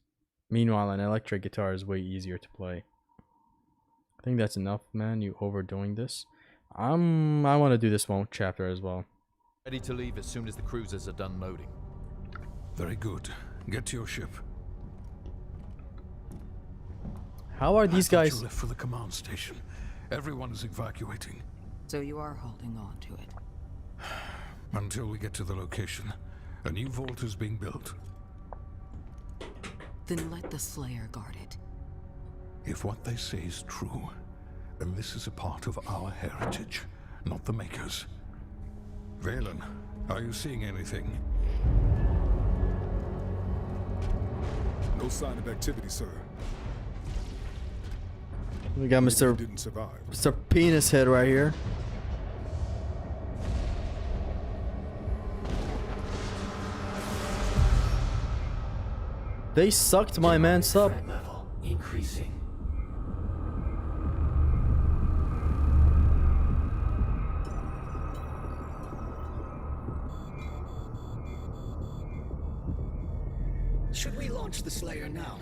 Meanwhile, an electric guitar is way easier to play. I think that's enough, man. You overdoing this. I want to do this one chapter as well. Ready to leave as soon as the cruisers are done loading. Very good. Get to your ship. How are these I thought guys? you left for the command station. Everyone is evacuating. So you are holding on to it. Until we get to the location, a new vault is being built. Then let the Slayer guard it. If what they say is true, then this is a part of our heritage, not the Makers. Valen, are you seeing anything? No sign of activity, sir. We got Maybe he Mr. didn't survive. Mr. Penis Head right here. They sucked my man's up. Level increasing. Should we launch the Slayer now?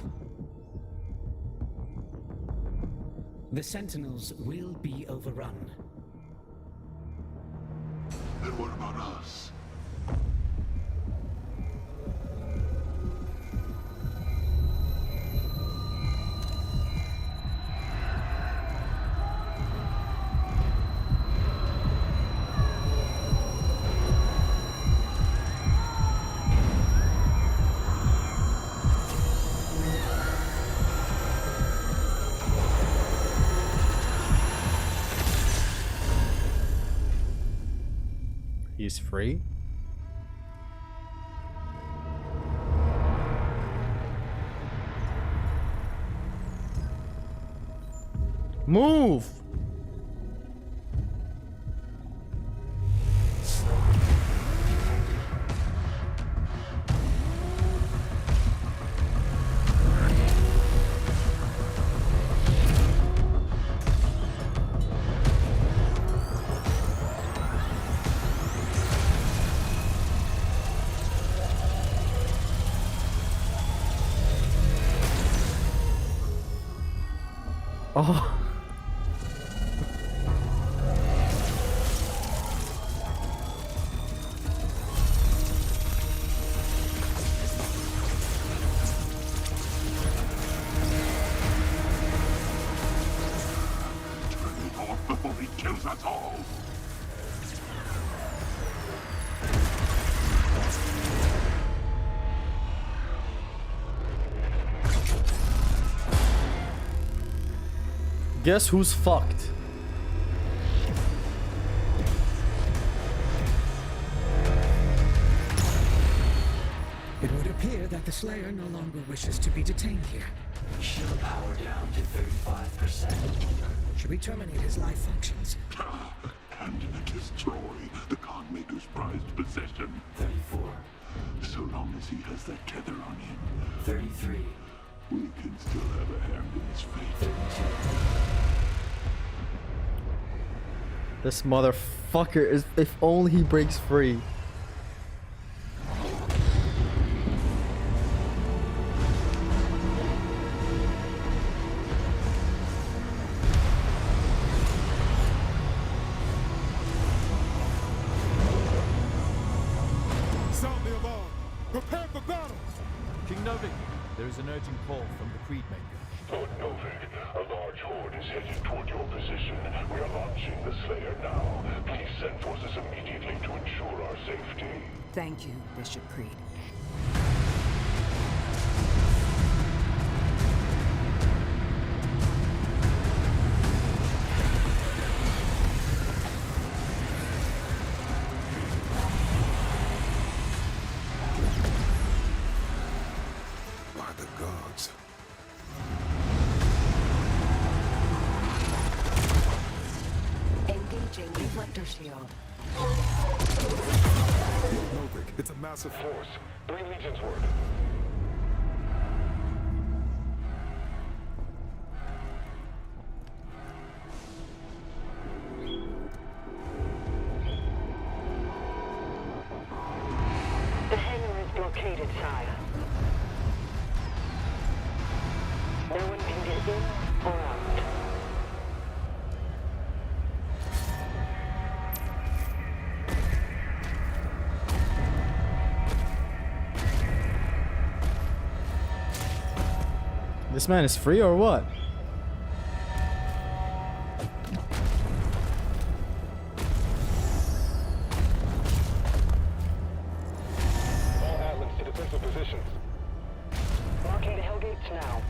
The Sentinels will be overrun. Then what about us? He's free. Move! Oh. Turn it off before he kills us all! Guess who's fucked? It would appear that the Slayer no longer wishes to be detained here. Shield power down to 35%. Should we terminate his life functions? And destroy the Conmaker's prized possession. 34. So long as he has that tether on him, 33. we can still have a hand in his fate. This motherfucker is. If only he breaks free. Sound the alarm. Prepare for battle. King Novik, there is an urgent call from the Creedmaker. Lord Novik, a large horde is headed toward your position. We are launching the Slayer now. Please send forces immediately to ensure our safety. Thank you, Bishop Creed. By the gods. Engaging reflector shield. Novik, it's a massive Force, 3 legions worth. The hangar is blockaded, sire. No one can get in or out. This man is free or what? All Atlas to defensive positions. Marking the Hellgates now.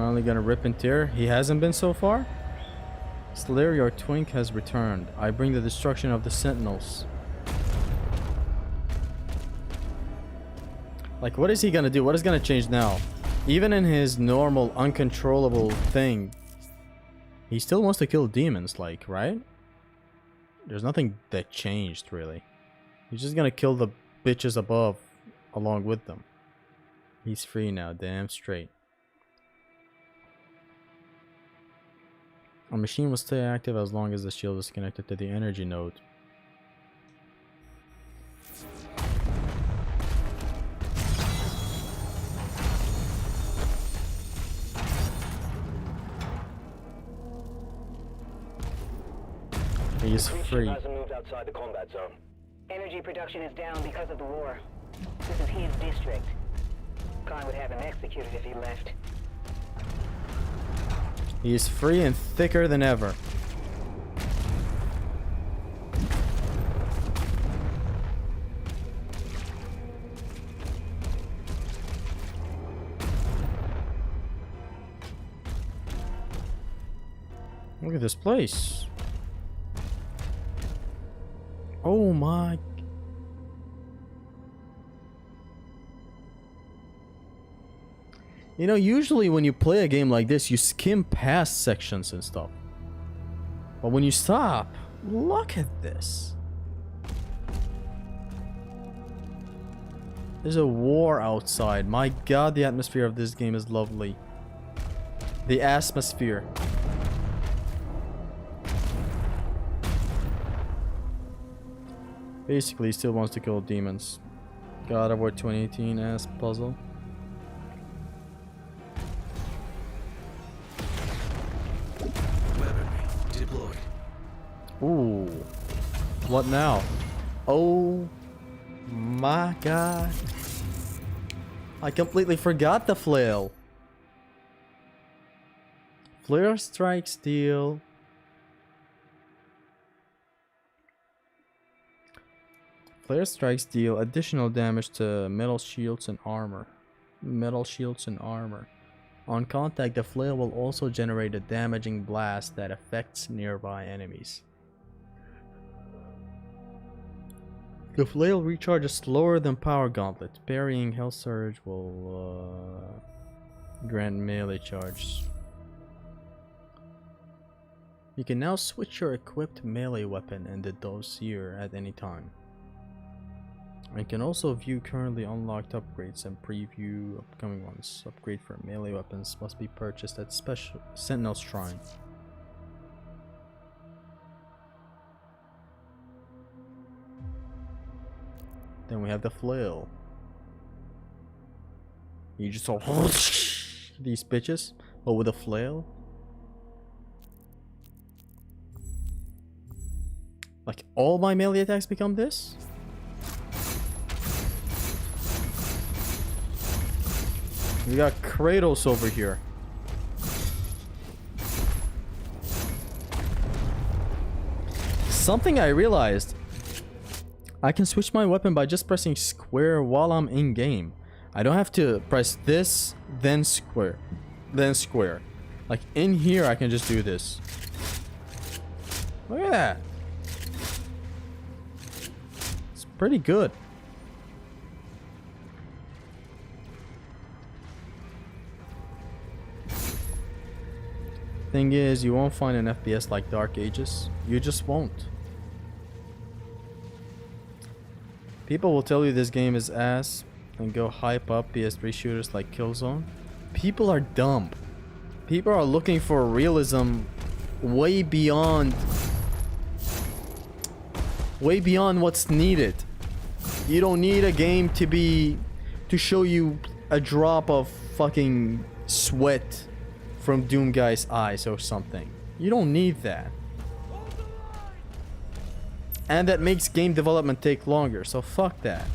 Finally gonna rip and tear. He hasn't been so far. Slayer, your twink has returned. I bring the destruction of the Sentinels. Like, what is he gonna do? What is gonna change now? Even in his normal, uncontrollable thing, he still wants to kill demons, like, right? There's nothing that changed, really. He's just gonna kill the bitches above, along with them. He's free now, damn straight. A machine will stay active as long as the shield is connected to the energy node. He is free. Hasn't moved outside the combat zone. Energy production is down because of the war. This is his district. Khan would have him executed if he left. He is free and thicker than ever. Look at this place. Oh my. You know, usually when you play a game like this, you skim past sections and stuff. But when you stop, look at this. There's a war outside. My god, the atmosphere of this game is lovely. The atmosphere. Basically, he still wants to kill demons. God of War 2018 ass puzzle. Deployed. Ooh. What now? Oh my god. I completely forgot the flail. Flare strike steel. Flare strikes deal additional damage to metal shields and armor. On contact, the flail will also generate a damaging blast that affects nearby enemies. The flail recharges slower than Power Gauntlet. Parrying Hell Surge will grant melee charge. You can now switch your equipped melee weapon in the dossier at any time. I can also view currently unlocked upgrades and preview upcoming ones. Upgrade for melee weapons must be purchased at special Sentinel Shrine. Then we have the flail. You just saw these bitches, but with a flail. Like all my melee attacks become this? We got Kratos over here. Something I realized. I can switch my weapon by just pressing square while I'm in game. I don't have to press this, then square, then square. Like in here I can just do this. Look at that. It's pretty good. Thing is, you won't find an FPS like Dark Ages. You just won't. People will tell you this game is ass and go hype up PS3 shooters like Killzone. People are dumb. People are looking for realism way beyond what's needed. You don't need a game to show you a drop of fucking sweat from Doom Guy's eyes or something. You don't need that. And that makes game development take longer, so fuck that.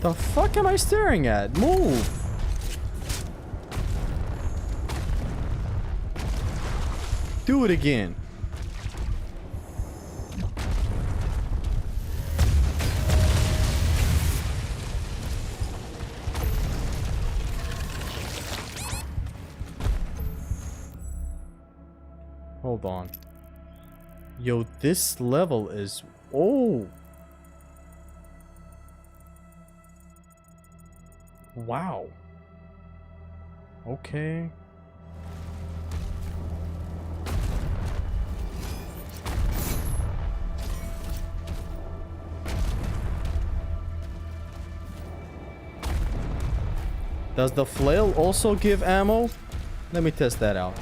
The fuck am I staring at? Move! Do it again. Hold on. Yo, this level is... Oh! Wow. Okay. Does the flail also give ammo? Let me test that out.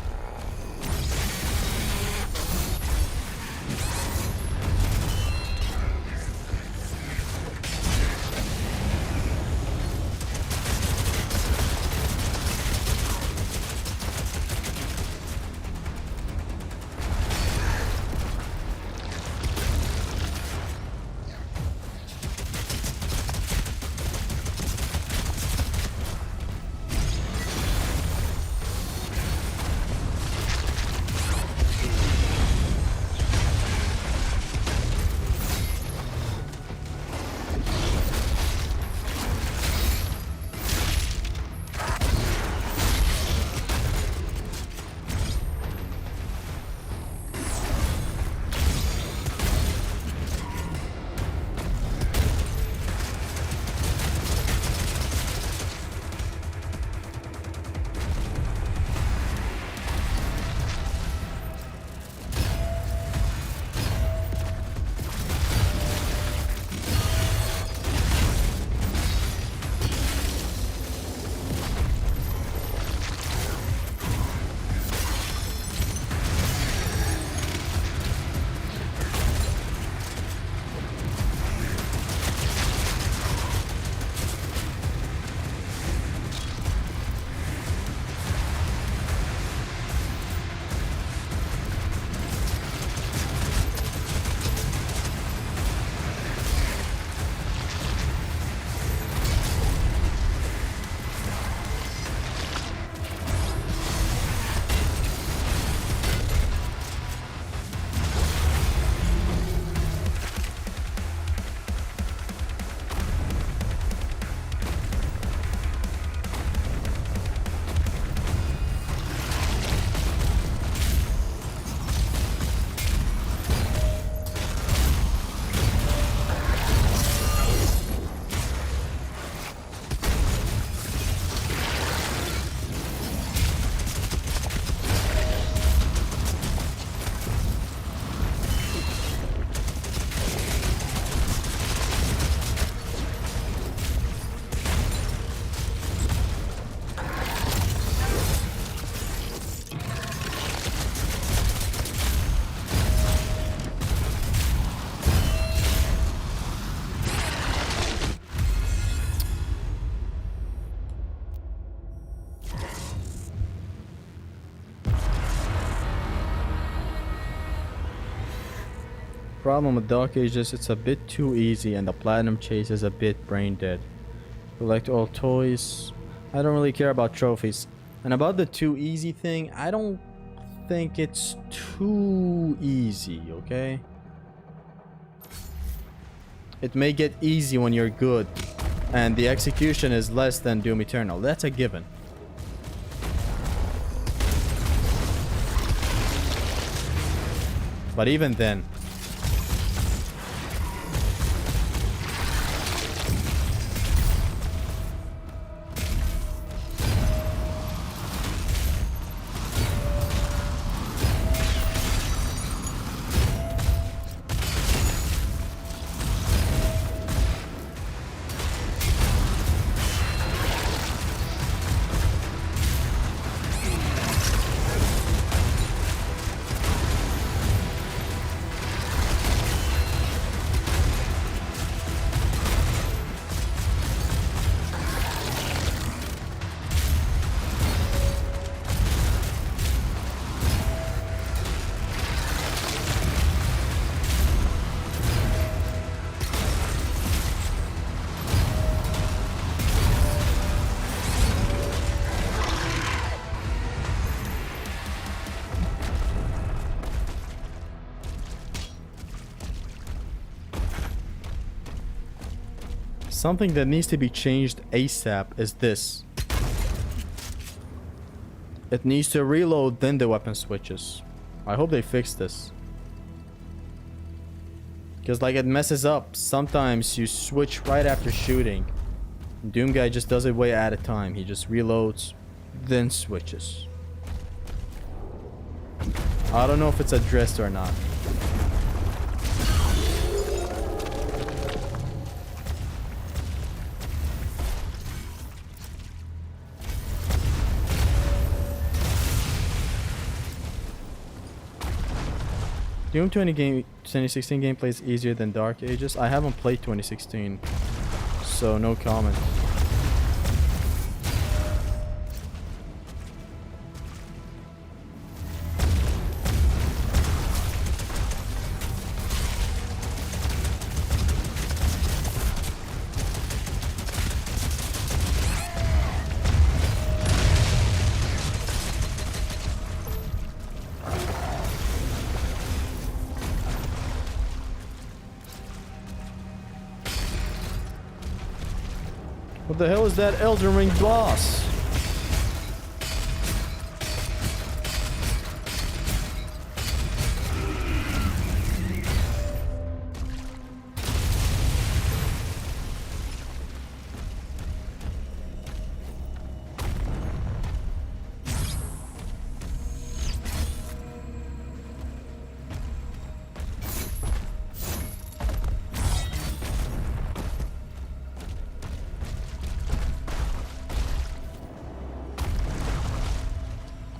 Problem with Dark Ages, it's a bit too easy, and the Platinum Chase is a bit brain dead. Collect all toys. I don't really care about trophies. And about the too easy thing, I don't think it's too easy, okay? It may get easy when you're good, and the execution is less than Doom Eternal. That's a given. But even then, Something that needs to be changed ASAP is this. It needs to reload, then the weapon switches. I hope they fix this. Because like it messes up. Sometimes you switch right after shooting. Doom guy just does it way at a time. He just reloads, then switches. I don't know if it's addressed or not. Doom 2016 gameplay is easier than Dark Ages. I haven't played 2016, so no comment. What the hell is that Elden Ring boss?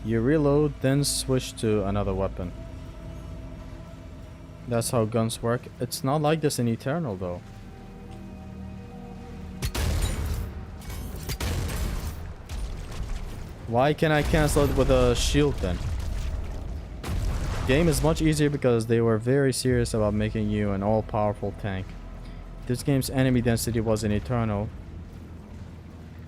You reload, then switch to another weapon. That's how guns work. It's not like this in Eternal though. Why can I cancel it with a shield then? Game is much easier because they were very serious about making you an all-powerful tank. This game's enemy density was in Eternal.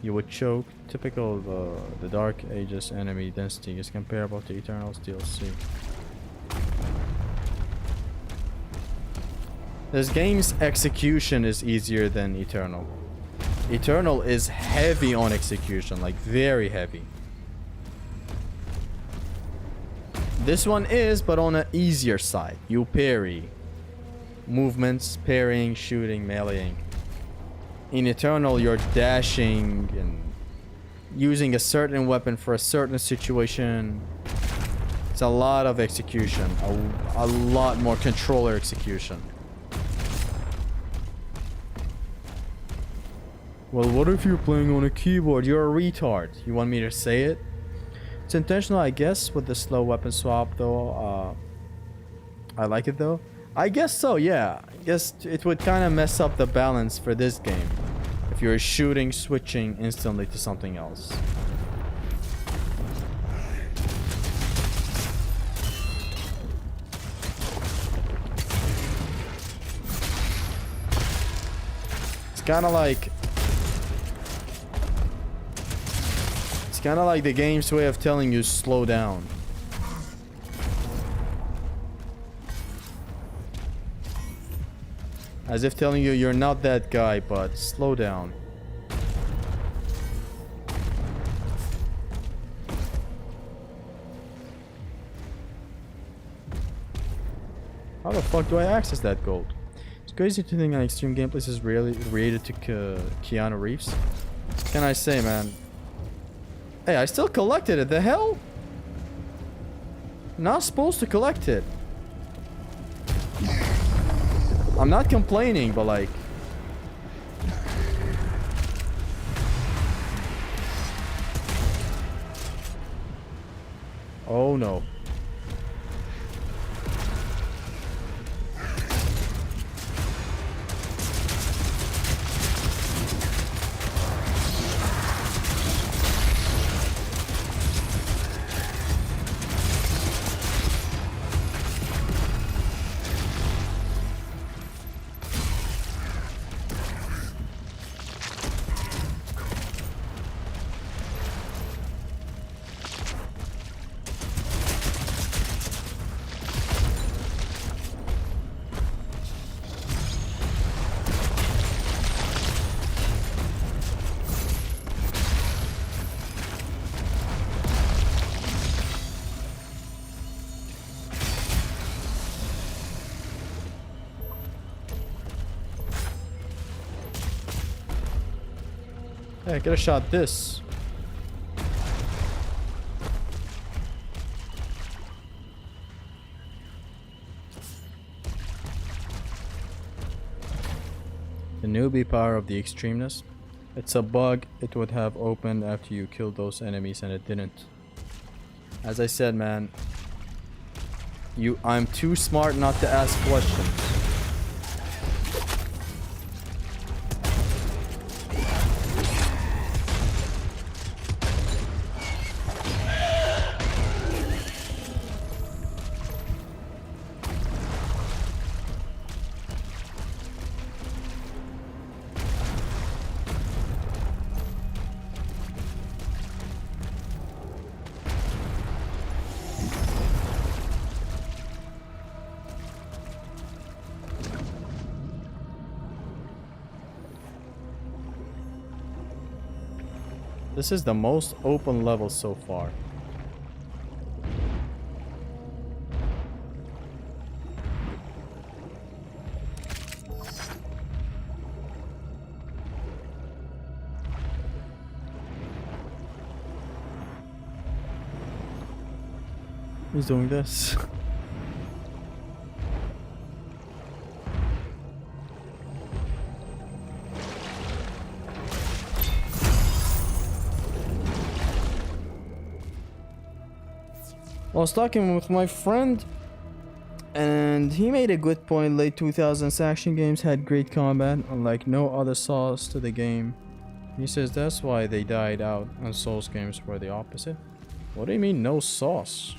You would choke. Typical of the Dark Ages enemy density is comparable to Eternal's DLC. This game's execution is easier than Eternal. Eternal is heavy on execution, like very heavy. This one is, but on an easier side. You parry. Movements, parrying, shooting, meleeing. In Eternal, you're dashing and using a certain weapon for a certain situation. It's a lot of execution. A lot more controller execution. Well, what if you're playing on a keyboard? You're a retard. You want me to say it? It's intentional, I guess, with the slow weapon swap, though. I like it, though. I guess so, yeah. I guess it would kind of mess up the balance for this game if you're shooting, switching instantly to something else. It's kind of like the game's way of telling you slow down. As if telling you you're not that guy, but slow down. How the fuck do I access that gold? It's crazy to think that extreme gameplays is really related to Keanu Reeves. What can I say, man? Hey, I still collected it. The hell? Not supposed to collect it. I'm not complaining, but like... Oh no. Yeah, I could have shot this. The newbie power of the extremeness. It's a bug. It would have opened after you killed those enemies and it didn't. As I said, man, I'm too smart not to ask questions. This is the most open level so far. He's doing this. I was talking with my friend and he made a good point. Late 2000s action games had great combat, unlike no other sauce to the game. He says that's why they died out and Souls games were the opposite. What do you mean no sauce?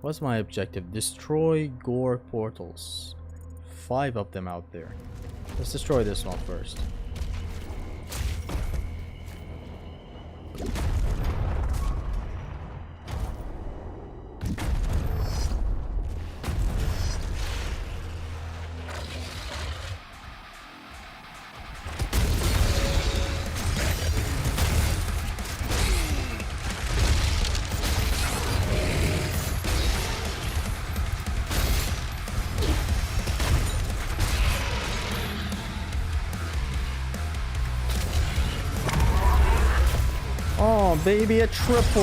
What's my objective? Destroy gore portals. 5 of them out there. Let's destroy this one first. Oh, baby, a triple.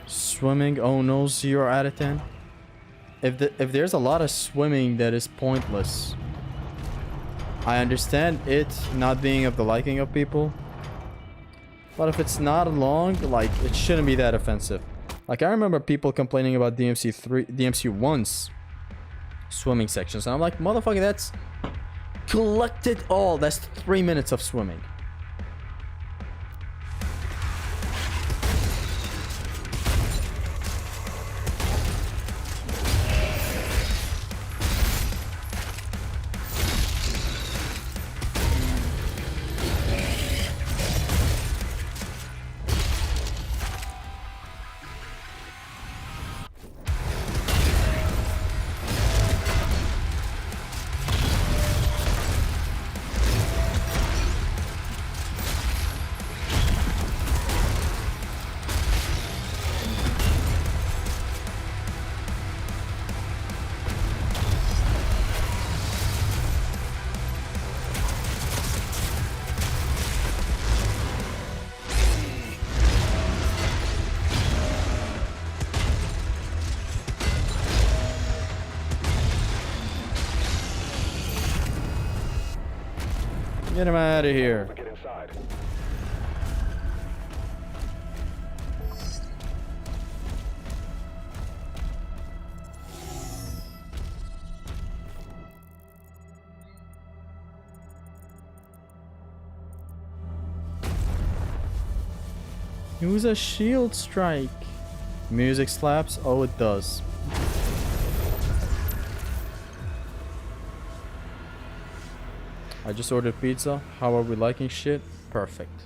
Swimming, oh no, 0 out of 10. If there's a lot of swimming that is pointless, I understand it not being of the liking of people. But if it's not long, like, it shouldn't be that offensive. Like, I remember people complaining about DMC1's swimming sections, and I'm like, motherfucker, that's collected all. That's 3 minutes of swimming. Get him out of here. Get inside. Use a shield strike. Music slaps? Oh, it does. I just ordered pizza. How are we liking shit? Perfect.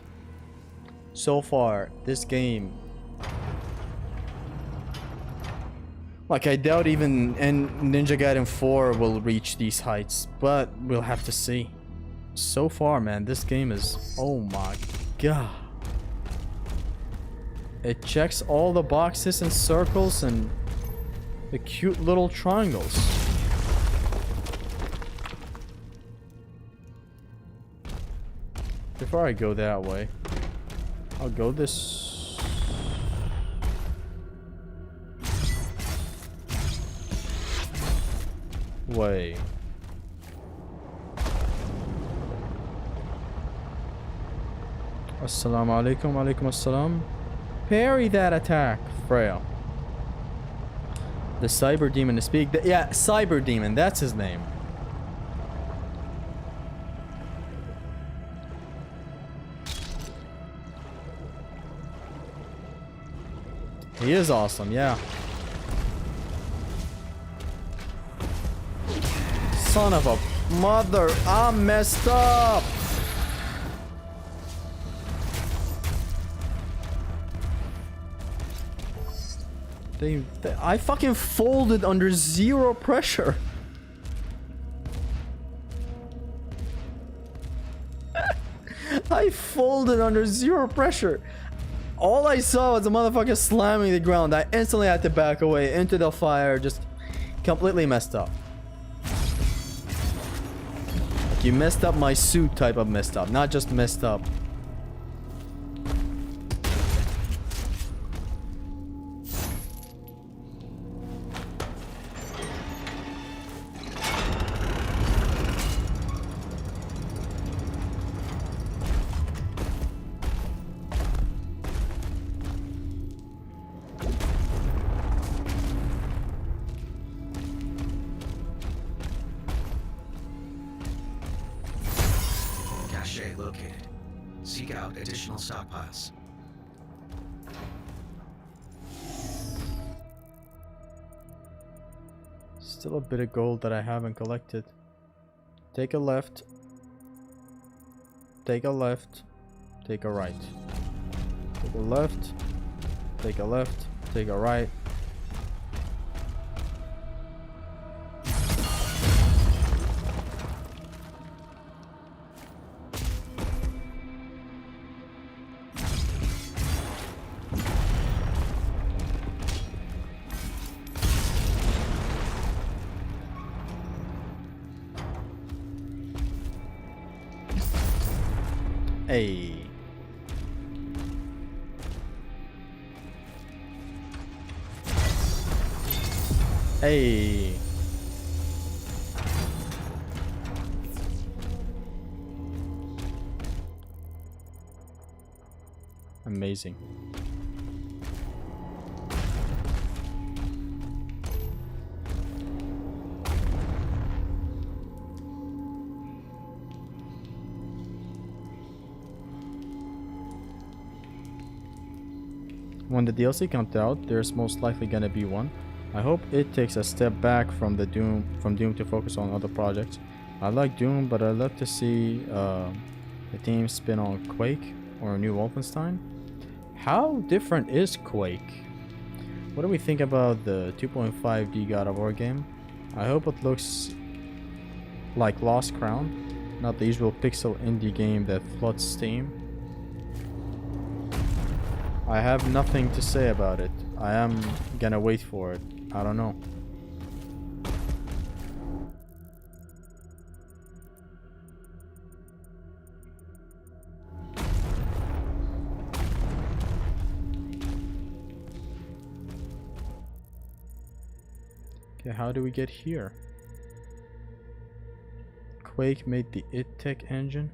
So far, this game... Like, I doubt even Ninja Gaiden 4 will reach these heights, but we'll have to see. So far, man, this game is... Oh my god. It checks all the boxes and circles and the cute little triangles. Before I go that way, I'll go this... way. Assalamu alaikum, alaikum assalam. Parry that attack, Freya. The Cyber Demon to speak. Yeah, Cyber Demon, that's his name. He is awesome, yeah. Son of a mother, I'm messed up. I fucking folded under zero pressure. I folded under zero pressure. All I saw was the motherfucker slamming the ground. I instantly had to back away into the fire. Just completely messed up. Like, you messed up my suit type of messed up, not just messed up. Located. Seek out additional stockpiles. Still a bit of gold that I haven't collected. Take a left. Take a left. Take a right. Take a left. Take a left. Take a right. Hey. Hey. Amazing. When the DLC comes out, there's most likely gonna be one. I hope it takes a step back from Doom to focus on other projects. I like Doom, but I'd love to see the team spin on Quake or a new Wolfenstein. How different is Quake? What do we think about the 2.5D God of War game? I hope it looks like Lost Crown, not the usual pixel indie game that floods Steam. I have nothing to say about it. I am gonna wait for it. I don't know. Okay, how do we get here? Quake made the id Tech engine.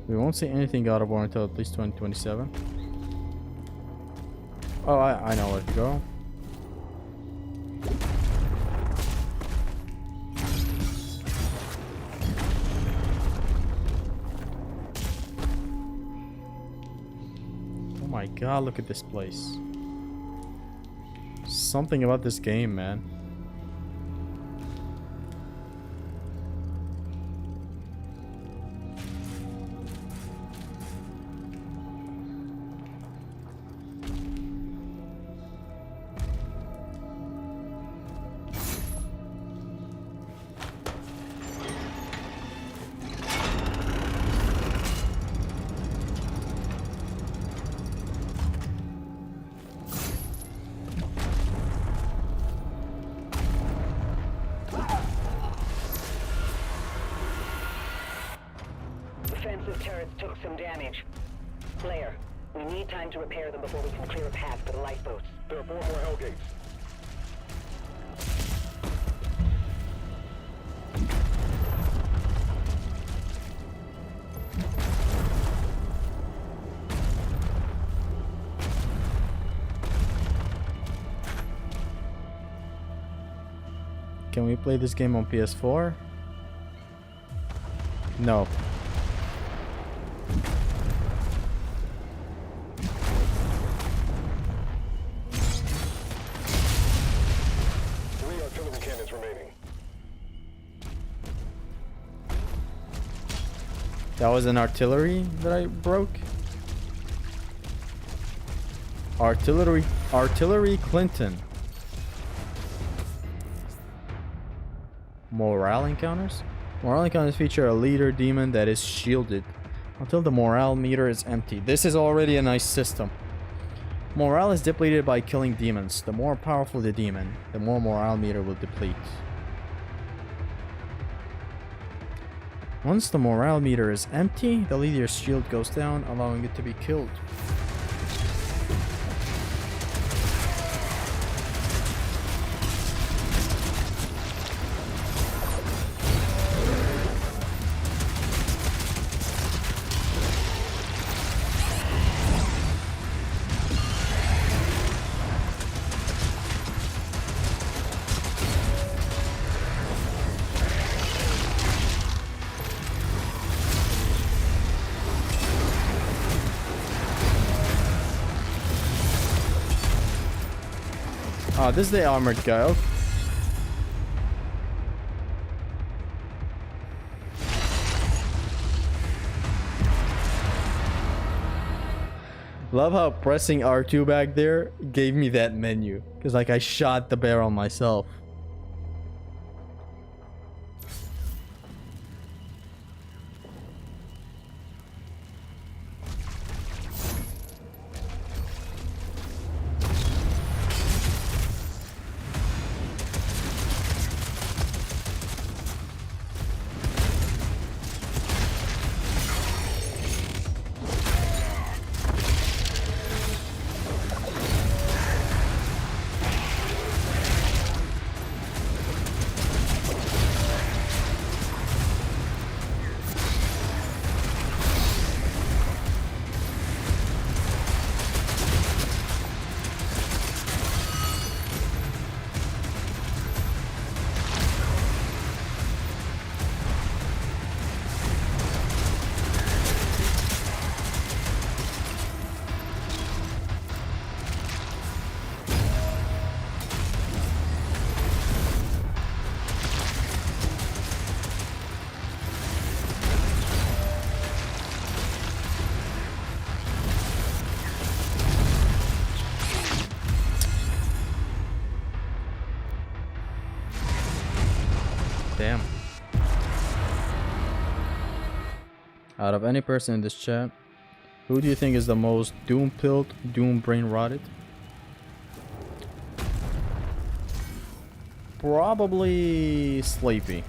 We won't see anything God of War until at least 2027. Oh, I know where to go. Oh my god, look at this place. Something about this game, man. Defensive turrets took some damage. Slayer, we need time to repair them before we can clear a path for the lifeboats. There are 4 more Hellgates. Can we play this game on PS4? No. That was an artillery that I broke. Artillery Clinton. Morale encounters? Morale encounters feature a leader demon that is shielded until the morale meter is empty. This is already a nice system. Morale is depleted by killing demons. The more powerful the demon, the more morale meter will deplete. Once the morale meter is empty, the leader's shield goes down, allowing it to be killed. Oh, this is the armored guy. Okay. Love how pressing R2 back there gave me that menu. Because like I shot the barrel myself. Damn. Out of any person in this chat, who do you think is the most doom-pilled, doom-brain-rotted? Probably Sleepy.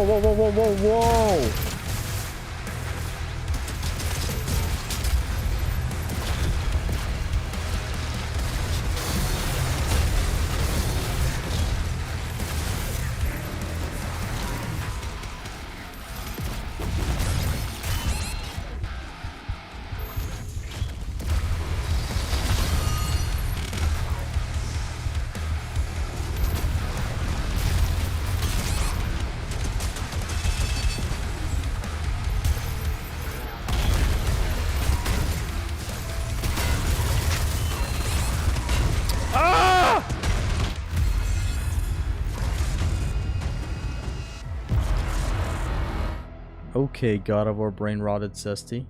whoa, whoa, whoa, whoa, whoa, whoa! Okay, God of War brain rotted Cesty.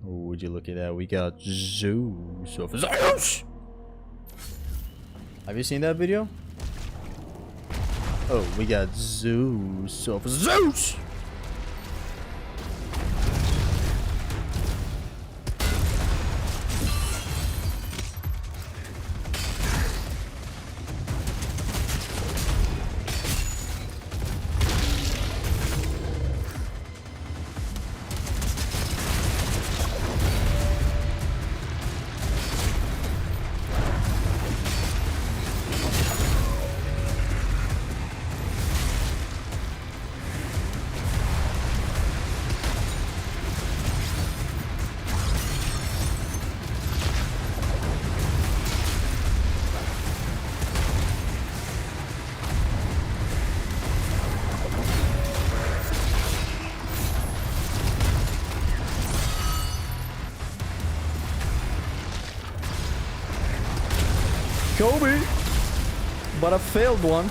Oh, would you look at that? We got Zeus of Zeus! Have you seen that video? Oh, we got Zeus of Zeus! Kobe! But a failed one.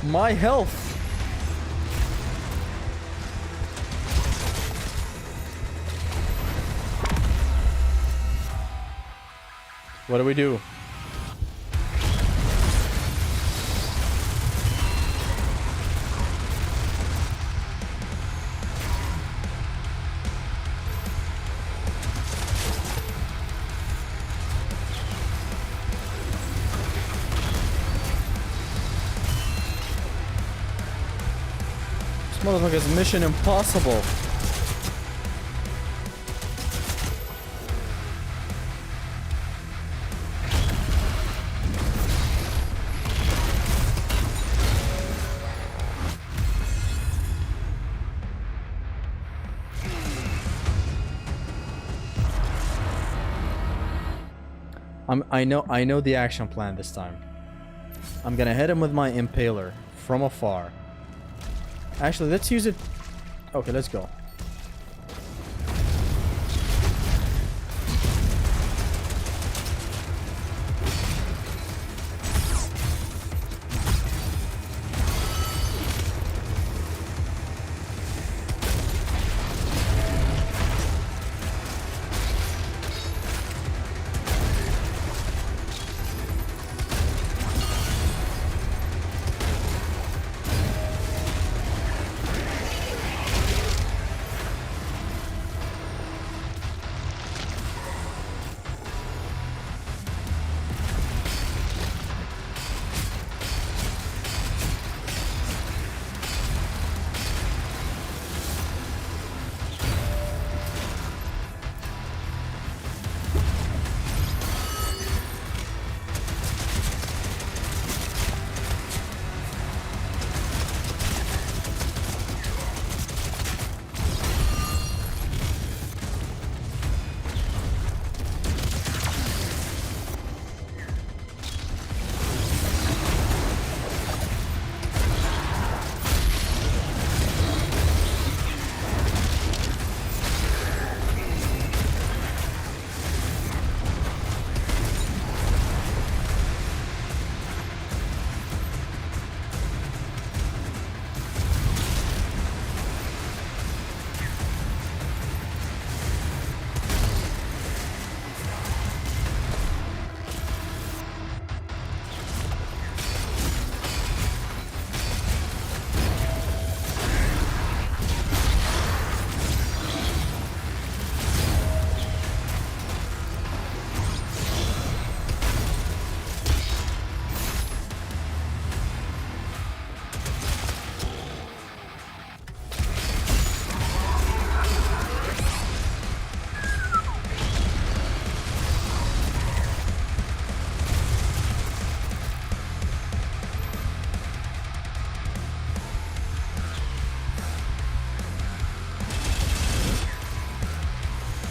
My health. What do we do? Motherfucker's mission impossible. I know the action plan this time. I'm gonna hit him with my impaler from afar. Actually, let's use it. Okay, let's go.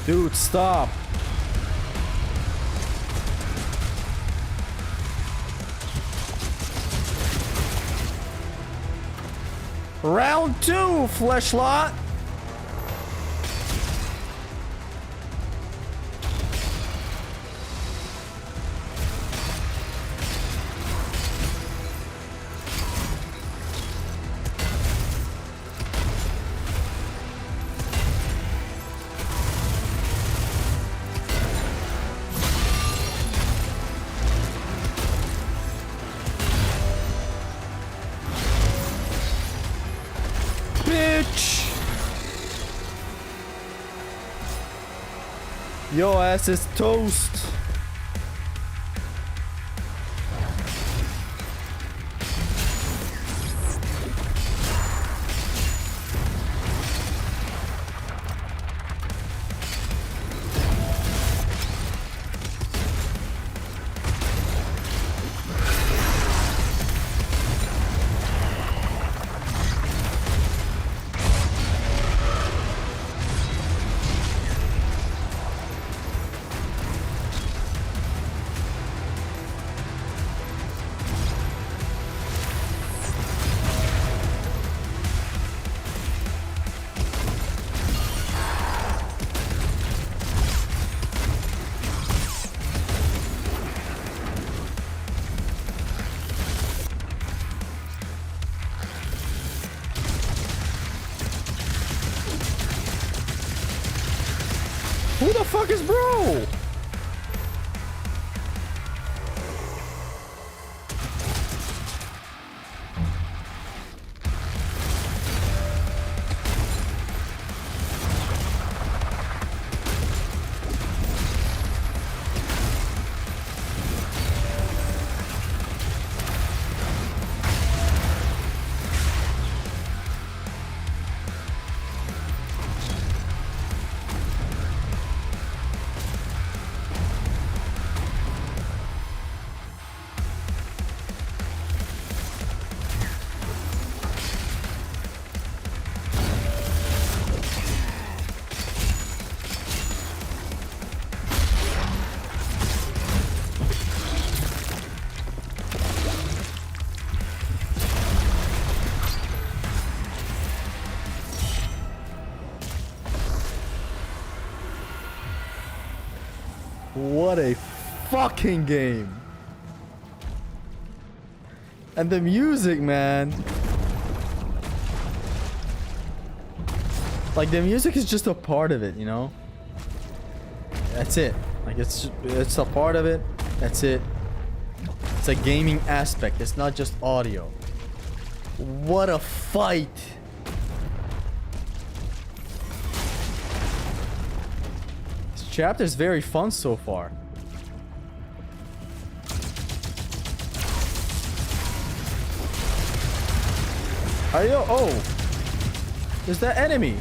Dude, stop. Round 2, Fleshlot. Bitch! Your ass is toast. Who the fuck is bro? What a fucking game. And the music, man. Like, the music is just a part of it, you know? That's it. Like, it's a part of it. That's it. It's a gaming aspect. It's not just audio. What a fight. This chapter is very fun so far. Ayo, oh. There's that enemy.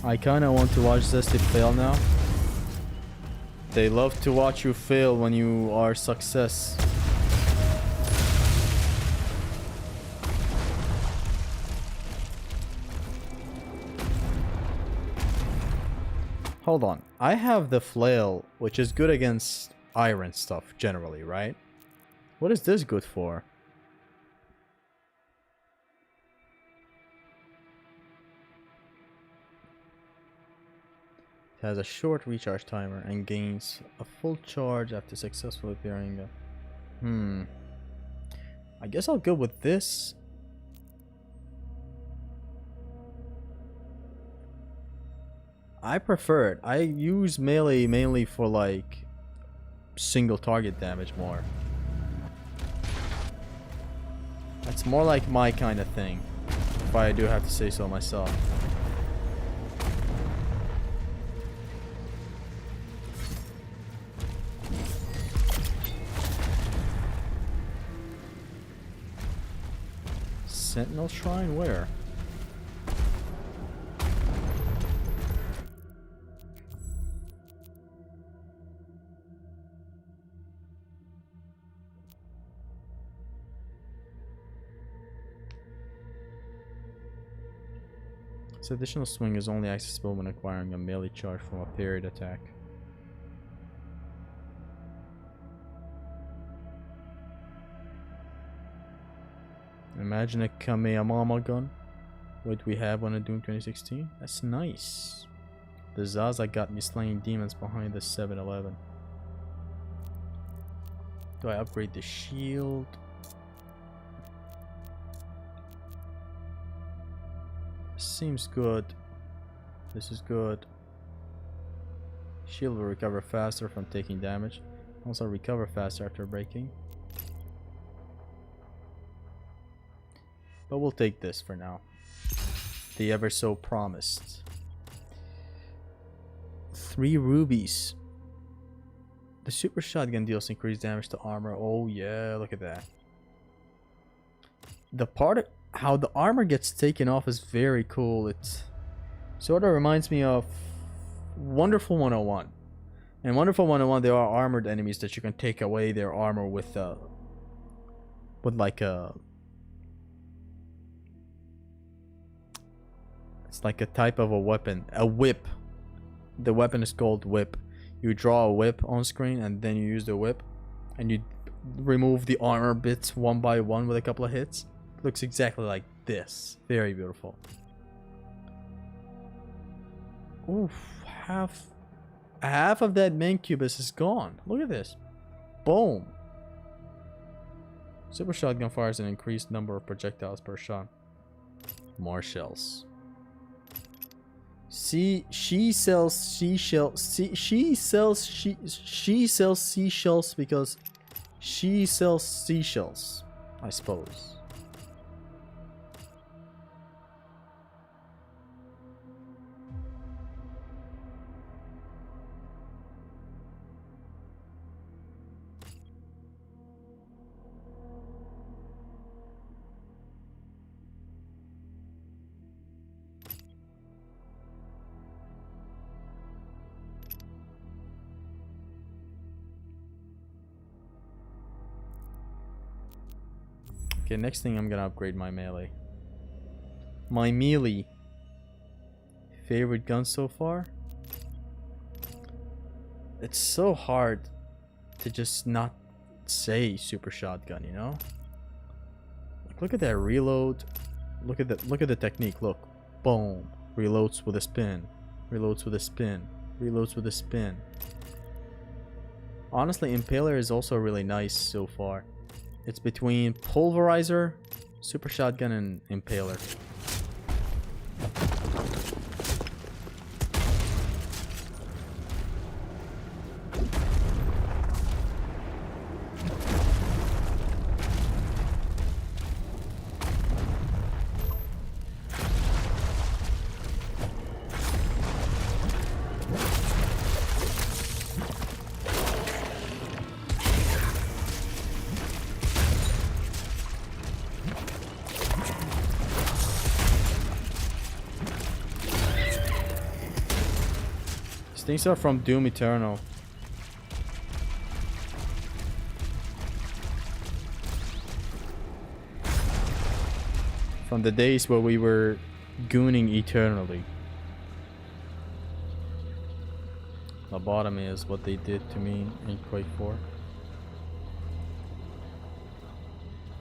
I kinda want to watch Zesty fail now. They love to watch you fail when you are success. Hold on. I have the flail, which is good against iron stuff generally, right? What is this good for? It has a short recharge timer and gains a full charge after successfully repairing a... I guess I'll go with this. I prefer it. I use melee mainly for like single target damage more. That's more like my kind of thing, if I do have to say so myself. Sentinel Shrine? Where? This additional swing is only accessible when acquiring a melee charge from a parried attack. Imagine a Kamehameha gun. What we have on a Doom 2016. That's nice. The Zaza got me slaying demons behind the 7-Eleven. Do I upgrade the shield? Seems good. This is good. Shield will recover faster from taking damage. Also recover faster after breaking. But we'll take this for now. The ever so promised. 3 rubies. The super shotgun deals increased damage to armor. Oh yeah, look at that. The part how the armor gets taken off is very cool. It sort of reminds me of Wonderful 101. In Wonderful 101 there are armored enemies that you can take away their armor with like a, it's like a type of a weapon, a whip. The weapon is called whip. You draw a whip on screen and then you use the whip and you remove the armor bits one by one with a couple of hits. Looks exactly like this. Very beautiful. Oof, half of that Mancubus is gone. Look at this. Boom. Super shotgun fires an increased number of projectiles per shot. More shells. She sells seashells because she sells seashells, I suppose. Okay, next thing I'm gonna upgrade my melee. My melee. Favorite gun so far? It's so hard to just not say super shotgun, you know? Like, look at that reload. Look at the technique. Look. Boom. Reloads with a spin. Reloads with a spin. Reloads with a spin. Honestly, Impaler is also really nice so far. It's between Pulverizer, Super Shotgun, and Impaler. Things are from Doom Eternal. From the days where we were gooning eternally. Lobotomy is what they did to me in Quake 4.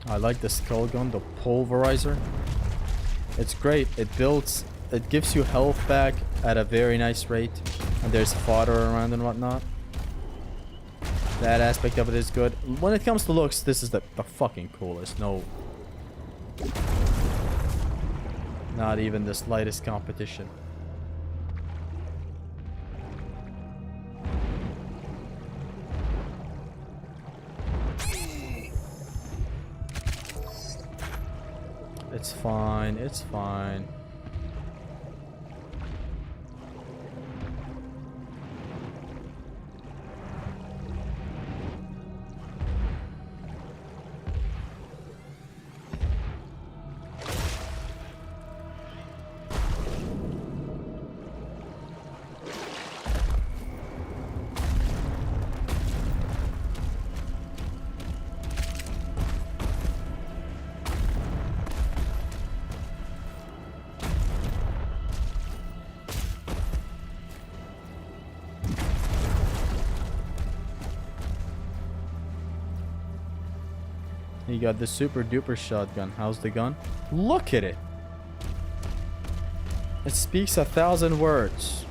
I like the skull gun, the Pulverizer. It's great. It gives you health back at a very nice rate. And there's fodder around and whatnot. That aspect of it is good. When it comes to looks, this is the fucking coolest. No. Not even the slightest competition. It's fine. It's fine. You got the super duper shotgun. How's the gun? Look at it. It speaks 1,000 words.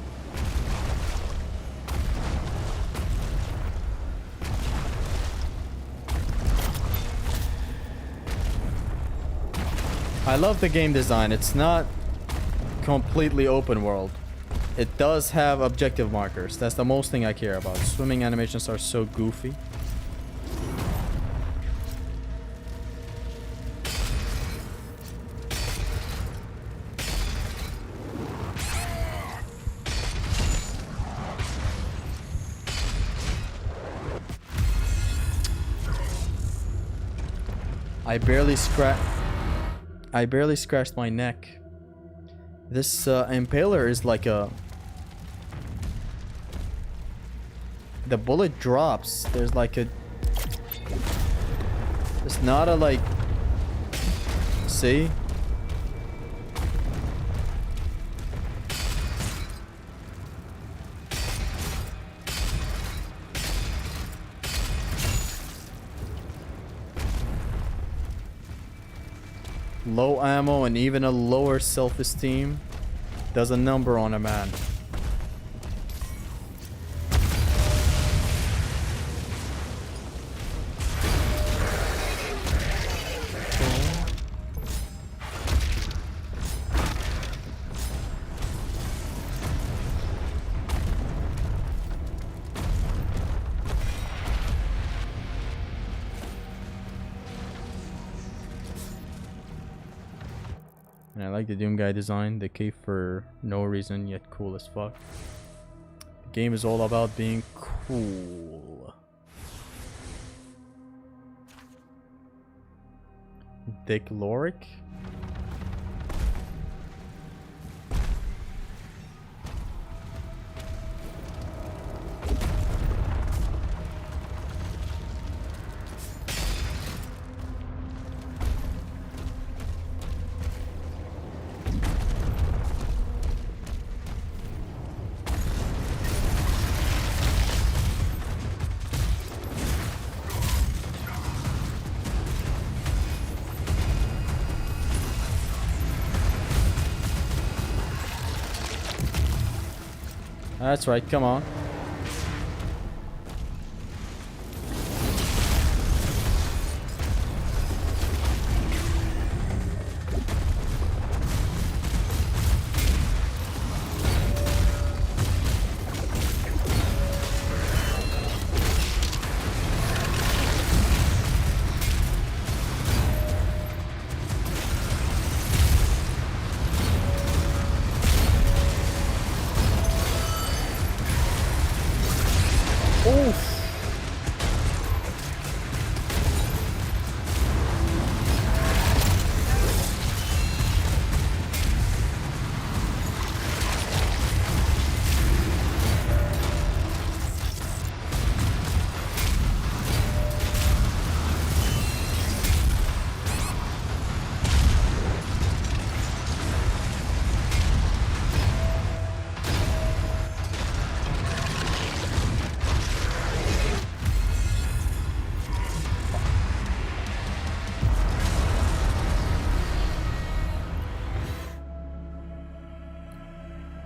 I love the game design. It's not completely open world. It does have objective markers. That's the most thing I care about. Swimming animations are so goofy. I barely scratched my neck. This impaler is like a... The bullet drops. There's like a... It's not a like... See? Low ammo and even a lower self-esteem does a number on a man. And I like the Doom Guy design. The cape for no reason, yet cool as fuck. The game is all about being cool. Dick Lorick? That's right, come on.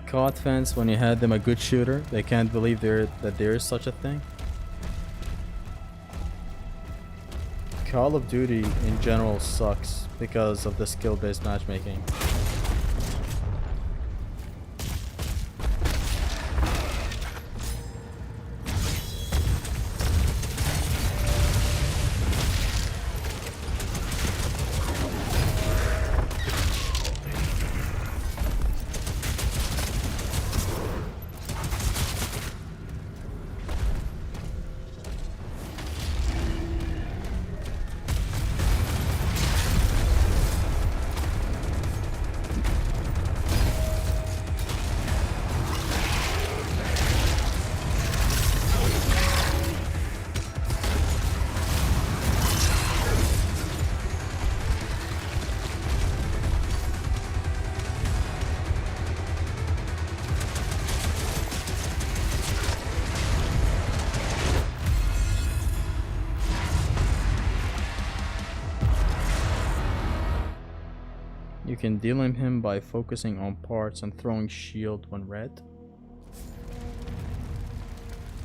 COD fans, when you had them a good shooter, they can't believe that there is such a thing. Call of Duty in general sucks because of the skill-based matchmaking. You can deal him by focusing on parts and throwing shield when red.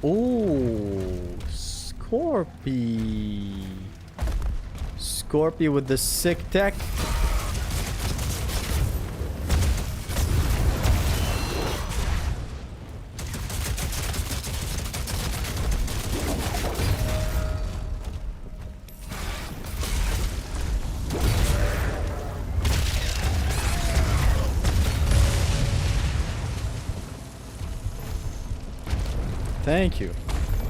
Oh, Scorpy. Scorpy with the sick tech. Thank you.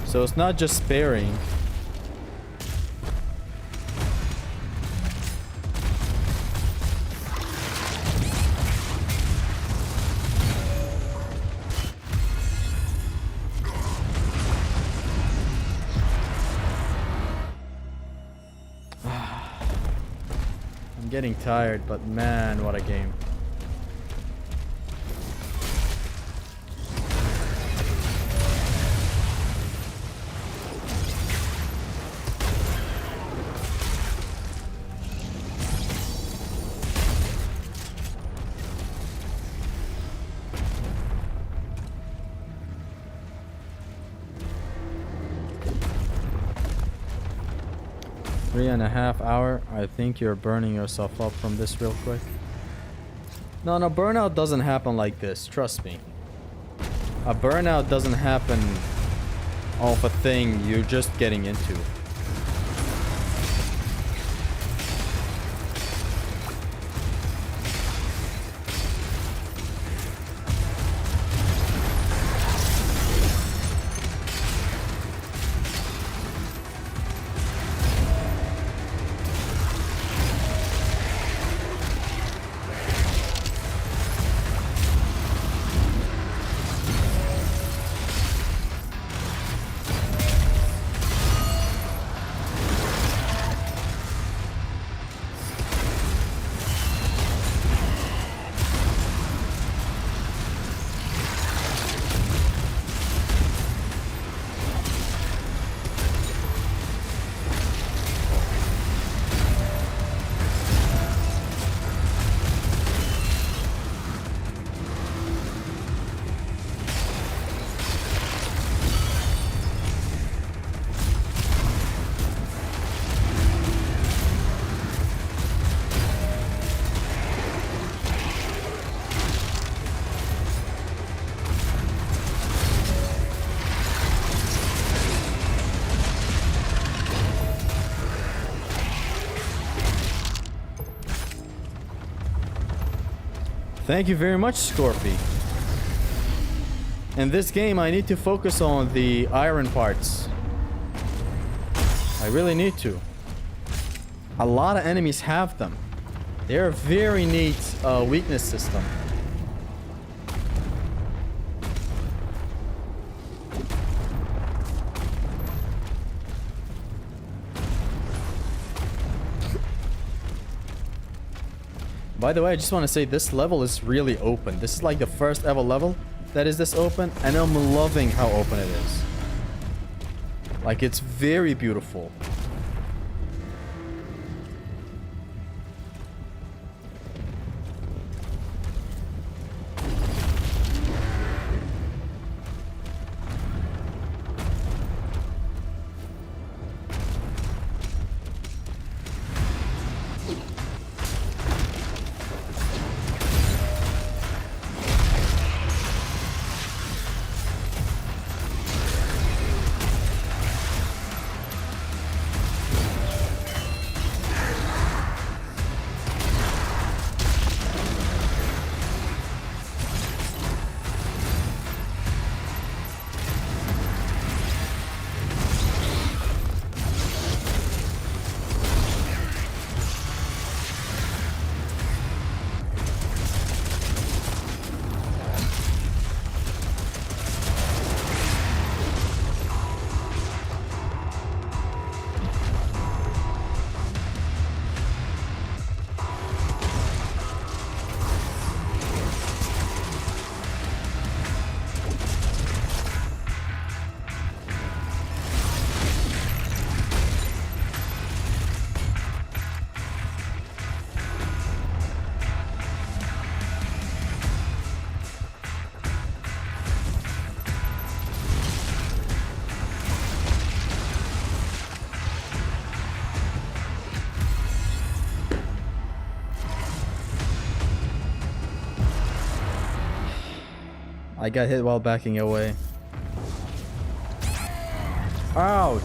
So it's not just sparing. I'm getting tired, but man, what a game. Three and a half hour. I think you're burning yourself up from this real quick. No, burnout doesn't happen like this. Trust me. A burnout doesn't happen off a thing you're just getting into. Thank you very much, Scorpy. In this game, I need to focus on the iron parts. I really need to. A lot of enemies have them. They're a very neat weakness system. By the way, I just want to say this level is really open. This is like the first ever level that is this open, and I'm loving how open it is. Like, it's very beautiful. I got hit while backing away. Ouch!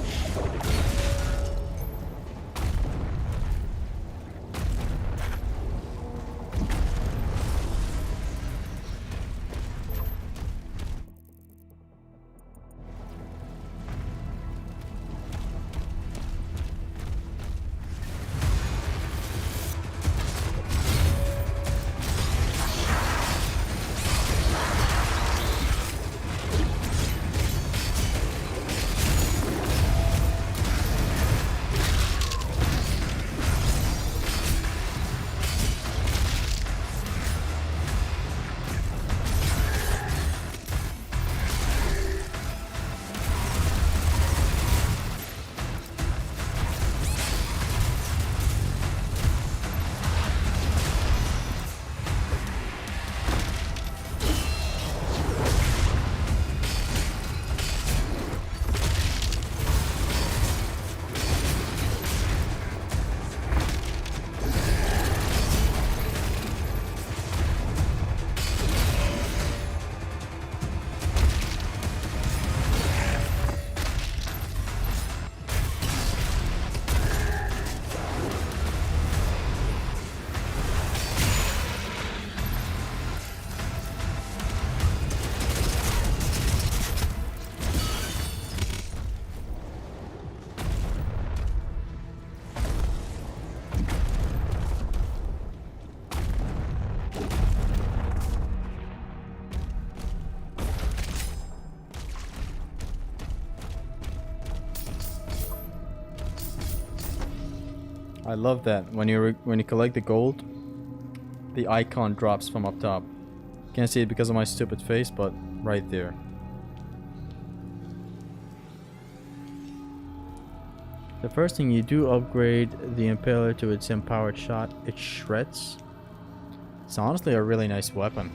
I love that when you collect the gold, the icon drops from up top. Can't see it because of my stupid face, but right there. The first thing you do, upgrade the Impaler to its empowered shot. It shreds. It's honestly a really nice weapon.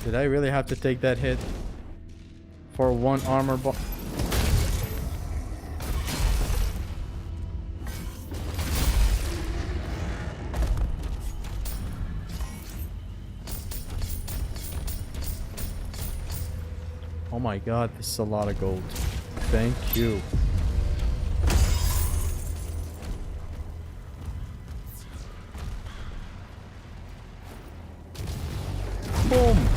Did I really have to take that hit for one armor bar? Oh my god, this is a lot of gold. Thank you. Boom!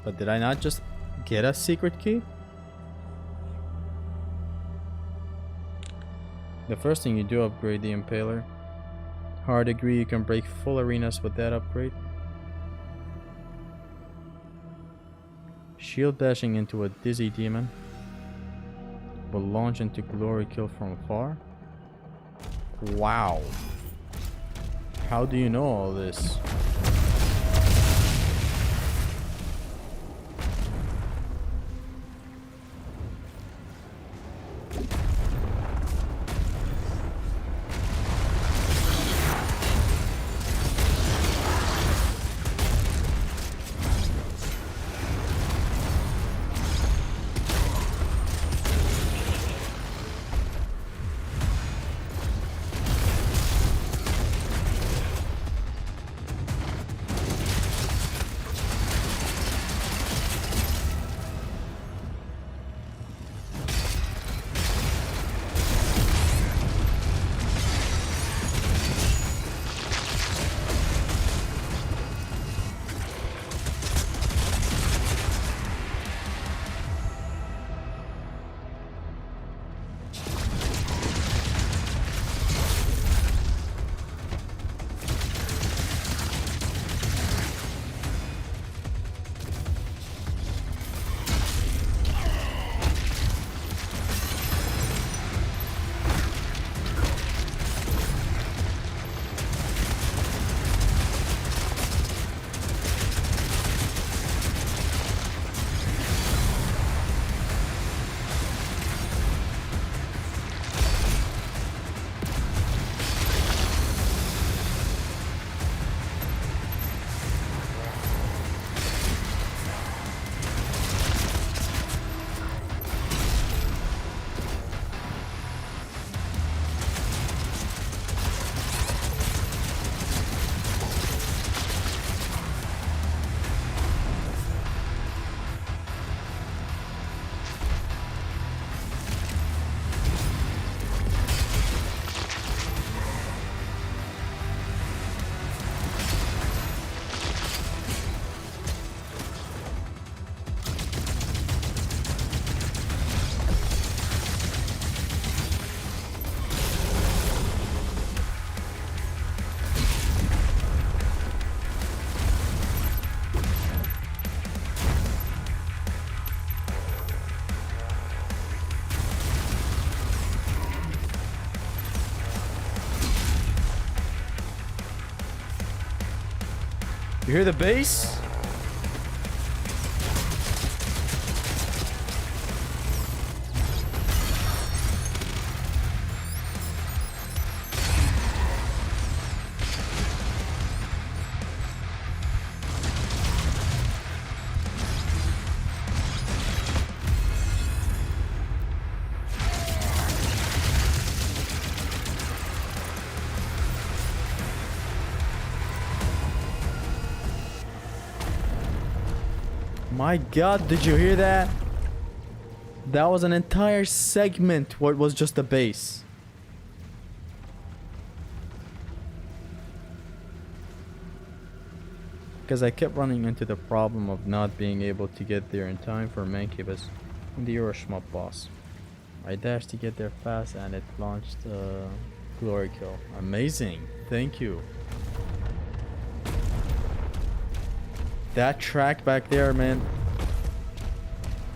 But did I not just get a secret key? The first thing you do, upgrade the Impaler. Hard degree, you can break full arenas with that upgrade. Shield bashing into a dizzy demon. Will launch into glory kill from afar. Wow. How do you know all this? You hear the bass? My god, did you hear that? That was an entire segment where it was just the bass. Because I kept running into the problem of not being able to get there in time for Mancubus in the Euroshmup boss. I dashed to get there fast and it launched glory kill. Amazing. Thank you. That track back there, man.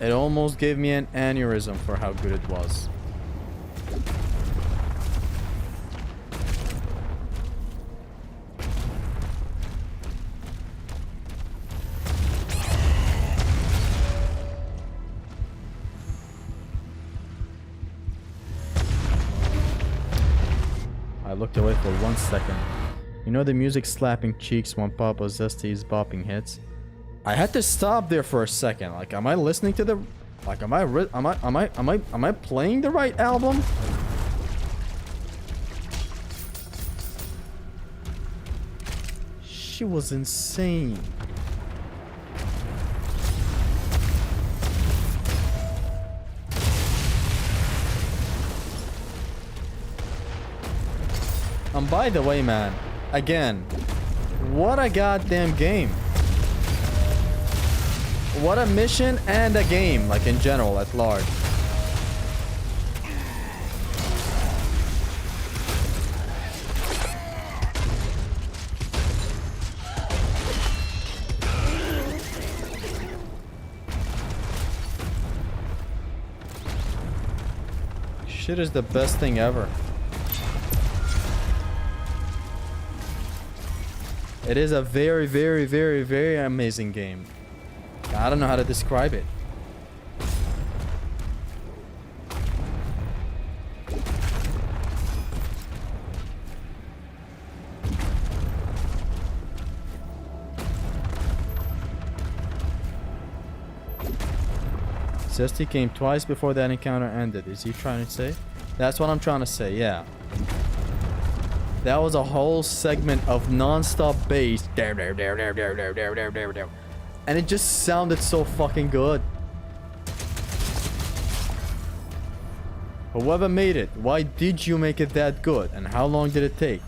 It almost gave me an aneurysm for how good it was. I looked away for 1 second. You know the music slapping cheeks when Papa Zesty's bopping hits? I had to stop there for a second. Like, am I listening to the... Like, am I playing the right album? She was insane. And by the way, man, again, what a goddamn game. What a mission and a game, like in general, at large. Shit is the best thing ever. It is a very, very, very, very amazing game. I don't know how to describe it. Zesty came twice before that encounter ended. Is he trying to say? That's what I'm trying to say, yeah. That was a whole segment of non-stop bass. And it just sounded so fucking good. Whoever made it, why did you make it that good? And how long did it take?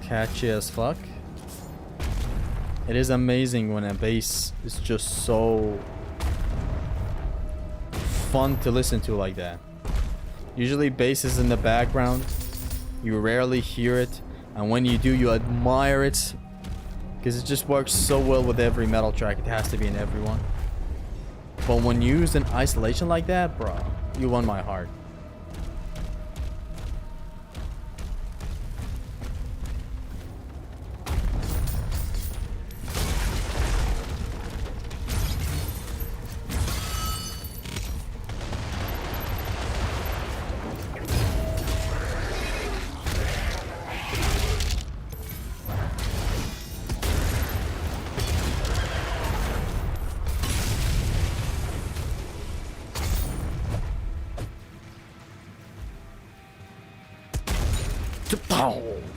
Catchy as fuck. It is amazing when a bass is just so fun to listen to like that. Usually bass is in the background. You rarely hear it. And when you do, you admire it. Because it just works so well with every metal track. It has to be in everyone. But when used in isolation like that, bro, you won my heart.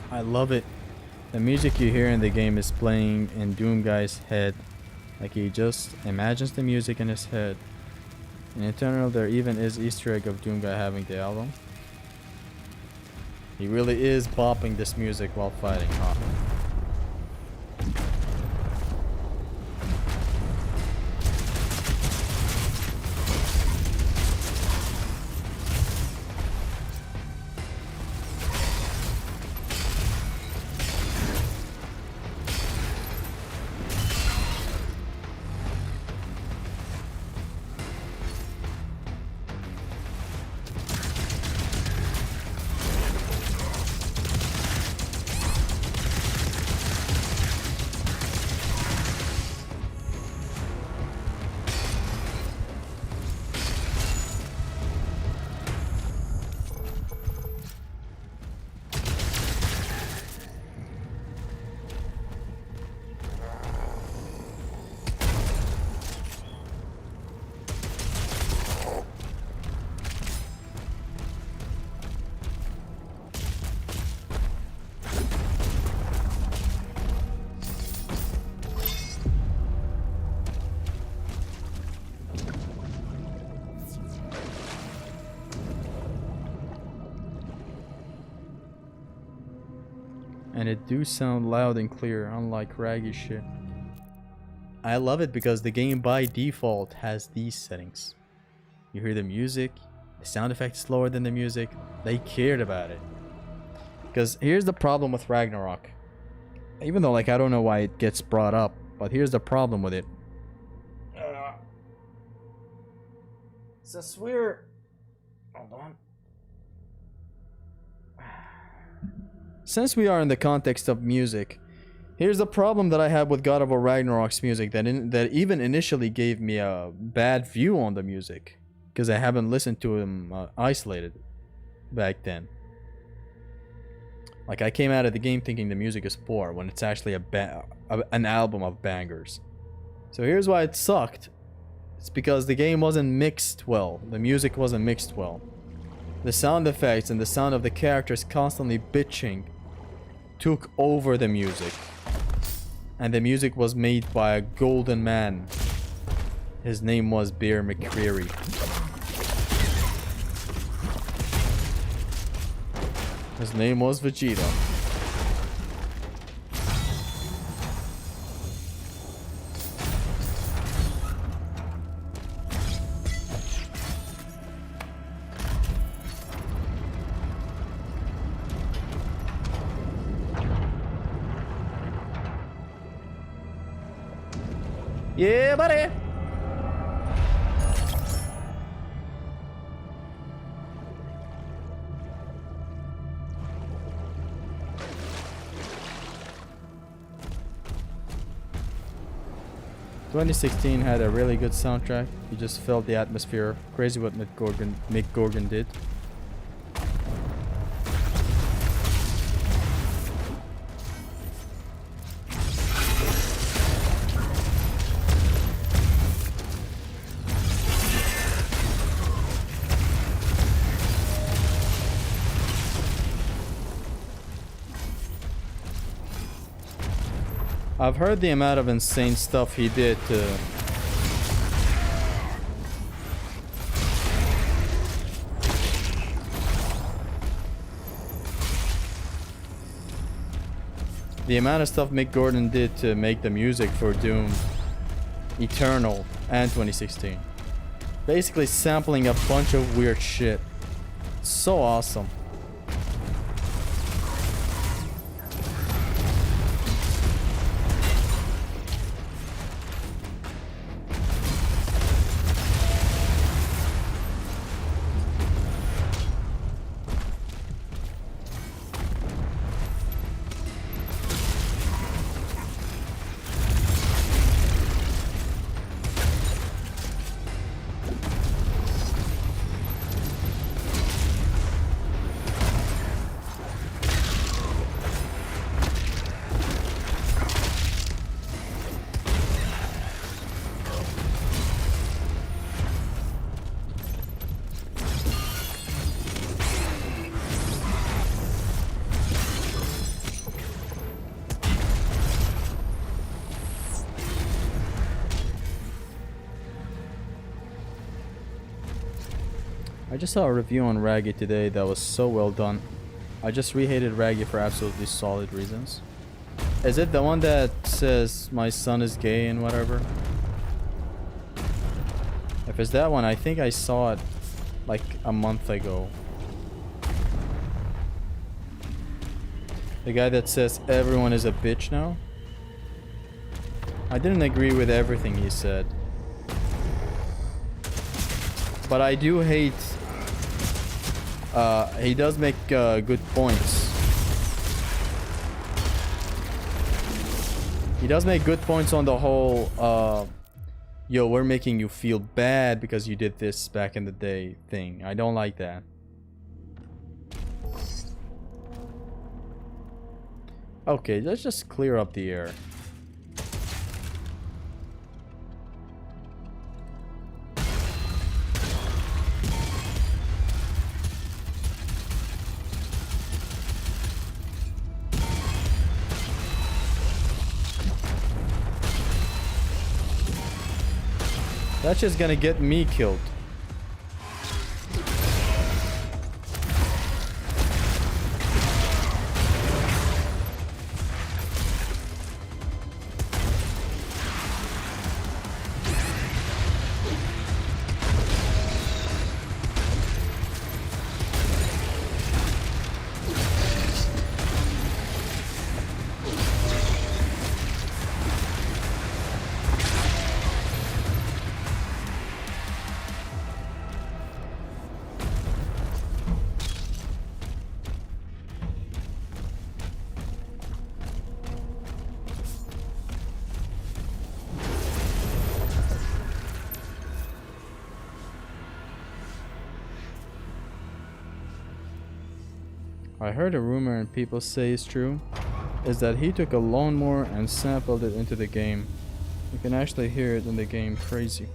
I love it. The music you hear in the game is playing in Doomguy's head. Like he just imagines the music in his head. In Eternal, there even is Easter egg of Doomguy having the album. He really is bopping this music while fighting, huh? And it do sound loud and clear, unlike raggy shit. I love it because the game by default has these settings. You hear the music, the sound effect is slower than the music. They cared about it. Because here's the problem with Ragnarok. Even though, like, I don't know why it gets brought up, but here's the problem with it. Since we're... Hold on. Since we are in the context of music, here's the problem that I had with God of War Ragnarok's music that even initially gave me a bad view on the music. Because I haven't listened to him isolated back then. Like, I came out of the game thinking the music is poor when it's actually an album of bangers. So here's why it sucked. It's because the game wasn't mixed well. The music wasn't mixed well. The sound effects and the sound of the characters constantly bitching took over the music. And the music was made by a golden man. His name was Bear McCreary. His name was Vegeta. Yeah, buddy. "2016 had a really good soundtrack. You just felt the atmosphere. Crazy what Mick Gorgon did. I've heard the amount of insane stuff he did to... The amount of stuff Mick Gordon did to make the music for Doom, Eternal, and 2016. Basically sampling a bunch of weird shit. So awesome. I just saw a review on Raggy today that was so well done. I just re-hated Raggy for absolutely solid reasons. Is it the one that says my son is gay and whatever? If it's that one, I think I saw it like a month ago. The guy that says everyone is a bitch now? I didn't agree with everything he said. But I do hate... he does make good points. He does make good points on the whole, yo, we're making you feel bad because you did this back in the day thing. I don't like that. Okay, let's just clear up the air. That's just gonna get me killed. I heard a rumor and people say it's true, is that he took a lawnmower and sampled it into the game. You can actually hear it in the game. Crazy.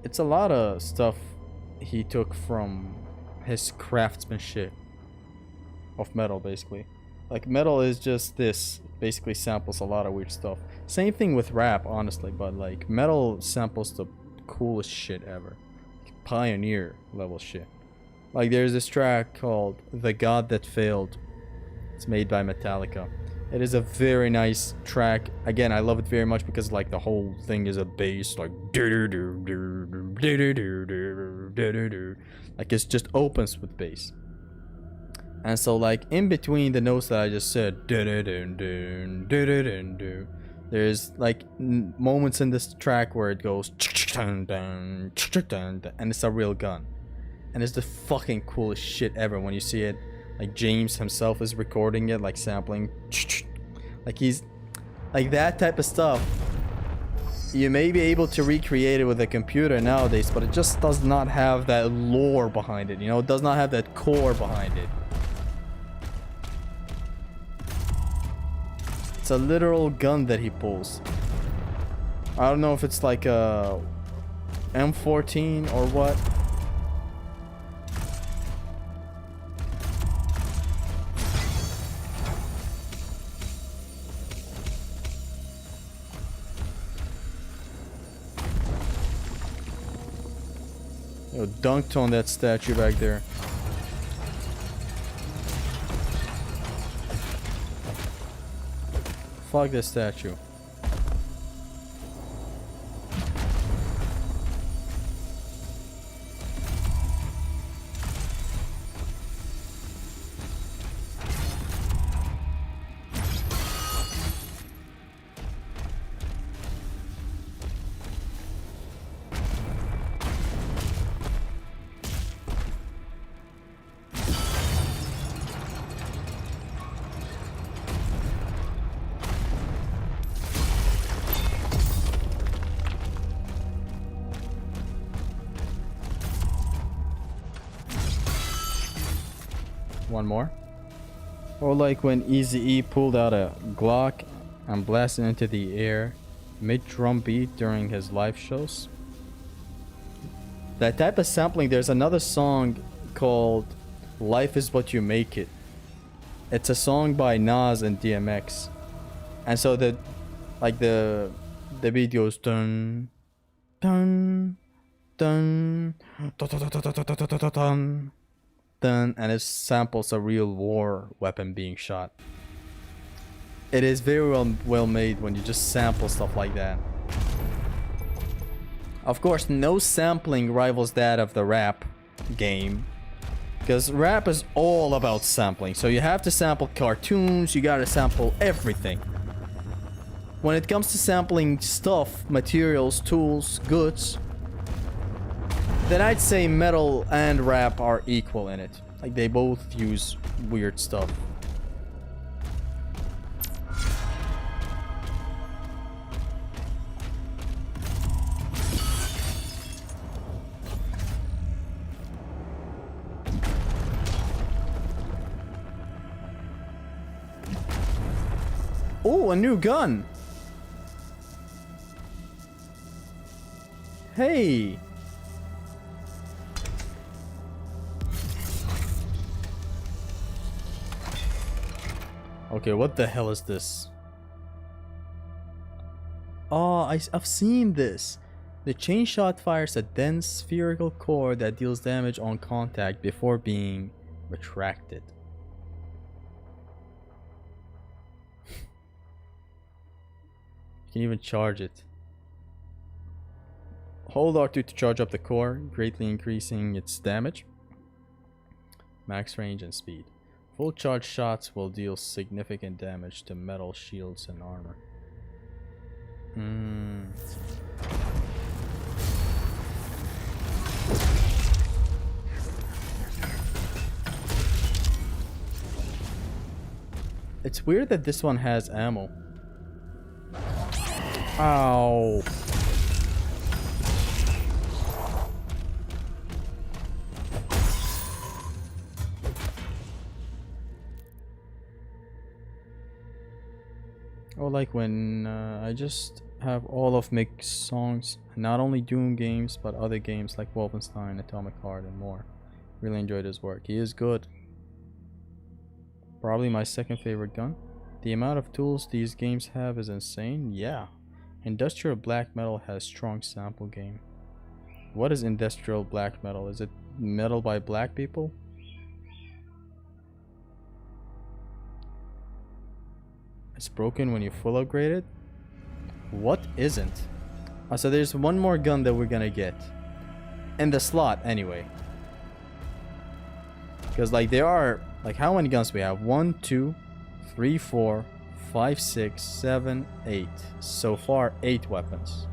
It's a lot of stuff he took from his craftsmanship of metal, basically. Like, metal is just this, basically samples a lot of weird stuff. Same thing with rap, honestly, but like metal samples the coolest shit ever. Like, pioneer level shit. Like, there's this track called The God That Failed. It's made by Metallica. It is a very nice track. Again, I love it very much because like the whole thing is a bass, like like it's just opens with bass. And so like in between the notes that I just said, there's like moments in this track where it goes and it's a real gun. And it's the fucking coolest shit ever when you see it. Like James himself is recording it, like sampling. Like he's like that type of stuff. You may be able to recreate it with a computer nowadays, but it just does not have that lore behind it, you know? It does not have that core behind it. It's a literal gun that he pulls. I don't know if it's like a M14 or what. Yo, dunked on that statue back there. Fuck this statue. One more. Or like when Eazy-E pulled out a Glock and blasted into the air mid-drum beat during his live shows. That type of sampling, there's another song called Life Is What You Make It. It's a song by Nas and DMX. And so the beat goes dun dun dun, dun, dun, dun, dun, dun, dun, dun, dun, dun, dun, and it samples a real war weapon being shot. It is very well made when you just sample stuff like that. Of course, no sampling rivals that of the rap game, because rap is all about sampling. So you have to sample cartoons, you gotta sample everything. When it comes to sampling stuff, materials, tools, goods, then I'd say metal and rap are equal in it. Like, they both use weird stuff. Oh, a new gun! Hey! Okay, what the hell is this? Oh, I've seen this. The chain shot fires a dense spherical core that deals damage on contact before being retracted. You can even charge it. Hold R2 to charge up the core, greatly increasing its damage, max range, and speed. Full charge shots will deal significant damage to metal shields and armor. It's weird that this one has ammo. Ow. Or like when I just have all of Mick's songs, not only Doom games, but other games like Wolfenstein, Atomic Heart, and more. Really enjoyed his work. He is good. Probably my second favorite gun. The amount of tools these games have is insane. Yeah. Industrial black metal has strong sample game. What is industrial black metal? Is it metal by black people? It's broken when you full upgrade it? What isn't? Oh, so there's one more gun that we're gonna get. In the slot, anyway. Because, like, there are... Like, how many guns do we have? 1, 2, 3, 4, 5, 6, 7, 8. So far, 8 weapons.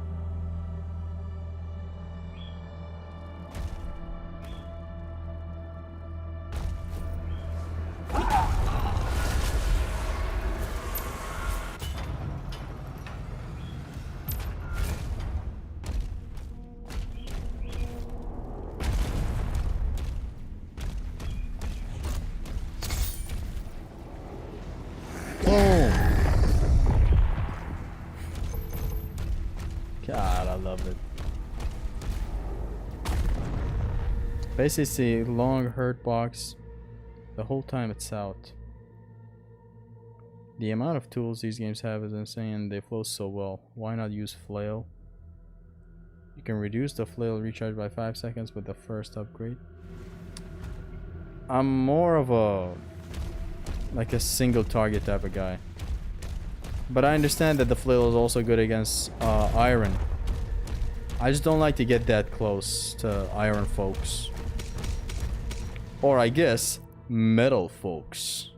God, I love it. Basically, it's a long hurt box the whole time it's out. The amount of tools these games have is insane. They flow so well. Why not use flail? You can reduce the flail recharge by 5 seconds with the first upgrade. I'm more of a a single target type of guy. But I understand that the flail is also good against iron. I just don't like to get that close to iron folks. Or I guess, metal folks.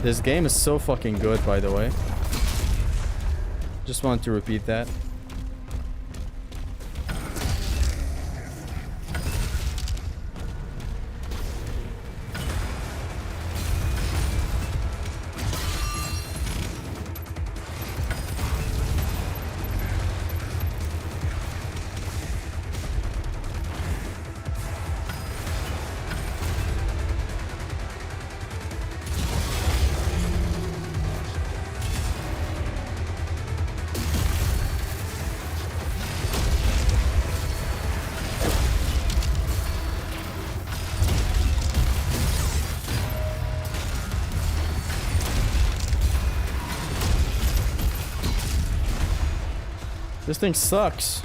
This game is so fucking good, by the way. Just wanted to repeat that. This thing sucks.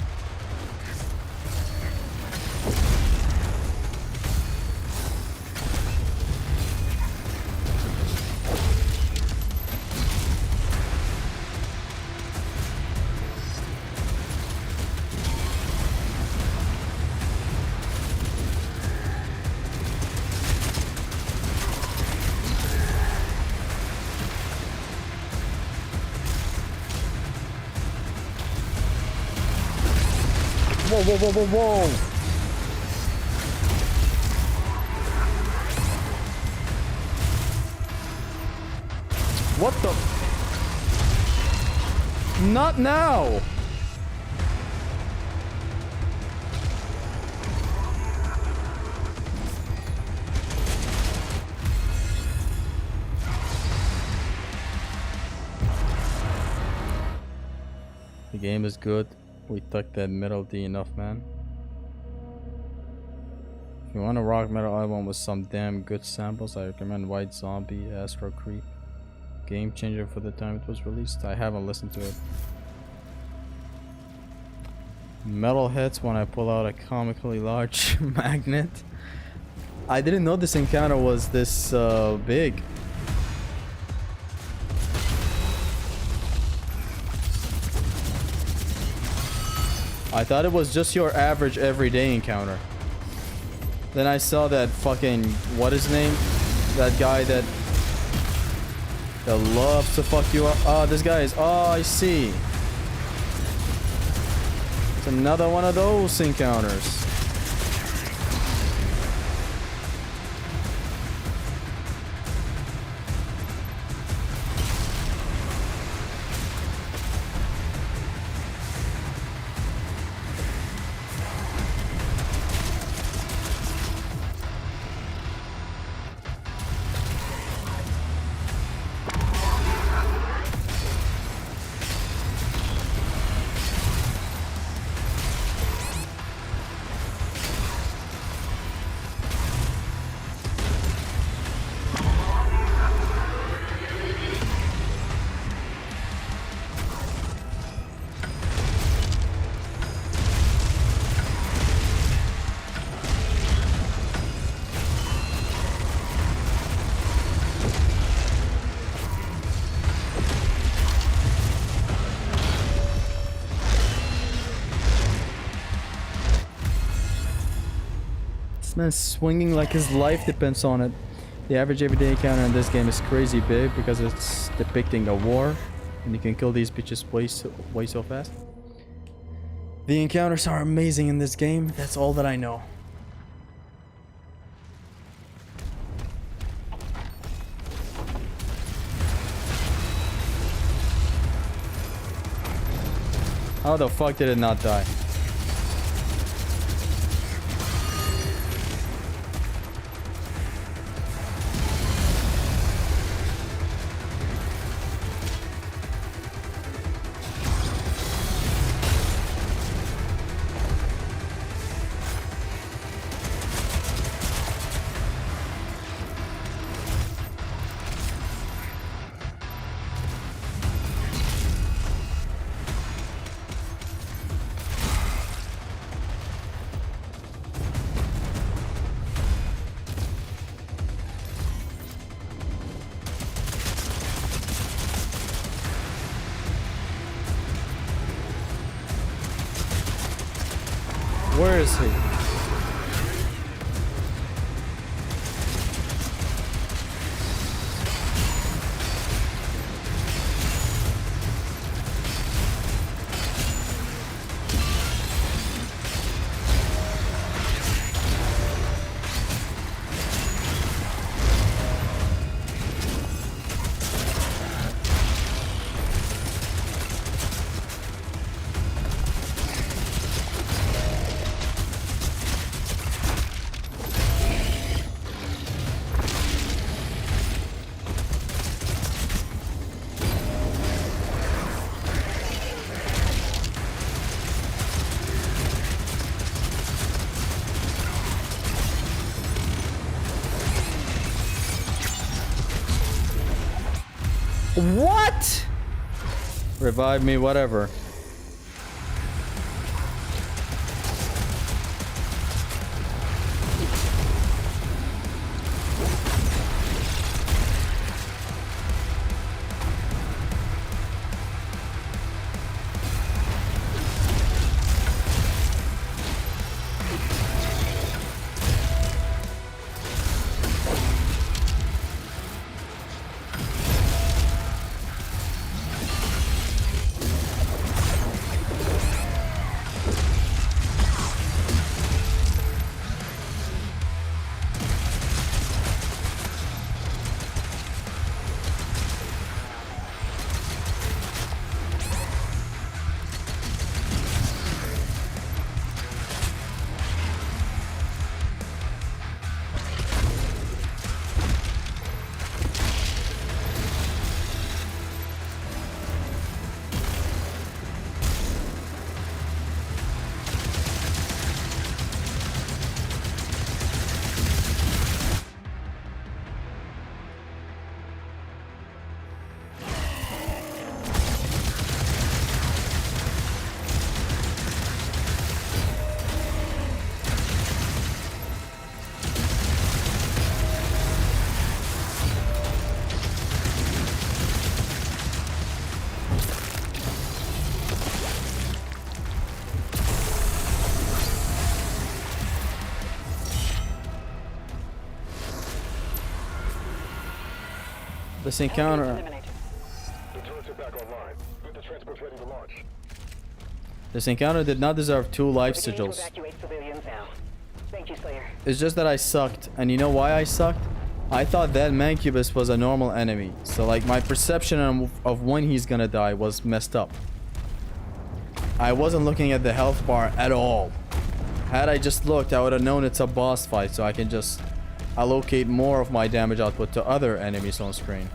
Whoa, whoa, whoa, whoa, whoa! What the? Not now! The game is good. We took that metal D enough, man. If you want a rock metal album with some damn good samples, I recommend White Zombie, Astro Creep. Game changer for the time it was released. I haven't listened to it. Metal hits when I pull out a comically large magnet. I didn't know this encounter was this big. I thought it was just your average everyday encounter. Then I saw that fucking, what is his name? That guy that loves to fuck you up. Oh, this guy is, oh, I see. It's another one of those encounters. Man, swinging like his life depends on it. The average everyday encounter in this game is crazy big because it's depicting a war and you can kill these bitches way so fast. The encounters are amazing in this game. That's all that I know. How the fuck did it not die? Where is he? What? Revive me, whatever. This encounter. The turrets are back online. Get the transports ready to launch. This encounter did not deserve 2 life Beginning to sigils. evacuate civilians now. Thank you, Slayer. It's just that I sucked. And you know why I sucked? I thought that Mancubus was a normal enemy. So like my perception of when he's gonna die was messed up. I wasn't looking at the health bar at all. Had I just looked, I would have known it's a boss fight, so I can just allocate more of my damage output to other enemies on screen.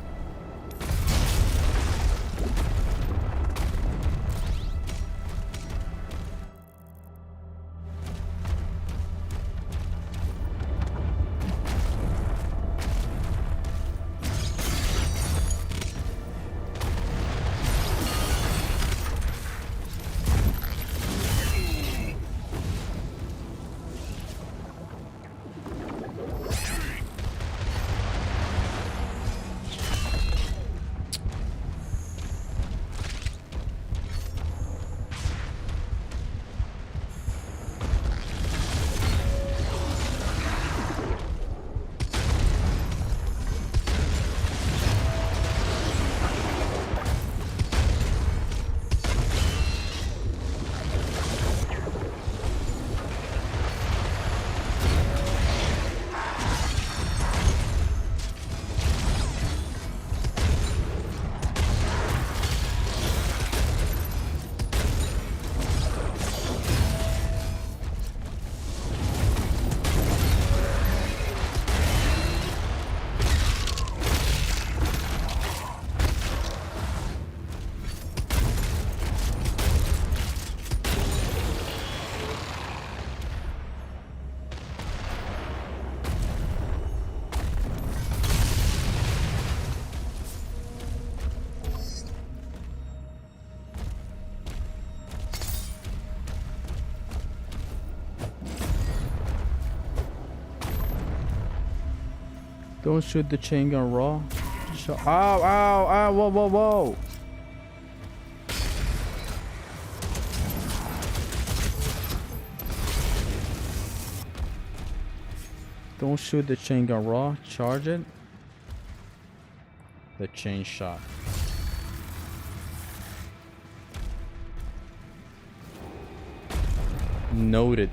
Don't shoot the chain gun raw. Ow, ow, ow, whoa, whoa, whoa. Don't shoot the chain gun raw. Charge it. The chain shot. Noted.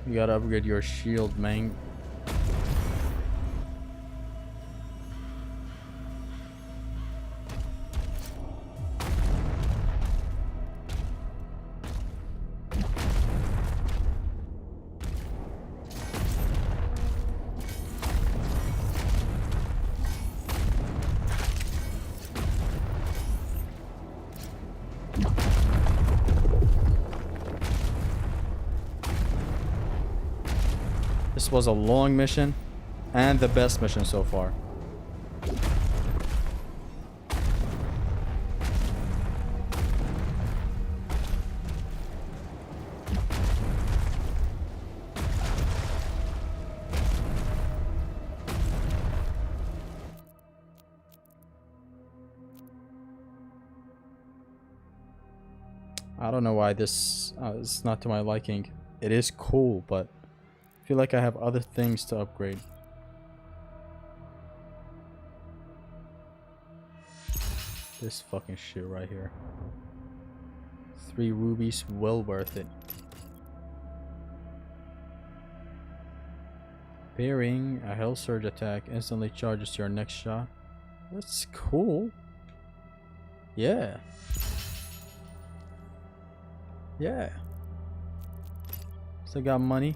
You gotta upgrade your shield, man. This was a long mission and the best mission so far. I don't know why this is not to my liking. It is cool, but I feel like I have other things to upgrade. This fucking shit right here. 3 rubies, well worth it. Parrying a Hell Surge attack instantly charges your next shot. That's cool. Yeah. Yeah. Still got money.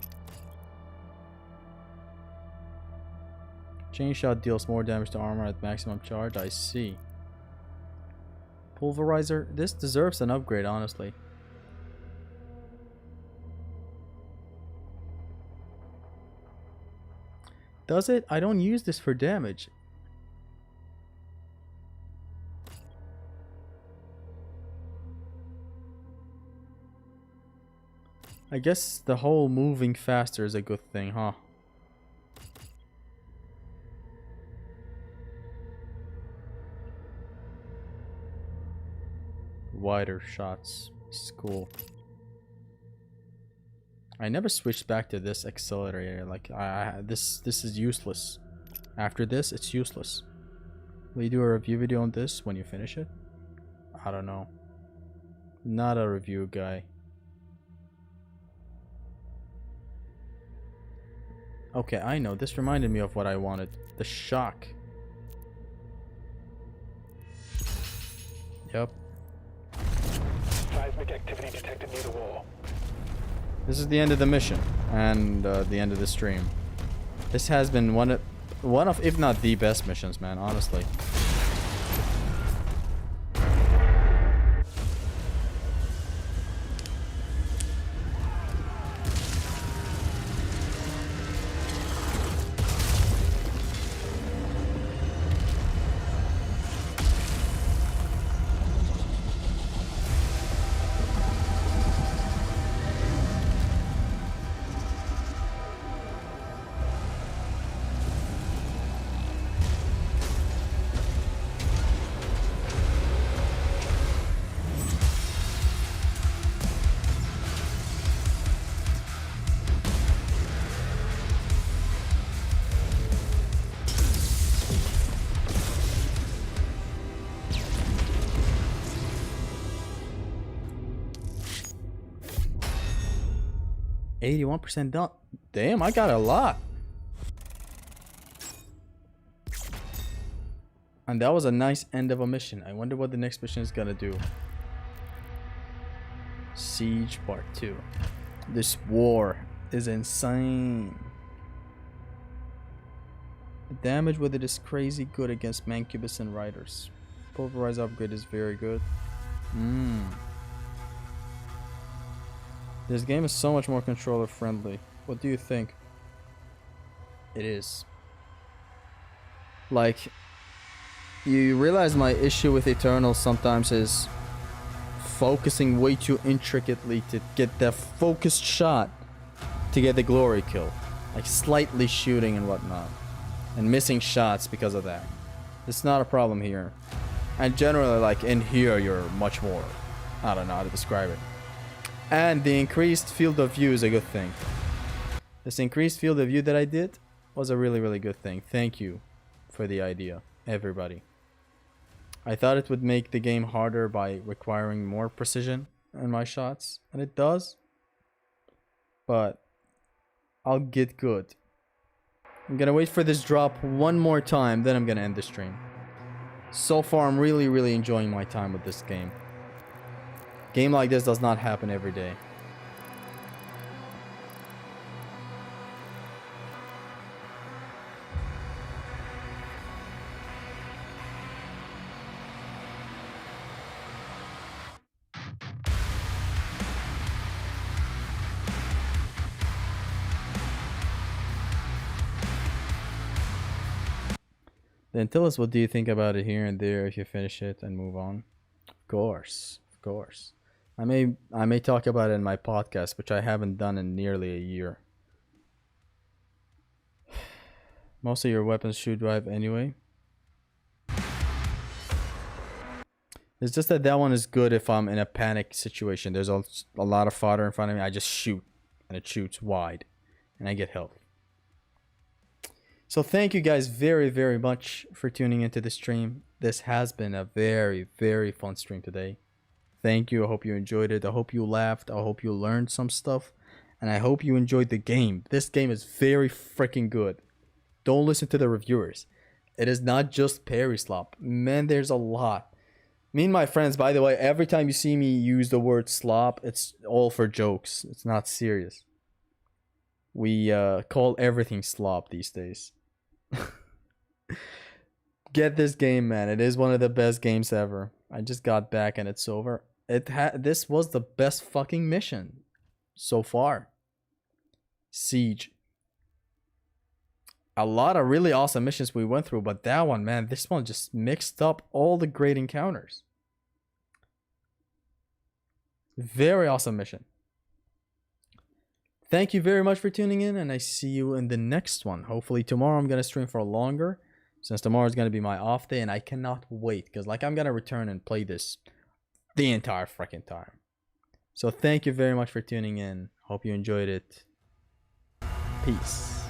Chain shot deals more damage to armor at maximum charge. I see. Pulverizer. This deserves an upgrade, honestly. Does it? I don't use this for damage. I guess the whole moving faster is a good thing, huh? wider shots. It's cool. I never switched back to this accelerator. Like this is useless. After this, it's useless. Will you do a review video on this when you finish it? I don't know. Not a review guy. Okay, I know. This reminded me of what I wanted. The shock. Yep. Seismic activity detected near the wall. This is the end of the mission and the end of the stream. This has been one of, if not the best missions, man, honestly. %, done. Damn, I got a lot. And that was a nice end of a mission. I wonder what the next mission is gonna do. Siege Part 2. This war is insane. The damage with it is crazy good against Mancubus and Riders. Pulverize upgrade is very good. This game is so much more controller friendly. What do you think? It is. Like, you realize my issue with Eternal sometimes is focusing way too intricately to get that focused shot to get the glory kill. Like slightly shooting and whatnot. And missing shots because of that. It's not a problem here. And generally, like in here, you're much more, I don't know how to describe it. And the increased field of view is a good thing. This increased field of view that I did was a really, really good thing. Thank you for the idea, everybody. I thought it would make the game harder by requiring more precision in my shots, and it does. But I'll get good. I'm gonna wait for this drop one more time, then I'm gonna end the stream. So far, I'm really, really enjoying my time with this game. Game like this does not happen every day. Then tell us what do you think about it here and there if you finish it and move on. Of course, of course. I may talk about it in my podcast, which I haven't done in nearly a year. Most of your weapons shoot drive anyway. It's just that that one is good if I'm in a panic situation. There's a lot of fodder in front of me. I just shoot, and it shoots wide, and I get health. So thank you guys very, very much for tuning into the stream. This has been a very, very fun stream today. Thank you. I hope you enjoyed it. I hope you laughed. I hope you learned some stuff. And I hope you enjoyed the game. This game is very freaking good. Don't listen to the reviewers. It is not just parry slop. Man, there's a lot. Me and my friends, by the way, every time you see me use the word slop, it's all for jokes. It's not serious. We call everything slop these days. Get this game, man. It is one of the best games ever. I just got back and it's over. This was the best fucking mission so far. Siege. A lot of really awesome missions we went through, but that one, man, this one just mixed up all the great encounters. Very awesome mission. Thank you very much for tuning in, and I see you in the next one. Hopefully tomorrow I'm gonna stream for longer, since tomorrow is gonna be my off day, and I cannot wait because like I'm gonna return and play this the entire freaking time. So thank you very much for tuning in. Hope you enjoyed it. Peace.